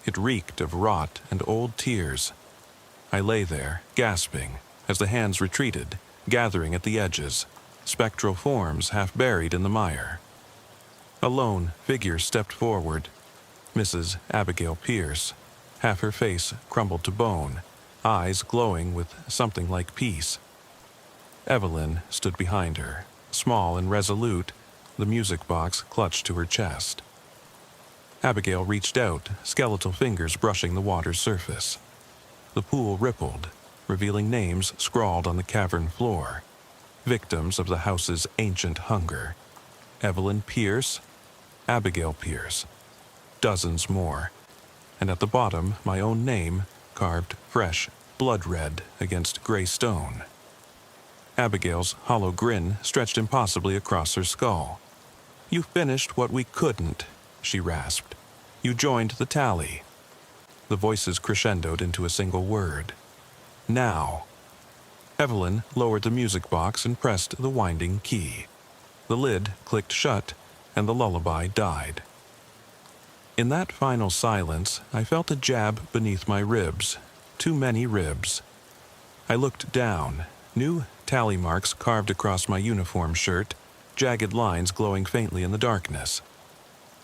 A: It reeked of rot and old tears. I lay there, gasping, as the hands retreated, gathering at the edges, spectral forms half buried in the mire. A lone figure stepped forward, Mrs. Abigail Pierce, half her face crumbled to bone, eyes glowing with something like peace. Evelyn stood behind her, small and resolute, the music box clutched to her chest. Abigail reached out, skeletal fingers brushing the water's surface. The pool rippled, revealing names scrawled on the cavern floor, victims of the house's ancient hunger. Evelyn Pierce, Abigail Pierce, dozens more, and at the bottom my own name carved fresh, blood red against gray stone. Abigail's hollow grin stretched impossibly across her skull. "You finished what we couldn't," she rasped. "You joined the tally." The voices crescendoed into a single word. "Now." Evelyn lowered the music box and pressed the winding key. The lid clicked shut, and the lullaby died. In that final silence, I felt a jab beneath my ribs, too many ribs. I looked down, new tally marks carved across my uniform shirt, jagged lines glowing faintly in the darkness.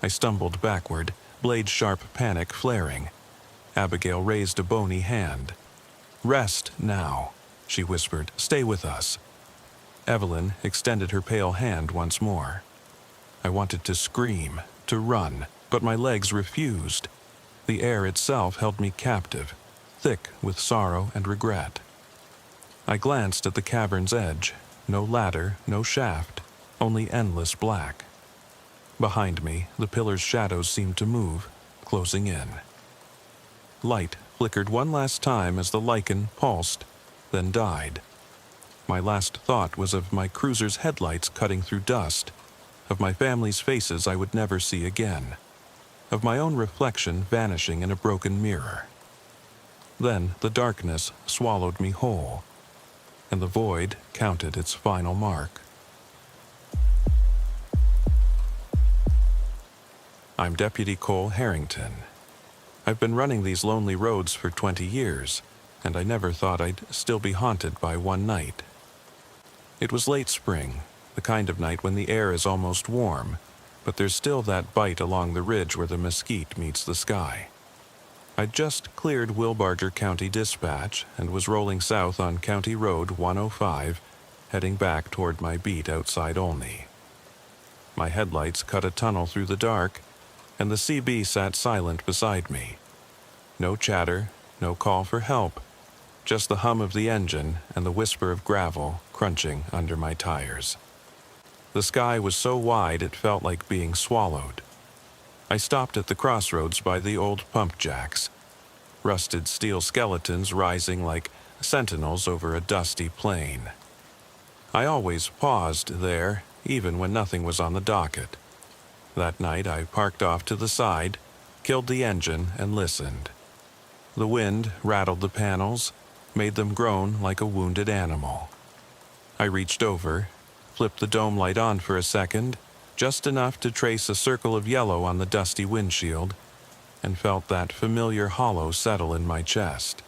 A: I stumbled backward, blade-sharp panic flaring. Abigail raised a bony hand. "Rest now," she whispered. "Stay with us." Evelyn extended her pale hand once more. I wanted to scream, to run, but my legs refused. The air itself held me captive, thick with sorrow and regret. I glanced at the cavern's edge. No ladder, no shaft, only endless black. Behind me, the pillar's shadows seemed to move, closing in. Light flickered one last time as the lichen pulsed, then died. My last thought was of my cruiser's headlights cutting through dust, of my family's faces I would never see again, of my own reflection vanishing in a broken mirror. Then the darkness swallowed me whole, and the void counted its final mark. I'm Deputy Cole Harrington. I've been running these lonely roads for 20 years, and I never thought I'd still be haunted by one night. It was late spring, the kind of night when the air is almost warm, but there's still that bite along the ridge where the mesquite meets the sky. I'd just cleared Wilbarger County Dispatch and was rolling south on County Road 105, heading back toward my beat outside Olney. My headlights cut a tunnel through the dark, and the CB sat silent beside me. No chatter, no call for help, just the hum of the engine and the whisper of gravel crunching under my tires. The sky was so wide it felt like being swallowed. I stopped at the crossroads by the old pump jacks, rusted steel skeletons rising like sentinels over a dusty plain. I always paused there, even when nothing was on the docket. That night I parked off to the side, killed the engine, and listened. The wind rattled the panels, made them groan like a wounded animal. I reached over, flipped the dome light on for a second, just enough to trace a circle of yellow on the dusty windshield, and felt that familiar hollow settle in my chest.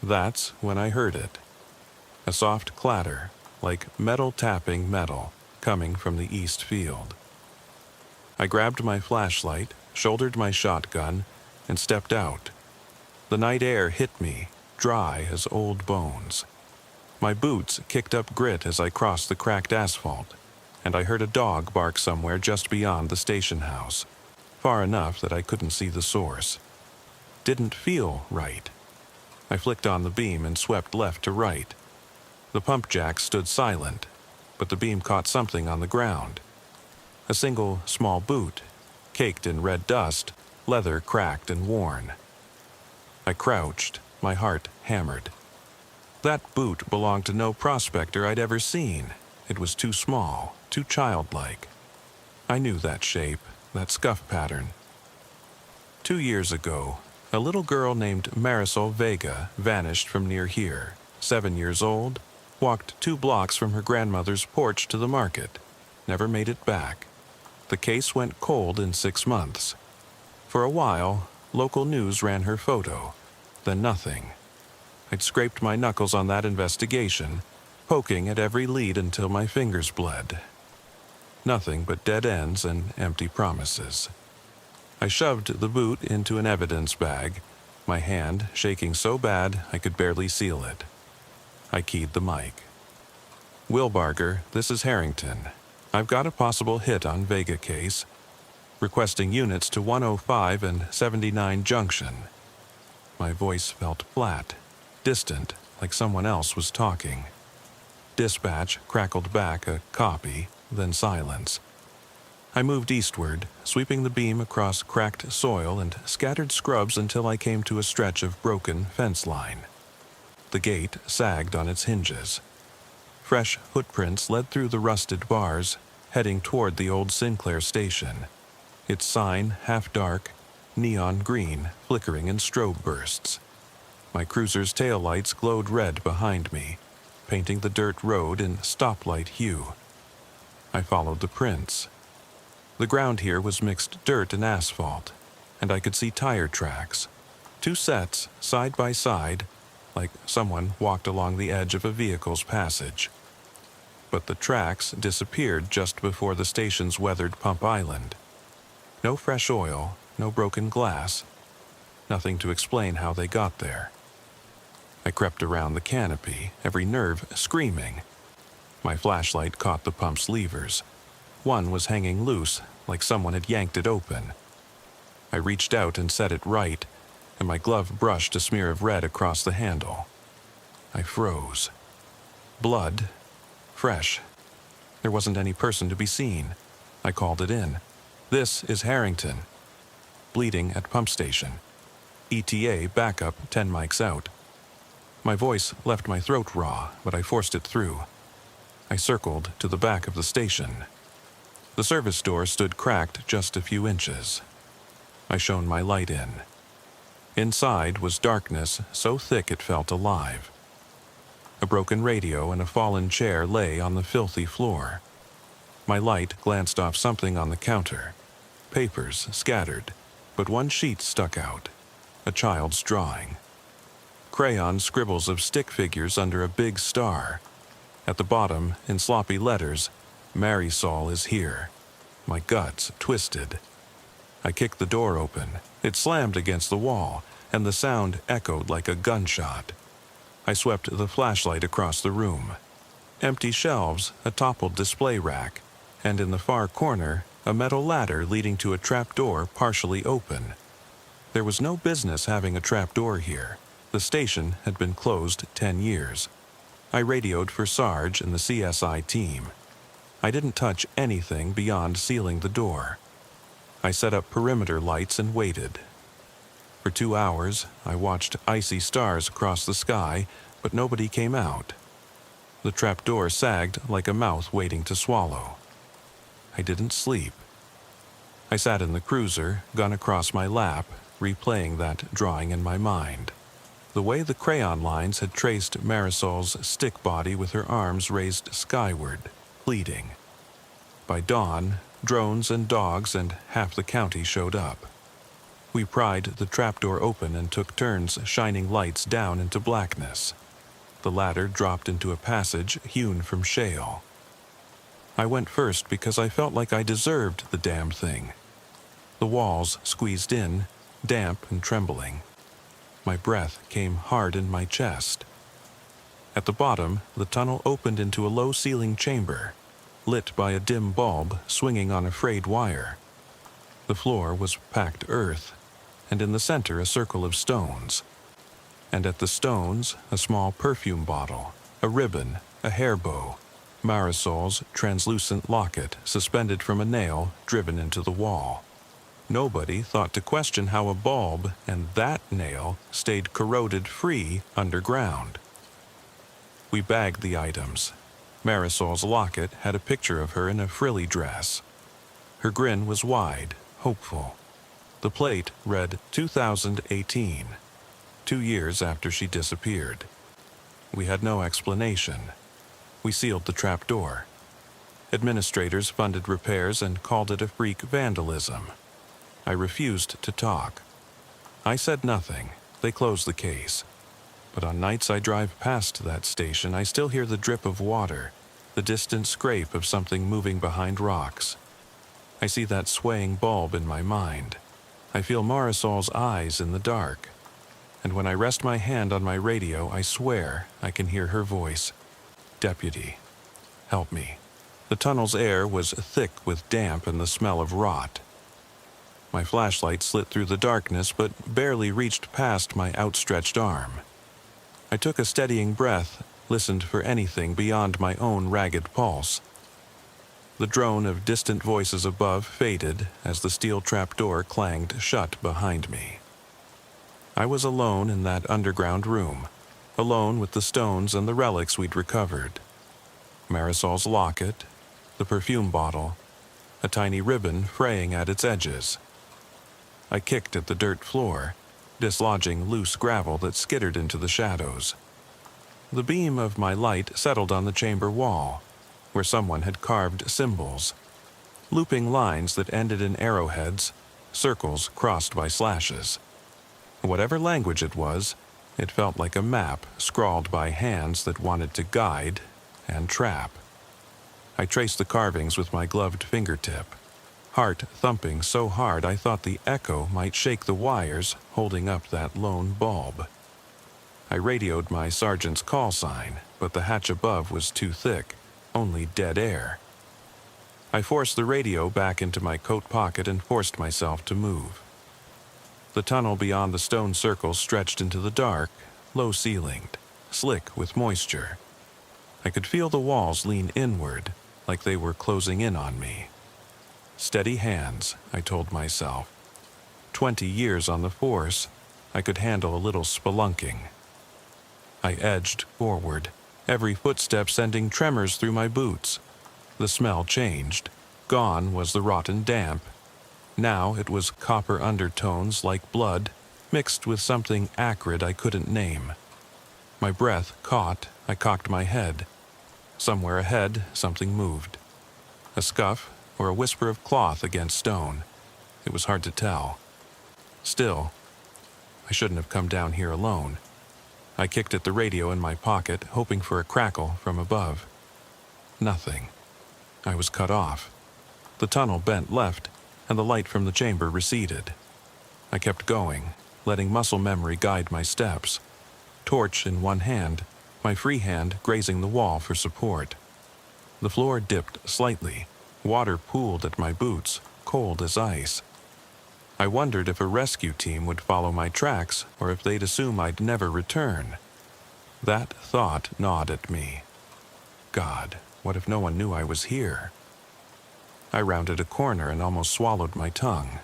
A: That's when I heard it. A soft clatter, like metal tapping metal, coming from the east field. I grabbed my flashlight, shouldered my shotgun, and stepped out. The night air hit me, dry as old bones. My boots kicked up grit as I crossed the cracked asphalt, and I heard a dog bark somewhere just beyond the station house, far enough that I couldn't see the source. Didn't feel right. I flicked on the beam and swept left to right. The pump jack stood silent, but the beam caught something on the ground. A single small boot, caked in red dust, leather cracked and worn. I crouched, my heart hammered. That boot belonged to no prospector I'd ever seen. It was too small, too childlike. I knew that shape, that scuff pattern. 2 years ago, a little girl named Marisol Vega vanished from near here. 7 years old, walked 2 blocks from her grandmother's porch to the market, never made it back. The case went cold in 6 months. For a while, local news ran her photo, then nothing. I'd scraped my knuckles on that investigation, poking at every lead until my fingers bled. Nothing but dead ends and empty promises. I shoved the boot into an evidence bag, my hand shaking so bad I could barely seal it. I keyed the mic. Wilbarger, this is Harrington. I've got a possible hit on Vega case, requesting units to 105 and 79 Junction. My voice felt flat, distant, like someone else was talking. Dispatch crackled back a copy, then silence. I moved eastward, sweeping the beam across cracked soil and scattered scrubs until I came to a stretch of broken fence line. The gate sagged on its hinges. Fresh footprints led through the rusted bars, heading toward the old Sinclair station. Its sign, half dark, neon green, flickering in strobe bursts. My cruiser's taillights glowed red behind me, painting the dirt road in stoplight hue. I followed the prints. The ground here was mixed dirt and asphalt, and I could see tire tracks. 2 sets, side by side, like someone walked along the edge of a vehicle's passage. But the tracks disappeared just before the station's weathered pump island. No fresh oil, no broken glass, nothing to explain how they got there. I crept around the canopy, every nerve screaming. My flashlight caught the pump's levers. One was hanging loose, like someone had yanked it open. I reached out and set it right, and my glove brushed a smear of red across the handle. I froze. Blood. Fresh. There wasn't any person to be seen. I called it in. This is Harrington. Bleeding at pump station. ETA backup 10 mics out. My voice left my throat raw, but I forced it through. I circled to the back of the station. The service door stood cracked just a few inches. I shone my light in. Inside was darkness so thick it felt alive. A broken radio and a fallen chair lay on the filthy floor. My light glanced off something on the counter. Papers scattered, but one sheet stuck out. A child's drawing. Crayon scribbles of stick figures under a big star. At the bottom, in sloppy letters, Marisol is here. My guts twisted. I kicked the door open. It slammed against the wall, and the sound echoed like a gunshot. I swept the flashlight across the room. Empty shelves, a toppled display rack, and in the far corner, a metal ladder leading to a trapdoor partially open. There was no business having a trapdoor here. The station had been closed 10 years. I radioed for Sarge and the CSI team. I didn't touch anything beyond sealing the door. I set up perimeter lights and waited. For 2 hours, I watched icy stars across the sky, but nobody came out. The trapdoor sagged like a mouth waiting to swallow. I didn't sleep. I sat in the cruiser, gun across my lap, replaying that drawing in my mind. The way the crayon lines had traced Marisol's stick body with her arms raised skyward, pleading. By dawn, drones and dogs and half the county showed up. We pried the trapdoor open and took turns shining lights down into blackness. The ladder dropped into a passage hewn from shale. I went first because I felt like I deserved the damn thing. The walls squeezed in, damp and trembling. My breath came hard in my chest. At the bottom, the tunnel opened into a low-ceiling chamber, lit by a dim bulb swinging on a frayed wire. The floor was packed earth, and in the center a circle of stones. And at the stones, a small perfume bottle, a ribbon, a hair bow, Marisol's translucent locket suspended from a nail driven into the wall. Nobody thought to question how a bulb and that nail stayed corroded free underground. We bagged the items. Marisol's locket had a picture of her in a frilly dress. Her grin was wide, hopeful. The plate read 2018, 2 years after she disappeared. We had no explanation. We sealed the trap door. Administrators funded repairs and called it a freak vandalism. I refused to talk. I said nothing. They closed the case. But on nights I drive past that station, I still hear the drip of water, the distant scrape of something moving behind rocks. I see that swaying bulb in my mind. I feel Marisol's eyes in the dark. And when I rest my hand on my radio, I swear I can hear her voice. Deputy, help me. The tunnel's air was thick with damp and the smell of rot. My flashlight slit through the darkness, but barely reached past my outstretched arm. I took a steadying breath, listened for anything beyond my own ragged pulse. The drone of distant voices above faded as the steel trapdoor clanged shut behind me. I was alone in that underground room, alone with the stones and the relics we'd recovered. Marisol's locket, the perfume bottle, a tiny ribbon fraying at its edges. I kicked at the dirt floor, dislodging loose gravel that skittered into the shadows. The beam of my light settled on the chamber wall, where someone had carved symbols, looping lines that ended in arrowheads, circles crossed by slashes. Whatever language it was, it felt like a map scrawled by hands that wanted to guide and trap. I traced the carvings with my gloved fingertip, heart thumping so hard I thought the echo might shake the wires holding up that lone bulb. I radioed my sergeant's call sign, but the hatch above was too thick, only dead air. I forced the radio back into my coat pocket and forced myself to move. The tunnel beyond the stone circle stretched into the dark, low-ceilinged, slick with moisture. I could feel the walls lean inward, like they were closing in on me. Steady hands, I told myself. 20 years on the force, I could handle a little spelunking. I edged forward, every footstep sending tremors through my boots. The smell changed. Gone was the rotten damp. Now it was copper undertones like blood, mixed with something acrid I couldn't name. My breath caught, I cocked my head. Somewhere ahead, something moved. A scuff or a whisper of cloth against stone. It was hard to tell. Still, I shouldn't have come down here alone. I kicked at the radio in my pocket, hoping for a crackle from above. Nothing. I was cut off. The tunnel bent left, and the light from the chamber receded. I kept going, letting muscle memory guide my steps. Torch in one hand, my free hand grazing the wall for support. The floor dipped slightly. Water pooled at my boots, cold as ice. I wondered if a rescue team would follow my tracks or if they'd assume I'd never return. That thought gnawed at me. God, what if no one knew I was here? I rounded a corner and almost swallowed my tongue.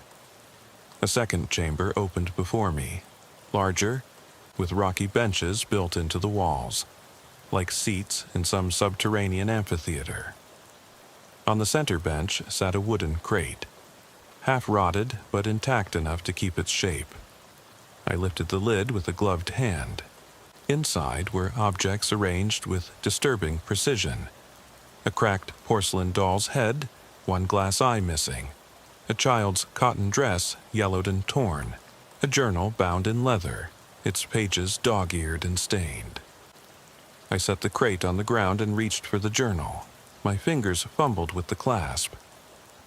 A: A second chamber opened before me, larger, with rocky benches built into the walls, like seats in some subterranean amphitheater. On the center bench sat a wooden crate, half-rotted but intact enough to keep its shape. I lifted the lid with a gloved hand. Inside were objects arranged with disturbing precision. A cracked porcelain doll's head, one glass eye missing. A child's cotton dress yellowed and torn. A journal bound in leather, its pages dog-eared and stained. I set the crate on the ground and reached for the journal. My fingers fumbled with the clasp.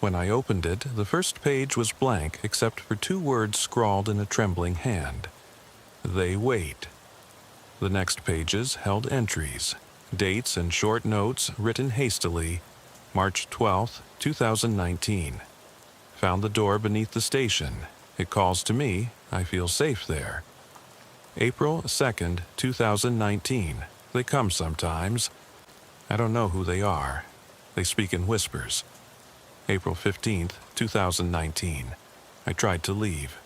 A: When I opened it, the first page was blank except for 2 words scrawled in a trembling hand. They wait. The next pages held entries, dates and short notes written hastily. March 12, 2019. Found the door beneath the station. It calls to me. I feel safe there. April 2nd, 2019. They come sometimes. I don't know who they are. They speak in whispers. April 15th, 2019. I tried to leave.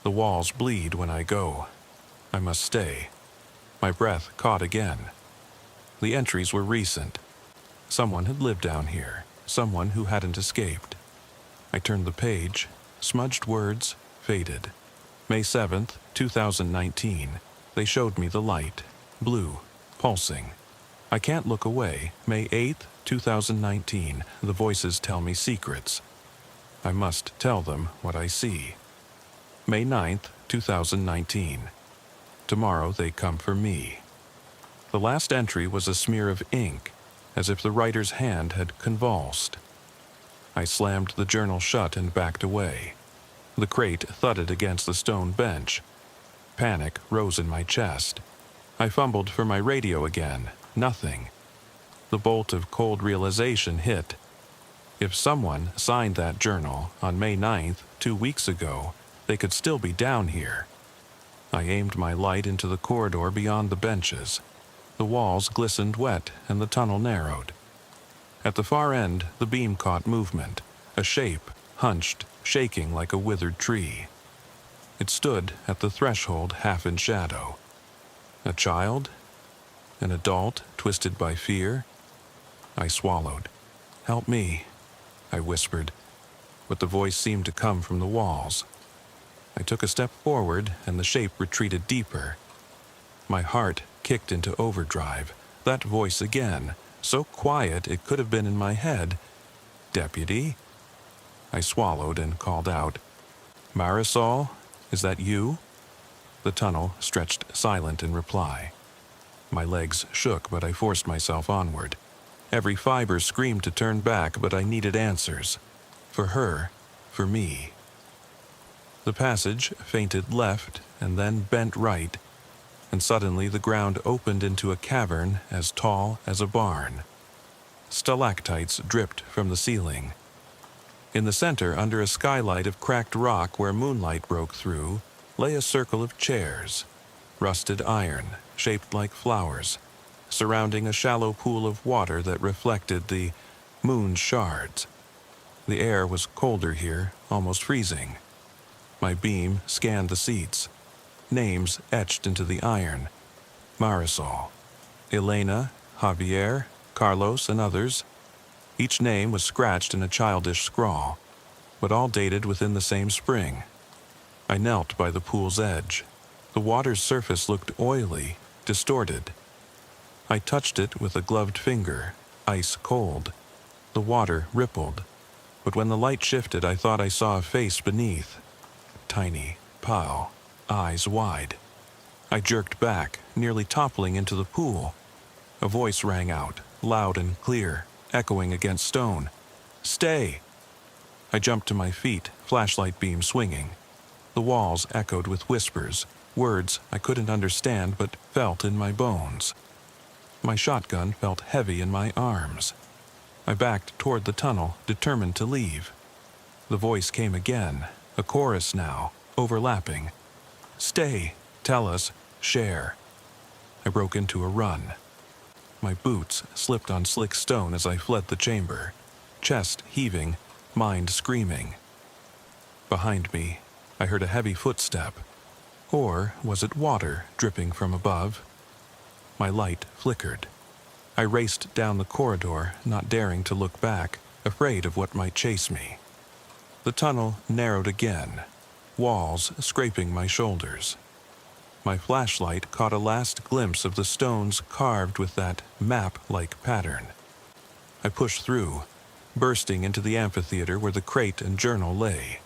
A: The walls bleed when I go. I must stay. My breath caught again. The entries were recent. Someone had lived down here. Someone who hadn't escaped. I turned the page. Smudged words faded. May 7th, 2019. They showed me the light. Blue. Pulsing. I can't look away. May 8th, 2019. The voices tell me secrets. I must tell them what I see. May 9th, 2019. Tomorrow they come for me. The last entry was a smear of ink, as if the writer's hand had convulsed. I slammed the journal shut and backed away. The crate thudded against the stone bench. Panic rose in my chest. I fumbled for my radio again. Nothing. The bolt of cold realization hit. If someone signed that journal on May 9th, 2 weeks ago, they could still be down here. I aimed my light into the corridor beyond the benches. The walls glistened wet and the tunnel narrowed. At the far end, the beam caught movement. A shape, hunched, shaking like a withered tree. It stood at the threshold half in shadow. A child? An adult twisted by fear? I swallowed. "Help me," I whispered, but the voice seemed to come from the walls. I took a step forward and the shape retreated deeper. My heart kicked into overdrive. That voice again, so quiet it could have been in my head. "Deputy?" I swallowed and called out, "Marisol, is that you?" The tunnel stretched silent in reply. My legs shook, but I forced myself onward. Every fiber screamed to turn back, but I needed answers. For her, for me. The passage feinted left and then bent right, and suddenly the ground opened into a cavern as tall as a barn. Stalactites dripped from the ceiling. In the center, under a skylight of cracked rock where moonlight broke through, lay a circle of chairs, rusted iron, shaped like flowers, surrounding a shallow pool of water that reflected the moon's shards. The air was colder here, almost freezing. My beam scanned the seats. Names etched into the iron. Marisol, Elena, Javier, Carlos, and others. Each name was scratched in a childish scrawl, but all dated within the same spring. I knelt by the pool's edge. The water's surface looked oily, distorted. I touched it with a gloved finger, ice cold. The water rippled, but when the light shifted, I thought I saw a face beneath. Tiny, pale, eyes wide. I jerked back, nearly toppling into the pool. A voice rang out, loud and clear, echoing against stone. "Stay!" I jumped to my feet, flashlight beam swinging. The walls echoed with whispers, words I couldn't understand but felt in my bones. My shotgun felt heavy in my arms. I backed toward the tunnel, determined to leave. The voice came again, a chorus now, overlapping. "Stay, tell us, share." I broke into a run. My boots slipped on slick stone as I fled the chamber, chest heaving, mind screaming. Behind me, I heard a heavy footstep. Or was it water dripping from above? My light flickered. I raced down the corridor, not daring to look back, afraid of what might chase me. The tunnel narrowed again, walls scraping my shoulders. My flashlight caught a last glimpse of the stones carved with that map-like pattern. I pushed through, bursting into the amphitheater where the crate and journal lay.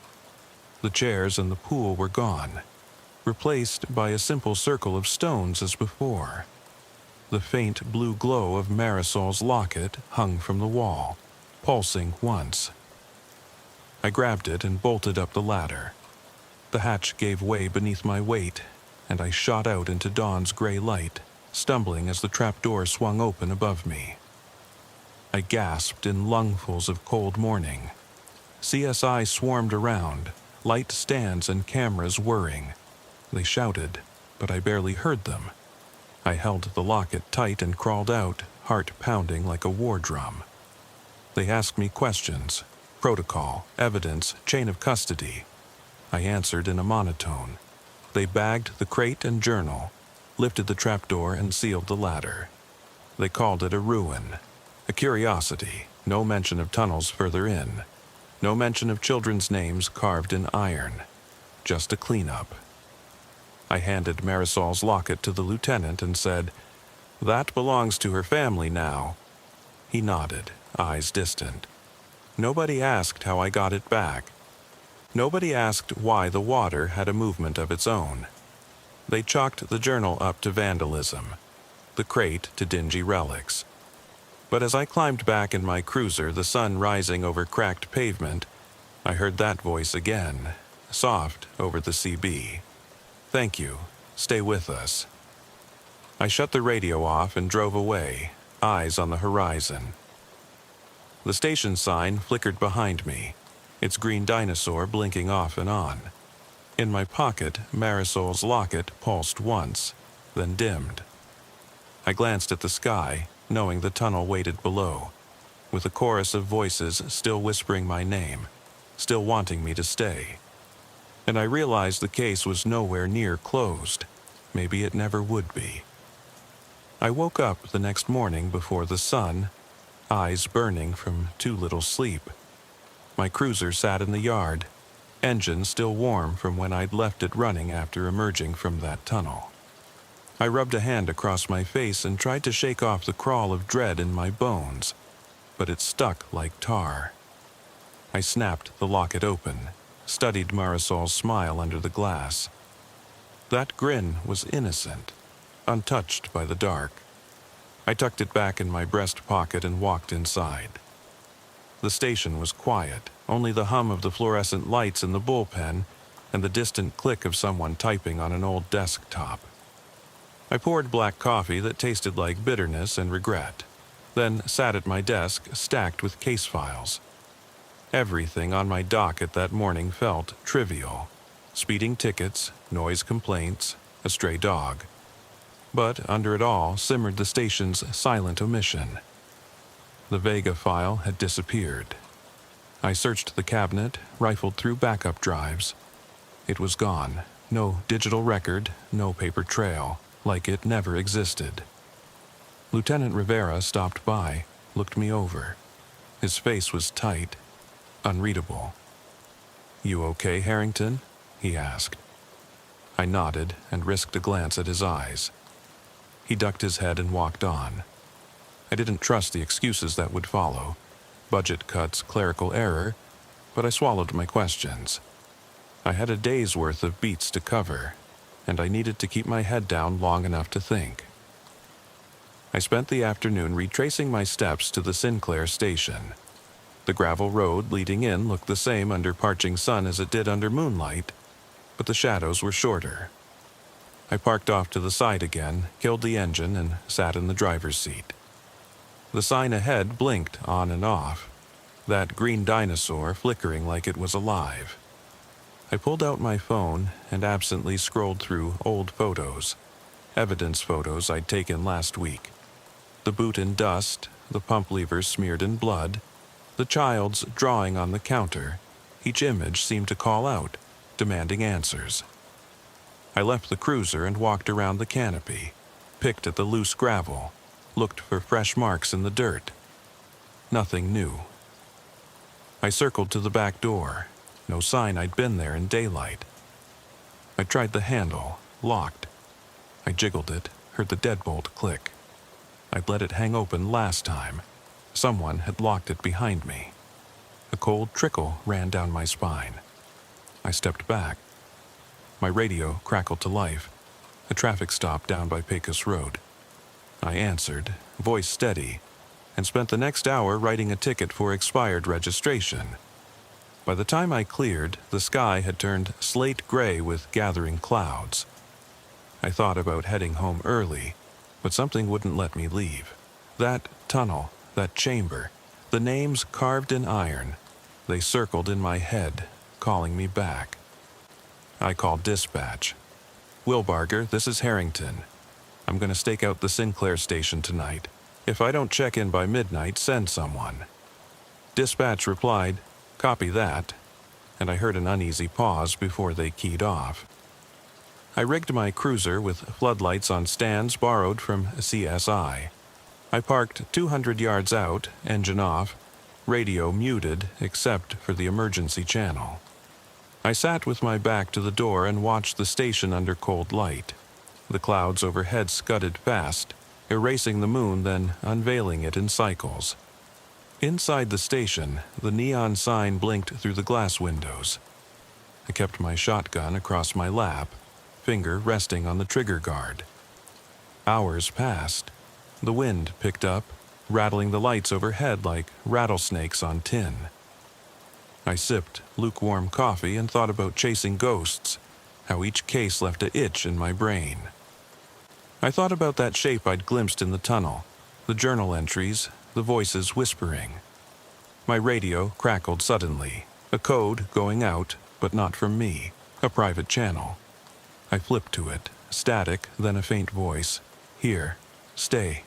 A: The chairs and the pool were gone, replaced by a simple circle of stones as before. The faint blue glow of Marisol's locket hung from the wall, pulsing once. I grabbed it and bolted up the ladder. The hatch gave way beneath my weight, and I shot out into dawn's gray light, stumbling as the trapdoor swung open above me. I gasped in lungfuls of cold morning. CSI swarmed around, light stands and cameras whirring. They shouted, but I barely heard them. I held the locket tight and crawled out, heart pounding like a war drum. They asked me questions, protocol, evidence, chain of custody. I answered in a monotone. They bagged the crate and journal, lifted the trapdoor and sealed the ladder. They called it a ruin, a curiosity, no mention of tunnels further in. No mention of children's names carved in iron. Just a cleanup. I handed Marisol's locket to the lieutenant and said, "That belongs to her family now." He nodded, eyes distant. Nobody asked how I got it back. Nobody asked why the water had a movement of its own. They chalked the journal up to vandalism, the crate to dingy relics. But as I climbed back in my cruiser, the sun rising over cracked pavement, I heard that voice again, soft over the CB. "Thank you. Stay with us." I shut the radio off and drove away, eyes on the horizon. The station sign flickered behind me, its green dinosaur blinking off and on. In my pocket, Marisol's locket pulsed once, then dimmed. I glanced at the sky, knowing the tunnel waited below, with a chorus of voices still whispering my name, still wanting me to stay. And I realized the case was nowhere near closed. Maybe it never would be. I woke up the next morning before the sun, eyes burning from too little sleep. My cruiser sat in the yard, engine still warm from when I'd left it running after emerging from that tunnel. I rubbed a hand across my face and tried to shake off the crawl of dread in my bones, but it stuck like tar. I snapped the locket open, studied Marisol's smile under the glass. That grin was innocent, untouched by the dark. I tucked it back in my breast pocket and walked inside. The station was quiet, only the hum of the fluorescent lights in the bullpen and the distant click of someone typing on an old desktop. I poured black coffee that tasted like bitterness and regret, then sat at my desk stacked with case files. Everything on my docket that morning felt trivial. Speeding tickets, noise complaints, a stray dog. But under it all simmered the station's silent omission. The Vega file had disappeared. I searched the cabinet, rifled through backup drives. It was gone. No digital record, no paper trail, like it never existed. Lieutenant Rivera stopped by, looked me over. His face was tight, unreadable. "You okay, Harrington?" he asked. I nodded and risked a glance at his eyes. He ducked his head and walked on. I didn't trust the excuses that would follow. Budget cuts, clerical error, but I swallowed my questions. I had a day's worth of beats to cover, and I needed to keep my head down long enough to think. I spent the afternoon retracing my steps to the Sinclair station. The gravel road leading in looked the same under parching sun as it did under moonlight, but the shadows were shorter. I parked off to the side again, killed the engine, and sat in the driver's seat. The sign ahead blinked on and off, that green dinosaur flickering like it was alive. I pulled out my phone and absently scrolled through old photos, evidence photos I'd taken last week. The boot in dust, the pump levers smeared in blood, the child's drawing on the counter. Each image seemed to call out, demanding answers. I left the cruiser and walked around the canopy, picked at the loose gravel, looked for fresh marks in the dirt. Nothing new. I circled to the back door. No sign I'd been there in daylight. I tried the handle, locked. I jiggled it, heard the deadbolt click. I'd let it hang open last time. Someone had locked it behind me. A cold trickle ran down my spine. I stepped back. My radio crackled to life. A traffic stop down by Pecos Road. I answered, voice steady, and spent the next hour writing a ticket for expired registration. By the time I cleared, the sky had turned slate gray with gathering clouds. I thought about heading home early, but something wouldn't let me leave. That tunnel, that chamber, the names carved in iron, they circled in my head, calling me back. I called dispatch. "Wilbarger, this is Harrington. I'm going to stake out the Sinclair station tonight. If I don't check in by midnight, send someone." Dispatch replied, "Copy that," and I heard an uneasy pause before they keyed off. I rigged my cruiser with floodlights on stands borrowed from CSI. I parked 200 yards out, engine off, radio muted except for the emergency channel. I sat with my back to the door and watched the station under cold light. The clouds overhead scudded fast, erasing the moon, then unveiling it in cycles. Inside the station, the neon sign blinked through the glass windows. I kept my shotgun across my lap, finger resting on the trigger guard. Hours passed. The wind picked up, rattling the lights overhead like rattlesnakes on tin. I sipped lukewarm coffee and thought about chasing ghosts, how each case left an itch in my brain. I thought about that shape I'd glimpsed in the tunnel, the journal entries, the voices whispering. My radio crackled suddenly, a code going out, but not from me, a private channel. I flipped to it, static, then a faint voice. Here, stay,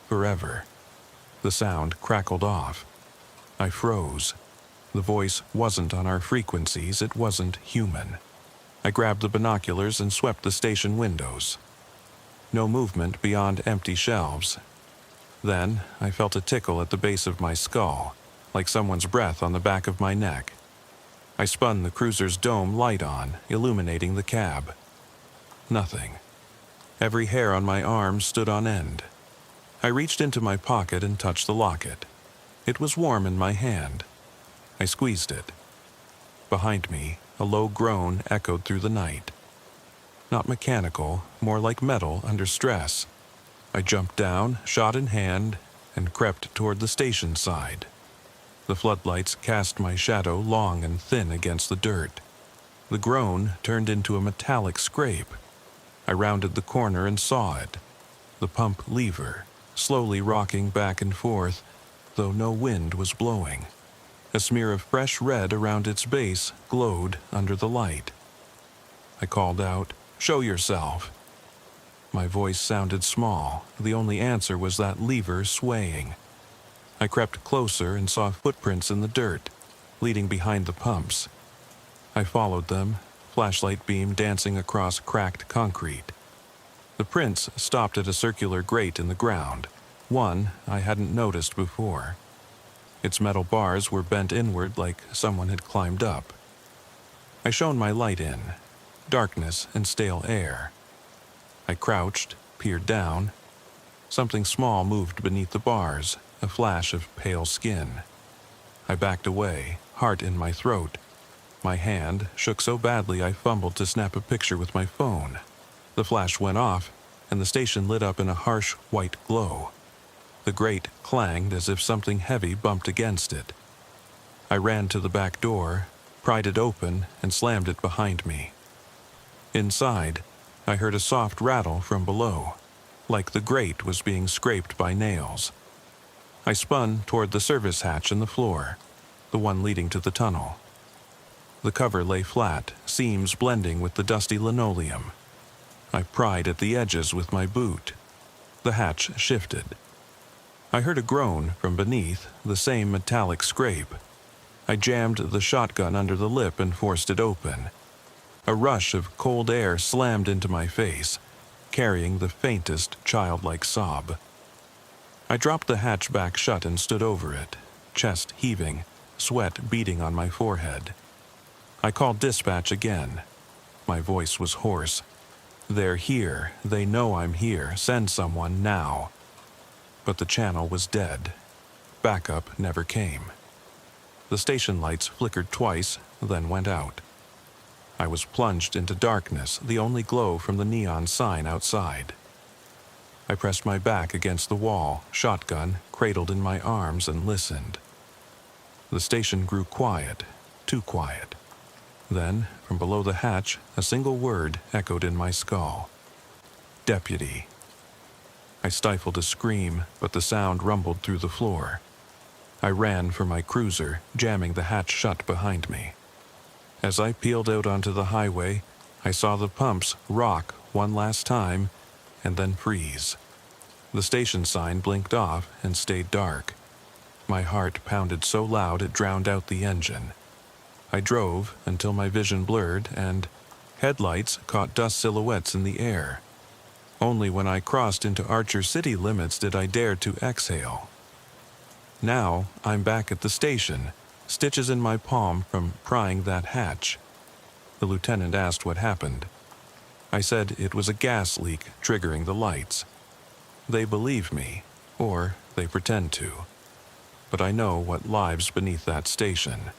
A: forever. The sound crackled off. I froze. The voice wasn't on our frequencies, it wasn't human. I grabbed the binoculars and swept the station windows. No movement beyond empty shelves. Then I felt a tickle at the base of my skull, like someone's breath on the back of my neck. I spun the cruiser's dome light on, illuminating the cab. Nothing. Every hair on my arm stood on end. I reached into my pocket and touched the locket. It was warm in my hand. I squeezed it. Behind me, a low groan echoed through the night. Not mechanical, more like metal under stress. I jumped down, shot in hand, and crept toward the station side. The floodlights cast my shadow long and thin against the dirt. The groan turned into a metallic scrape. I rounded the corner and saw it. The pump lever, slowly rocking back and forth, though no wind was blowing. A smear of fresh red around its base glowed under the light. I called out, "Show yourself." My voice sounded small. The only answer was that lever swaying. I crept closer and saw footprints in the dirt, leading behind the pumps. I followed them, flashlight beam dancing across cracked concrete. The prints stopped at a circular grate in the ground, one I hadn't noticed before. Its metal bars were bent inward like someone had climbed up. I shone my light in. Darkness and stale air. I crouched, peered down. Something small moved beneath the bars, a flash of pale skin. I backed away, heart in my throat. My hand shook so badly I fumbled to snap a picture with my phone. The flash went off, and the station lit up in a harsh white glow. The grate clanged as if something heavy bumped against it. I ran to the back door, pried it open, and slammed it behind me. Inside, I heard a soft rattle from below, like the grate was being scraped by nails. I spun toward the service hatch in the floor, the one leading to the tunnel. The cover lay flat, seams blending with the dusty linoleum. I pried at the edges with my boot. The hatch shifted. I heard a groan from beneath, the same metallic scrape. I jammed the shotgun under the lip and forced it open. A rush of cold air slammed into my face, carrying the faintest childlike sob. I dropped the hatch back shut and stood over it, chest heaving, sweat beading on my forehead. I called dispatch again. My voice was hoarse. "They're here. They know I'm here. Send someone now." But the channel was dead. Backup never came. The station lights flickered twice, then went out. I was plunged into darkness, the only glow from the neon sign outside. I pressed my back against the wall, shotgun cradled in my arms, and listened. The station grew quiet, too quiet. Then, from below the hatch, a single word echoed in my skull. "Deputy." I stifled a scream, but the sound rumbled through the floor. I ran for my cruiser, jamming the hatch shut behind me. As I peeled out onto the highway, I saw the pumps rock one last time and then freeze. The station sign blinked off and stayed dark. My heart pounded so loud it drowned out the engine. I drove until my vision blurred and headlights caught dust silhouettes in the air. Only when I crossed into Archer city limits did I dare to exhale. Now I'm back at the station, stitches in my palm from prying that hatch. The lieutenant asked what happened. I said it was a gas leak triggering the lights. They believe me, or they pretend to. But I know what lives beneath that station.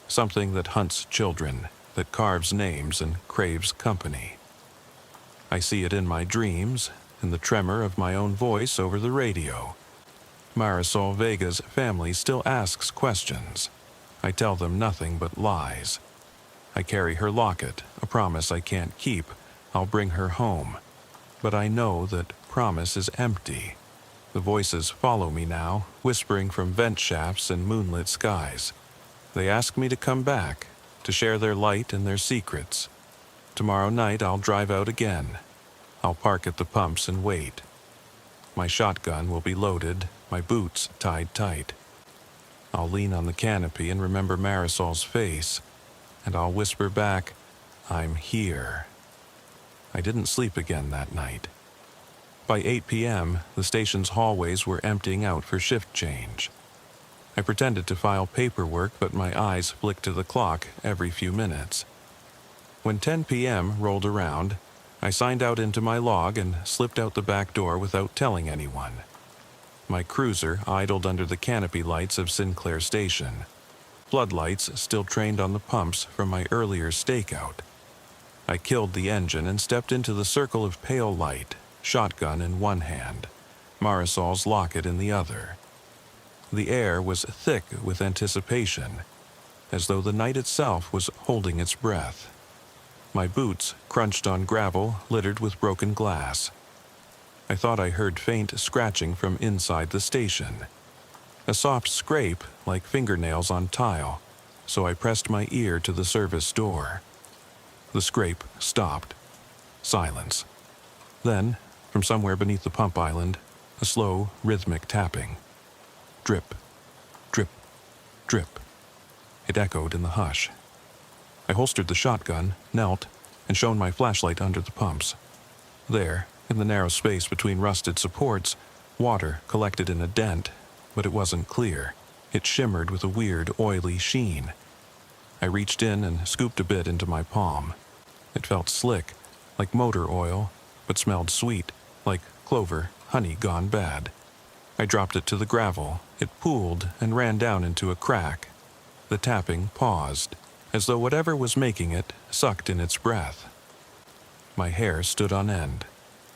A: Something that hunts children, that carves names and craves company. I see it in my dreams, in the tremor of my own voice over the radio. Marisol Vega's family still asks questions. I tell them nothing but lies. I carry her locket, a promise I can't keep. I'll bring her home. But I know that promise is empty. The voices follow me now, whispering from vent shafts and moonlit skies. They ask me to come back, to share their light and their secrets. Tomorrow night I'll drive out again. I'll park at the pumps and wait. My shotgun will be loaded, my boots tied tight. I'll lean on the canopy and remember Marisol's face, and I'll whisper back, "I'm here." I didn't sleep again that night. By 8 p.m., the station's hallways were emptying out for shift change. I pretended to file paperwork, but my eyes flicked to the clock every few minutes. When 10 p.m. rolled around, I signed out into my log and slipped out the back door without telling anyone. My cruiser idled under the canopy lights of Sinclair Station. Floodlights still trained on the pumps from my earlier stakeout. I killed the engine and stepped into the circle of pale light, shotgun in one hand, Marisol's locket in the other. The air was thick with anticipation, as though the night itself was holding its breath. My boots crunched on gravel littered with broken glass. I thought I heard faint scratching from inside the station. A soft scrape like fingernails on tile, so I pressed my ear to the service door. The scrape stopped. Silence. Then, from somewhere beneath the pump island, a slow, rhythmic tapping. Drip, drip, drip. It echoed in the hush. I holstered the shotgun, knelt, and shone my flashlight under the pumps. There, in the narrow space between rusted supports, water collected in a dent, but it wasn't clear. It shimmered with a weird, oily sheen. I reached in and scooped a bit into my palm. It felt slick, like motor oil, but smelled sweet, like clover, honey gone bad. I dropped it to the gravel. It pooled and ran down into a crack. The tapping paused, as though whatever was making it sucked in its breath. My hair stood on end.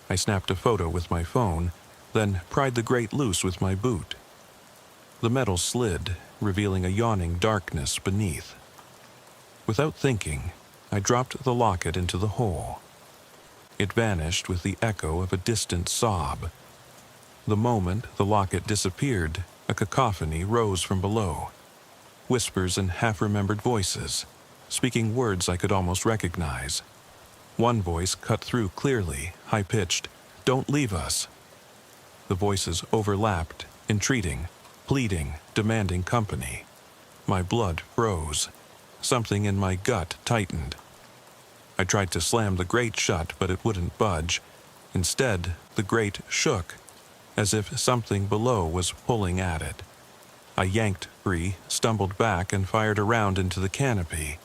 A: I snapped a photo with my phone, then pried the grate loose with my boot. The metal slid, revealing a yawning darkness beneath. Without thinking, I dropped the locket into the hole. It vanished with the echo of a distant sob. The moment the locket disappeared, a cacophony rose from below. Whispers and half-remembered voices, speaking words I could almost recognize. One voice cut through clearly, high-pitched, "Don't leave us." The voices overlapped, entreating, pleading, demanding company. My blood froze. Something in my gut tightened. I tried to slam the grate shut, but it wouldn't budge. Instead, the grate shook, as if something below was pulling at it. I yanked free, stumbled back, and fired around into the canopy.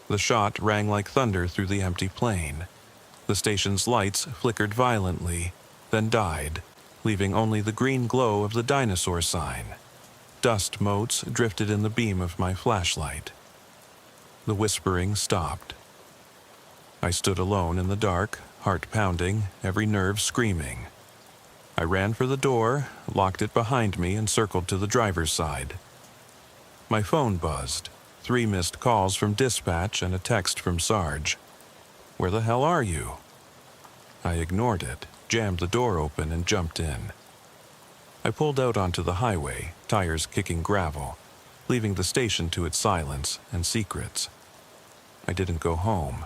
A: The shot rang like thunder through the empty plane. The station's lights flickered violently, then died, leaving only the green glow of the dinosaur sign. Dust motes drifted in the beam of my flashlight. The whispering stopped. I stood alone in the dark, heart pounding, every nerve screaming. I ran for the door, locked it behind me, and circled to the driver's side. My phone buzzed. 3 missed calls from dispatch and a text from Sarge. "Where the hell are you?" I ignored it, jammed the door open, and jumped in. I pulled out onto the highway, tires kicking gravel, leaving the station to its silence and secrets. I didn't go home.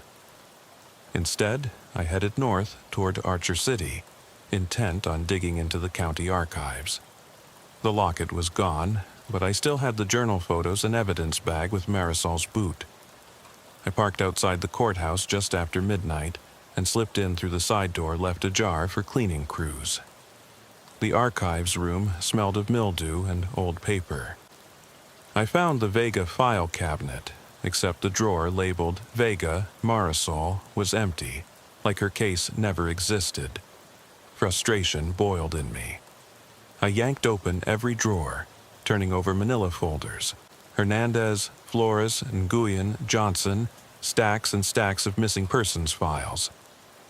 A: Instead, I headed north toward Archer City, intent on digging into the county archives. The locket was gone, but I still had the journal photos and evidence bag with Marisol's boot. I parked outside the courthouse just after midnight and slipped in through the side door left ajar for cleaning crews. The archives room smelled of mildew and old paper. I found the Vega file cabinet, except the drawer labeled Vega Marisol was empty, like her case never existed. Frustration boiled in me. I yanked open every drawer, turning over manila folders. Hernandez, Flores, Nguyen, Johnson, stacks and stacks of missing persons files.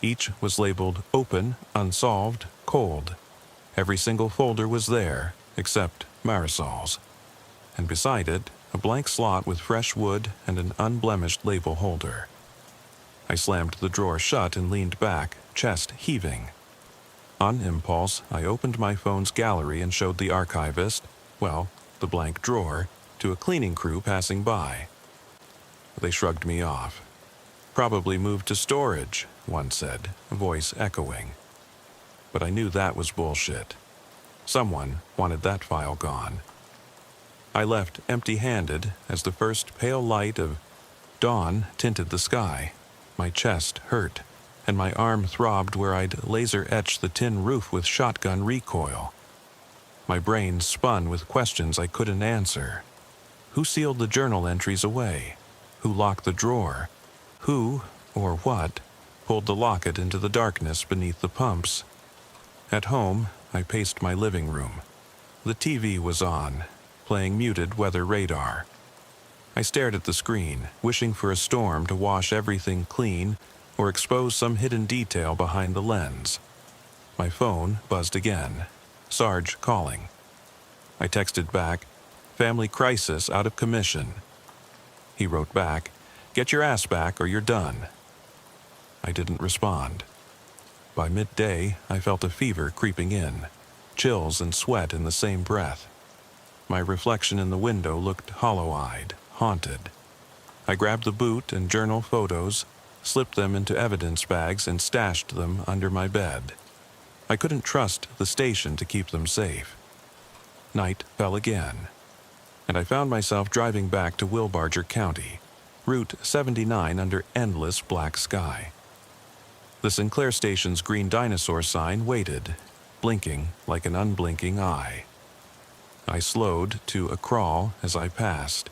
A: Each was labeled open, unsolved, cold. Every single folder was there, except Marisol's. And beside it, a blank slot with fresh wood and an unblemished label holder. I slammed the drawer shut and leaned back, chest heaving. On impulse, I opened my phone's gallery and showed the archivist, the blank drawer, to a cleaning crew passing by. They shrugged me off. Probably moved to storage, one said, voice echoing. But I knew that was bullshit. Someone wanted that file gone. I left empty-handed as the first pale light of dawn tinted the sky. My chest hurt, and my arm throbbed where I'd laser-etched the tin roof with shotgun recoil. My brain spun with questions I couldn't answer. Who sealed the journal entries away? Who locked the drawer? Who, or what, pulled the locket into the darkness beneath the pumps? At home, I paced my living room. The TV was on, playing muted weather radar. I stared at the screen, wishing for a storm to wash everything clean or expose some hidden detail behind the lens. My phone buzzed again. Sarge calling. I texted back, "Family crisis out of commission." He wrote back, "Get your ass back or you're done." I didn't respond. By midday, I felt a fever creeping in, chills and sweat in the same breath. My reflection in the window looked hollow-eyed, haunted. I grabbed the boot and journal photos, slipped them into evidence bags and stashed them under my bed. I couldn't trust the station to keep them safe. Night fell again, and I found myself driving back to Wilbarger County, Route 79 under endless black sky. The Sinclair station's green dinosaur sign waited, blinking like an unblinking eye. I slowed to a crawl as I passed.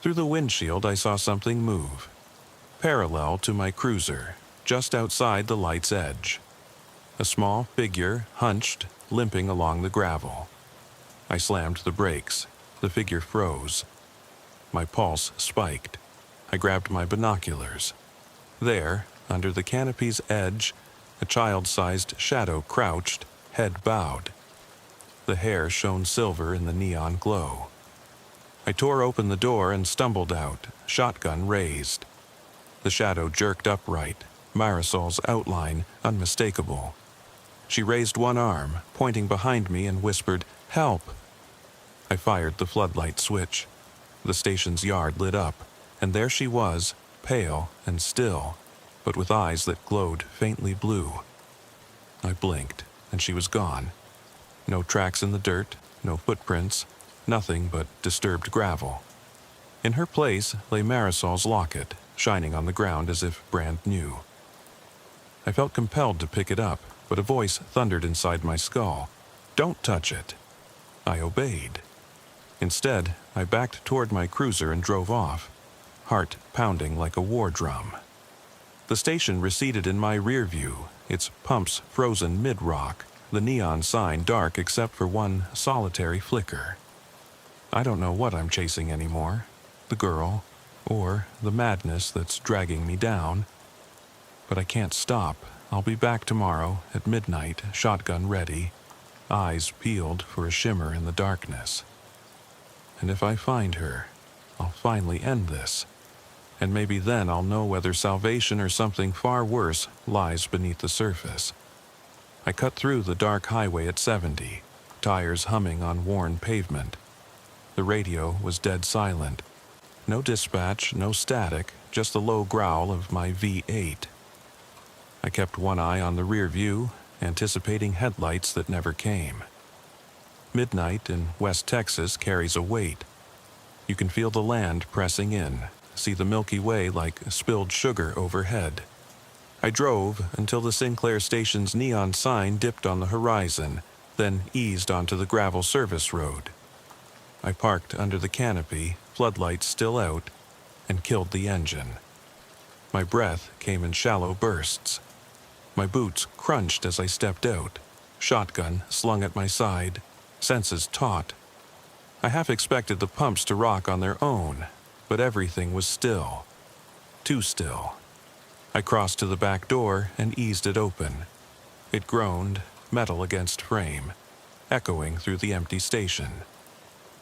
A: Through the windshield I saw something move, parallel to my cruiser, just outside the light's edge. A small figure hunched, limping along the gravel. I slammed the brakes. The figure froze. My pulse spiked. I grabbed my binoculars. There, under the canopy's edge, a child-sized shadow crouched, head bowed. The hair shone silver in the neon glow. I tore open the door and stumbled out, shotgun raised. The shadow jerked upright, Marisol's outline unmistakable. She raised one arm, pointing behind me, and whispered, "Help!" I fired the floodlight switch. The station's yard lit up, and there she was, pale and still, but with eyes that glowed faintly blue. I blinked, and she was gone. No tracks in the dirt, no footprints, nothing but disturbed gravel. In her place lay Marisol's locket, shining on the ground as if brand new. I felt compelled to pick it up, but a voice thundered inside my skull. "Don't touch it." I obeyed. Instead, I backed toward my cruiser and drove off, heart pounding like a war drum. The station receded in my rear view, its pumps frozen mid-rock, the neon sign dark except for one solitary flicker. I don't know what I'm chasing anymore, the girl, or the madness that's dragging me down. But I can't stop. I'll be back tomorrow at midnight, shotgun ready, eyes peeled for a shimmer in the darkness. And if I find her, I'll finally end this. And maybe then I'll know whether salvation or something far worse lies beneath the surface. I cut through the dark highway at 70, tires humming on worn pavement. The radio was dead silent. No dispatch, no static, just the low growl of my V8. I kept one eye on the rear view, anticipating headlights that never came. Midnight in West Texas carries a weight. You can feel the land pressing in, see the Milky Way like spilled sugar overhead. I drove until the Sinclair station's neon sign dipped on the horizon, then eased onto the gravel service road. I parked under the canopy, floodlights still out, and killed the engine. My breath came in shallow bursts. My boots crunched as I stepped out, shotgun slung at my side, senses taut. I half expected the pumps to rock on their own, but everything was still. Too still. I crossed to the back door and eased it open. It groaned, metal against frame, echoing through the empty station.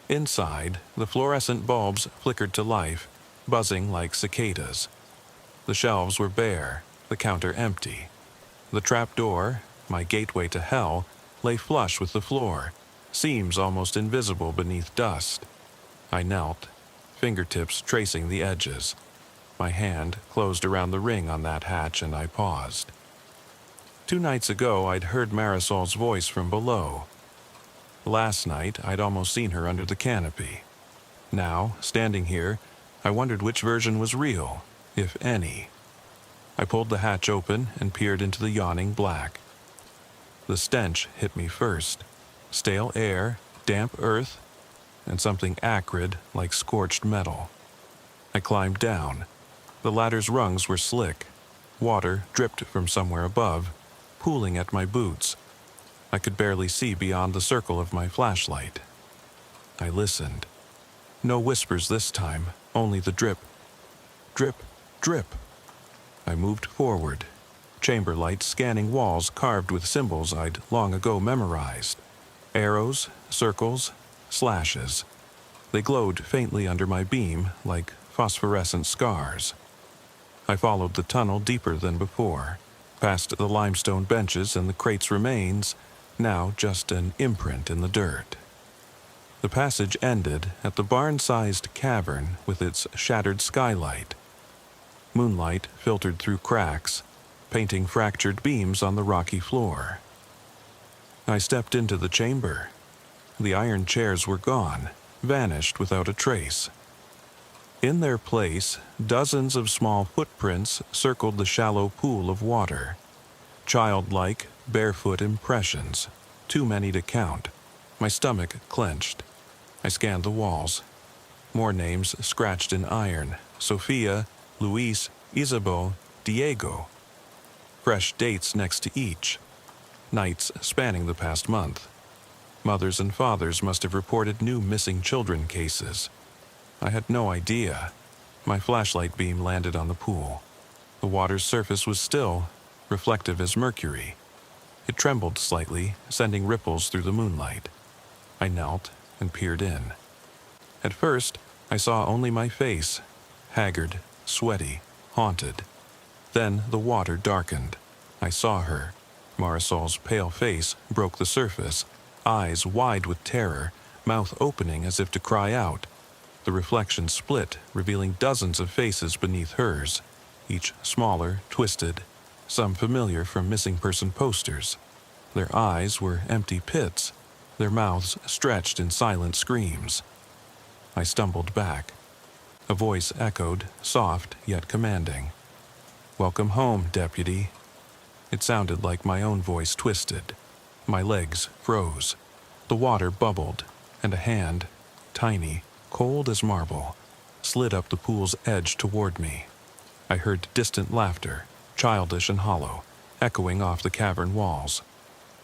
A: Inside, the fluorescent bulbs flickered to life, buzzing like cicadas. The shelves were bare, the counter empty. The trap door, my gateway to hell, lay flush with the floor, seams almost invisible beneath dust. I knelt, fingertips tracing the edges. My hand closed around the ring on that hatch and I paused. 2 nights ago, I'd heard Marisol's voice from below. Last night, I'd almost seen her under the canopy. Now, standing here, I wondered which version was real, if any. I pulled the hatch open and peered into the yawning black. The stench hit me first. Stale air, damp earth, and something acrid like scorched metal. I climbed down. The ladder's rungs were slick. Water dripped from somewhere above, pooling at my boots. I could barely see beyond the circle of my flashlight. I listened. No whispers this time, only the drip. Drip, drip. I moved forward, chamber lights scanning walls carved with symbols I'd long ago memorized. Arrows, circles, slashes. They glowed faintly under my beam like phosphorescent scars. I followed the tunnel deeper than before, past the limestone benches and the crate's remains, now just an imprint in the dirt. The passage ended at the barn-sized cavern with its shattered skylight. Moonlight filtered through cracks, painting fractured beams on the rocky floor. I stepped into the chamber. The iron chairs were gone, vanished without a trace. In their place, dozens of small footprints circled the shallow pool of water. Childlike, barefoot impressions, too many to count. My stomach clenched. I scanned the walls. More names scratched in iron. Sophia, Luis, Isabel, Diego. Fresh dates next to each. Nights spanning the past month. Mothers and fathers must have reported new missing children cases. I had no idea. My flashlight beam landed on the pool. The water's surface was still, reflective as mercury. It trembled slightly, sending ripples through the moonlight. I knelt and peered in. At first, I saw only my face, haggard, sweaty, haunted. Then the water darkened. I saw her. Marisol's pale face broke the surface, eyes wide with terror, mouth opening as if to cry out. The reflection split, revealing dozens of faces beneath hers, each smaller, twisted, some familiar from missing person posters. Their eyes were empty pits, their mouths stretched in silent screams. I stumbled back. A voice echoed, soft yet commanding. "Welcome home, deputy." It sounded like my own voice twisted. My legs froze. The water bubbled, and a hand, tiny, cold as marble, slid up the pool's edge toward me. I heard distant laughter, childish and hollow, echoing off the cavern walls.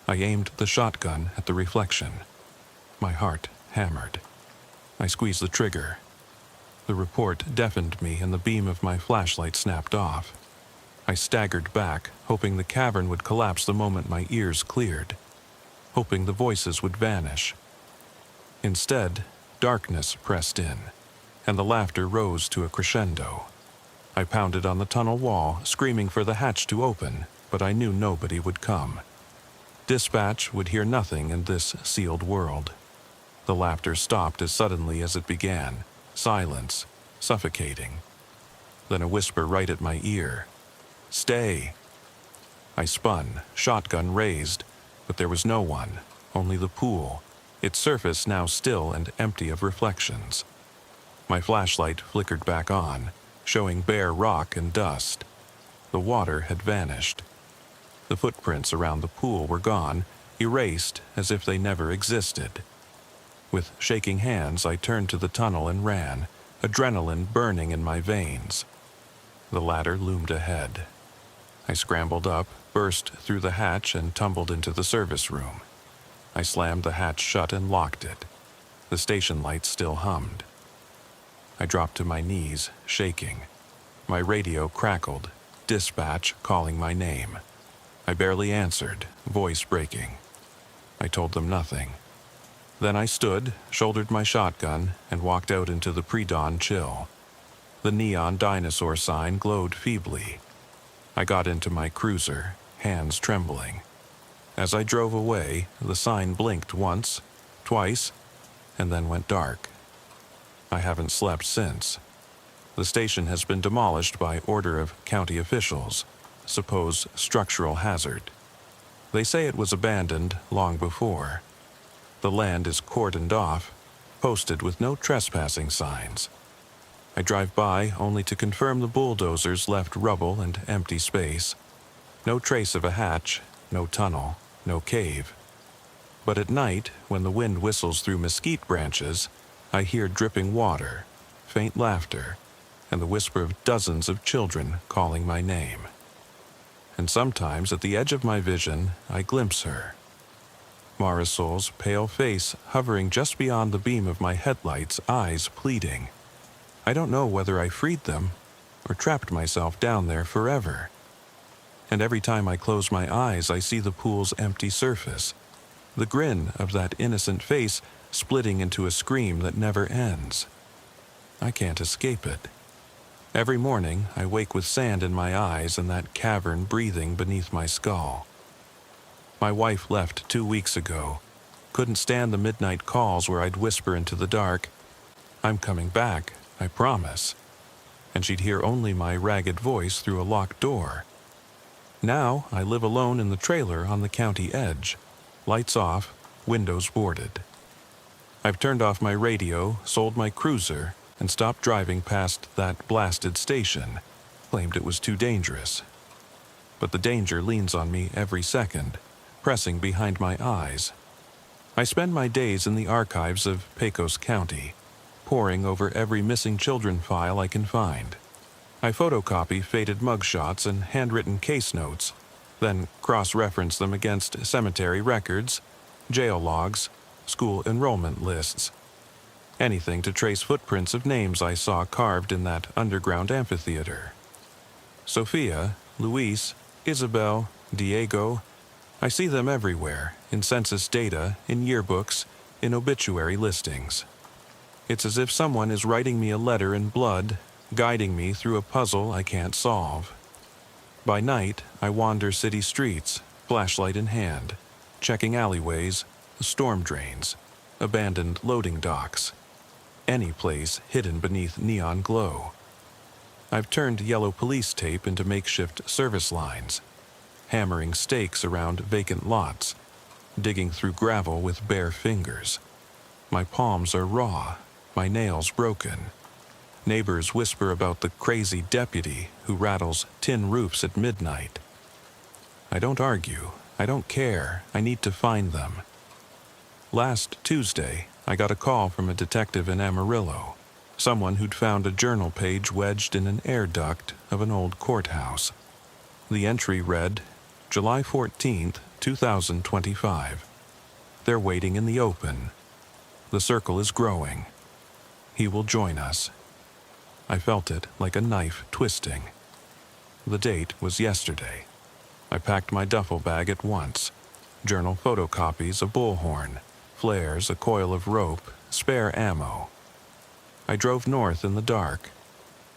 A: I aimed the shotgun at the reflection. My heart hammered. I squeezed the trigger. The report deafened me and the beam of my flashlight snapped off. I staggered back, hoping the cavern would collapse the moment my ears cleared, hoping the voices would vanish. Instead, darkness pressed in, and the laughter rose to a crescendo. I pounded on the tunnel wall, screaming for the hatch to open, but I knew nobody would come. Dispatch would hear nothing in this sealed world. The laughter stopped as suddenly as it began, silence, suffocating. Then a whisper right at my ear. "Stay." I spun, shotgun raised, but there was no one, only the pool, its surface now still and empty of reflections. My flashlight flickered back on, showing bare rock and dust. The water had vanished. The footprints around the pool were gone, erased as if they never existed. With shaking hands, I turned to the tunnel and ran, adrenaline burning in my veins. The ladder loomed ahead. I scrambled up, burst through the hatch, and tumbled into the service room. I slammed the hatch shut and locked it. The station lights still hummed. I dropped to my knees, shaking. My radio crackled, dispatch calling my name. I barely answered, voice breaking. I told them nothing. Then I stood, shouldered my shotgun, and walked out into the pre-dawn chill. The neon dinosaur sign glowed feebly. I got into my cruiser, hands trembling. As I drove away, the sign blinked once, twice, and then went dark. I haven't slept since. The station has been demolished by order of county officials, supposed structural hazard. They say it was abandoned long before. The land is cordoned off, posted with no trespassing signs. I drive by only to confirm the bulldozers left rubble and empty space. No trace of a hatch, no tunnel, no cave. But at night, when the wind whistles through mesquite branches, I hear dripping water, faint laughter, and the whisper of dozens of children calling my name. And sometimes, at the edge of my vision, I glimpse her. Marisol's pale face hovering just beyond the beam of my headlights, eyes pleading. I don't know whether I freed them or trapped myself down there forever. And every time I close my eyes, I see the pool's empty surface, the grin of that innocent face splitting into a scream that never ends. I can't escape it. Every morning, I wake with sand in my eyes and that cavern breathing beneath my skull. My wife left 2 weeks ago. Couldn't stand the midnight calls where I'd whisper into the dark, "I'm coming back, I promise." And she'd hear only my ragged voice through a locked door. Now I live alone in the trailer on the county edge. Lights off, windows boarded. I've turned off my radio, sold my cruiser, and stopped driving past that blasted station. Claimed it was too dangerous. But the danger leans on me every second, pressing behind my eyes. I spend my days in the archives of Pecos County, poring over every missing children file I can find. I photocopy faded mugshots and handwritten case notes, then cross-reference them against cemetery records, jail logs, school enrollment lists. Anything to trace footprints of names I saw carved in that underground amphitheater. Sophia, Luis, Isabel, Diego, I see them everywhere, in census data, in yearbooks, in obituary listings. It's as if someone is writing me a letter in blood, guiding me through a puzzle I can't solve. By night, I wander city streets, flashlight in hand, checking alleyways, storm drains, abandoned loading docks. Any place hidden beneath neon glow. I've turned yellow police tape into makeshift service lines, hammering stakes around vacant lots, digging through gravel with bare fingers. My palms are raw, my nails broken. Neighbors whisper about the crazy deputy who rattles tin roofs at midnight. I don't argue. I don't care. I need to find them. Last Tuesday, I got a call from a detective in Amarillo, someone who'd found a journal page wedged in an air duct of an old courthouse. The entry read, July 14th, 2025. They're waiting in the open. The circle is growing. He will join us. I felt it like a knife twisting. The date was yesterday. I packed my duffel bag at once. Journal photocopies, a bullhorn, flares, a coil of rope, spare ammo. I drove north in the dark,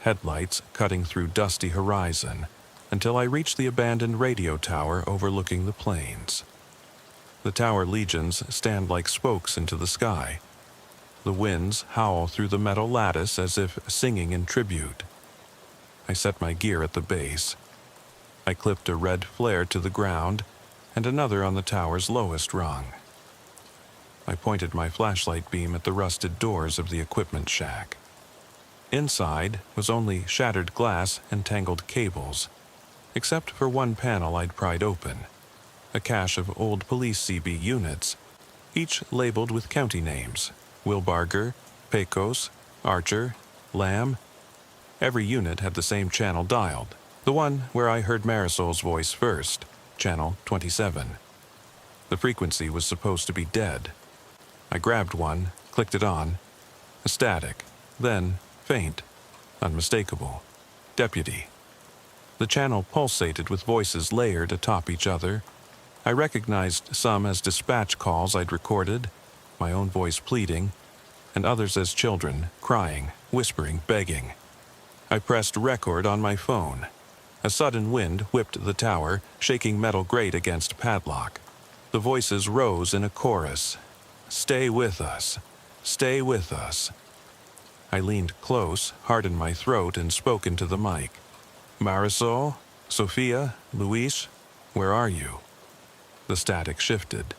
A: headlights cutting through dusty horizon, until I reached the abandoned radio tower overlooking the plains. The tower legions stand like spokes into the sky. The winds howl through the metal lattice as if singing in tribute. I set my gear at the base. I clipped a red flare to the ground and another on the tower's lowest rung. I pointed my flashlight beam at the rusted doors of the equipment shack. Inside was only shattered glass and tangled cables, except for one panel I'd pried open. a cache of old police CB units, each labeled with county names: Wilbarger, Pecos, Archer, Lamb. Every unit had the same channel dialed, the one where I heard Marisol's voice first, channel 27. The frequency was supposed to be dead. I grabbed one, clicked it on. A static, then faint, unmistakable. Deputy. The channel pulsated with voices layered atop each other. I recognized some as dispatch calls I'd recorded, my own voice pleading, and others as children, crying, whispering, begging. I pressed record on my phone. A sudden wind whipped the tower, shaking metal grate against padlock. The voices rose in a chorus. Stay with us. Stay with us. I leaned close, hardened my throat, and spoke into the mic. Marisol? Sophia? Luis? Where are you? The static shifted,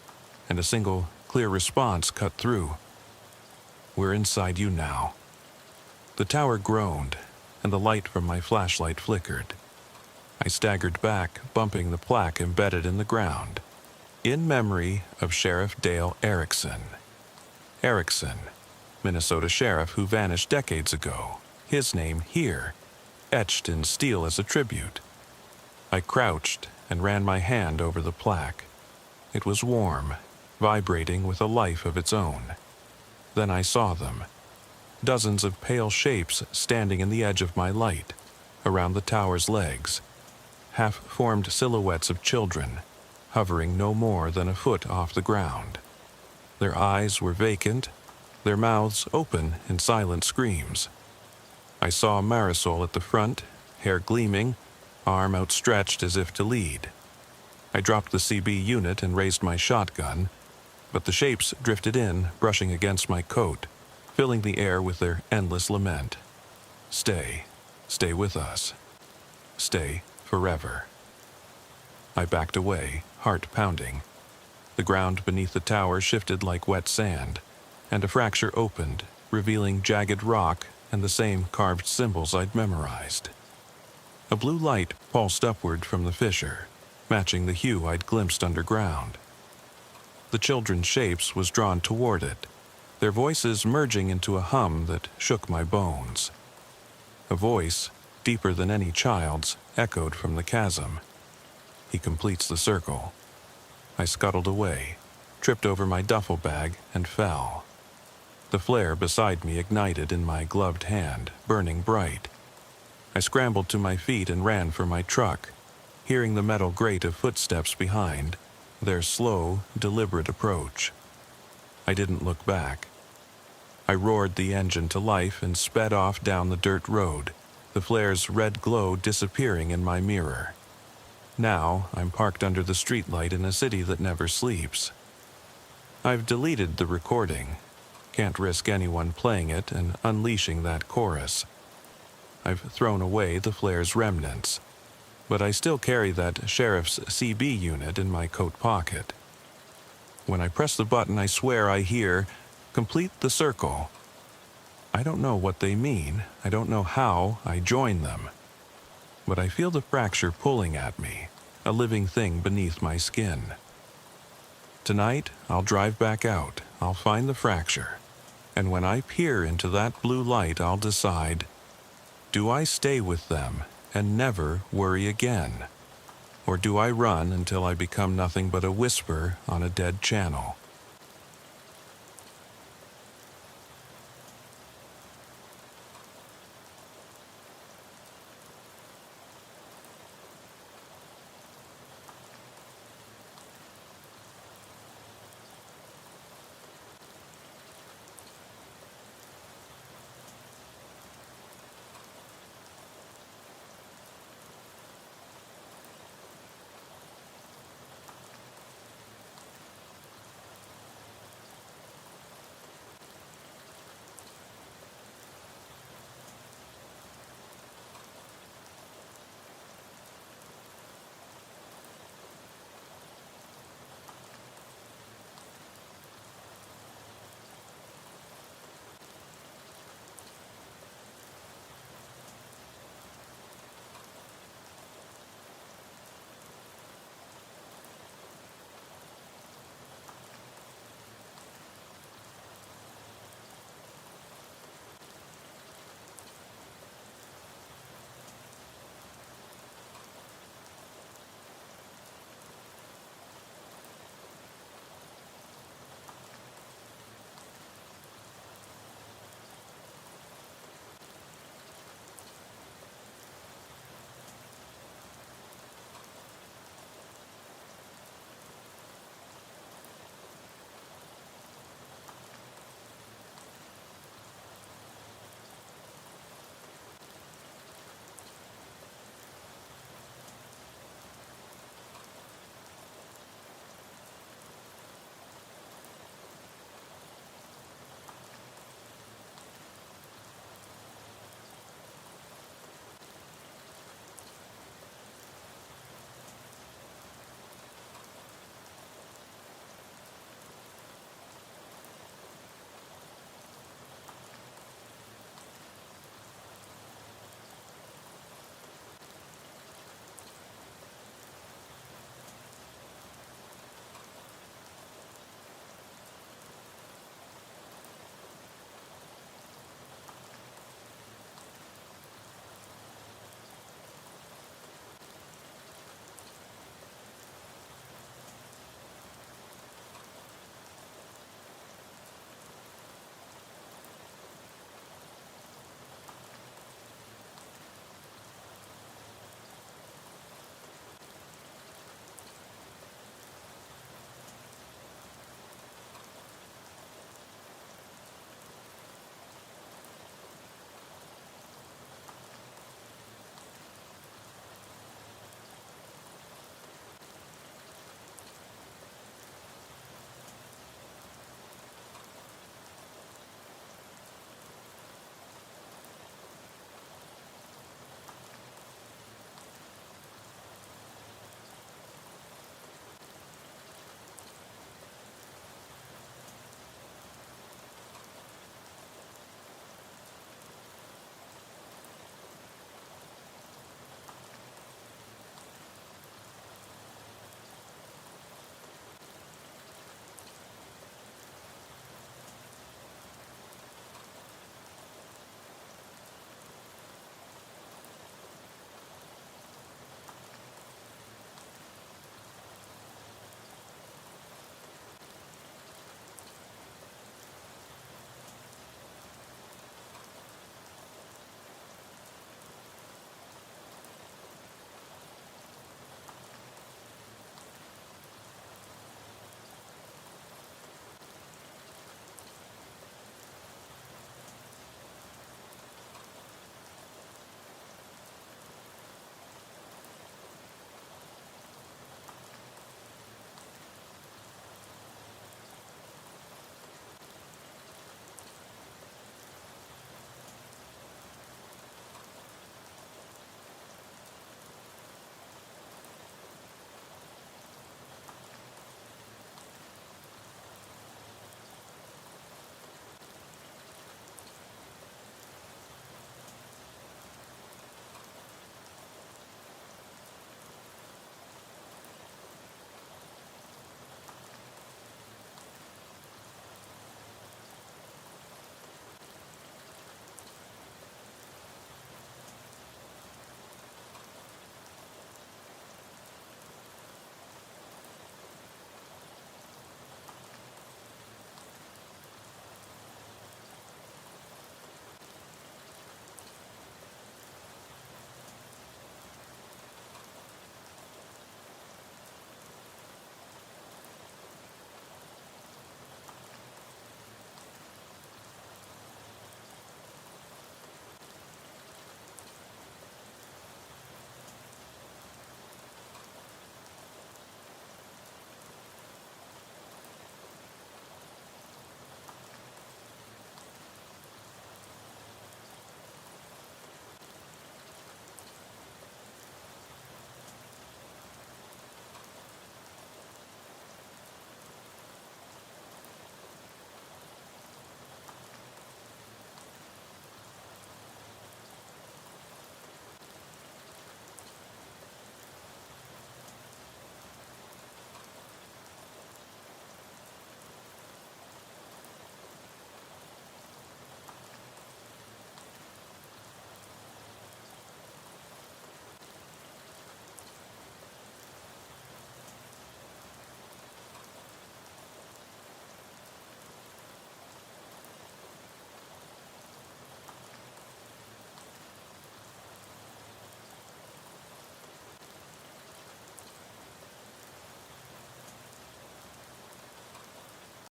A: and a single, clear response cut through. We're inside you now. The tower groaned, and the light from my flashlight flickered. I staggered back, bumping the plaque embedded in the ground. In memory of Sheriff Dale Erickson. Erickson, Minnesota sheriff who vanished decades ago. His name here, etched in steel as a tribute. I crouched and ran my hand over the plaque. It was warm, vibrating with a life of its own. Then I saw them. Dozens of pale shapes standing in the edge of my light, around the tower's legs. Half-formed silhouettes of children, hovering no more than a foot off the ground. Their eyes were vacant, their mouths open in silent screams. I saw Marisol at the front, hair gleaming, arm outstretched as if to lead. I dropped the CB unit and raised my shotgun, but the shapes drifted in, brushing against my coat, filling the air with their endless lament. Stay, stay with us. Stay forever. I backed away, heart pounding. The ground beneath the tower shifted like wet sand, and a fracture opened, revealing jagged rock and the same carved symbols I'd memorized. A blue light pulsed upward from the fissure, matching the hue I'd glimpsed underground. The children's shapes was drawn toward it, their voices merging into a hum that shook my bones. A voice, deeper than any child's, echoed from the chasm. He completes the circle. I scuttled away, tripped over my duffel bag, and fell. The flare beside me ignited in my gloved hand, burning bright. I scrambled to my feet and ran for my truck, hearing the metal grate of footsteps behind, their slow, deliberate approach. I didn't look back. I roared the engine to life and sped off down the dirt road, the flare's red glow disappearing in my mirror. Now I'm parked under the streetlight in a city that never sleeps. I've deleted the recording. Can't risk anyone playing it and unleashing that chorus. I've thrown away the flare's remnants, but I still carry that sheriff's CB unit in my coat pocket. When I press the button, I swear I hear, "Complete the circle." I don't know what they mean. I don't know how I join them. But I feel the fracture pulling at me, a living thing beneath my skin. Tonight, I'll drive back out. I'll find the fracture. And when I peer into that blue light, I'll decide, do I stay with them and never worry again? Or do I run until I become nothing but a whisper on a dead channel?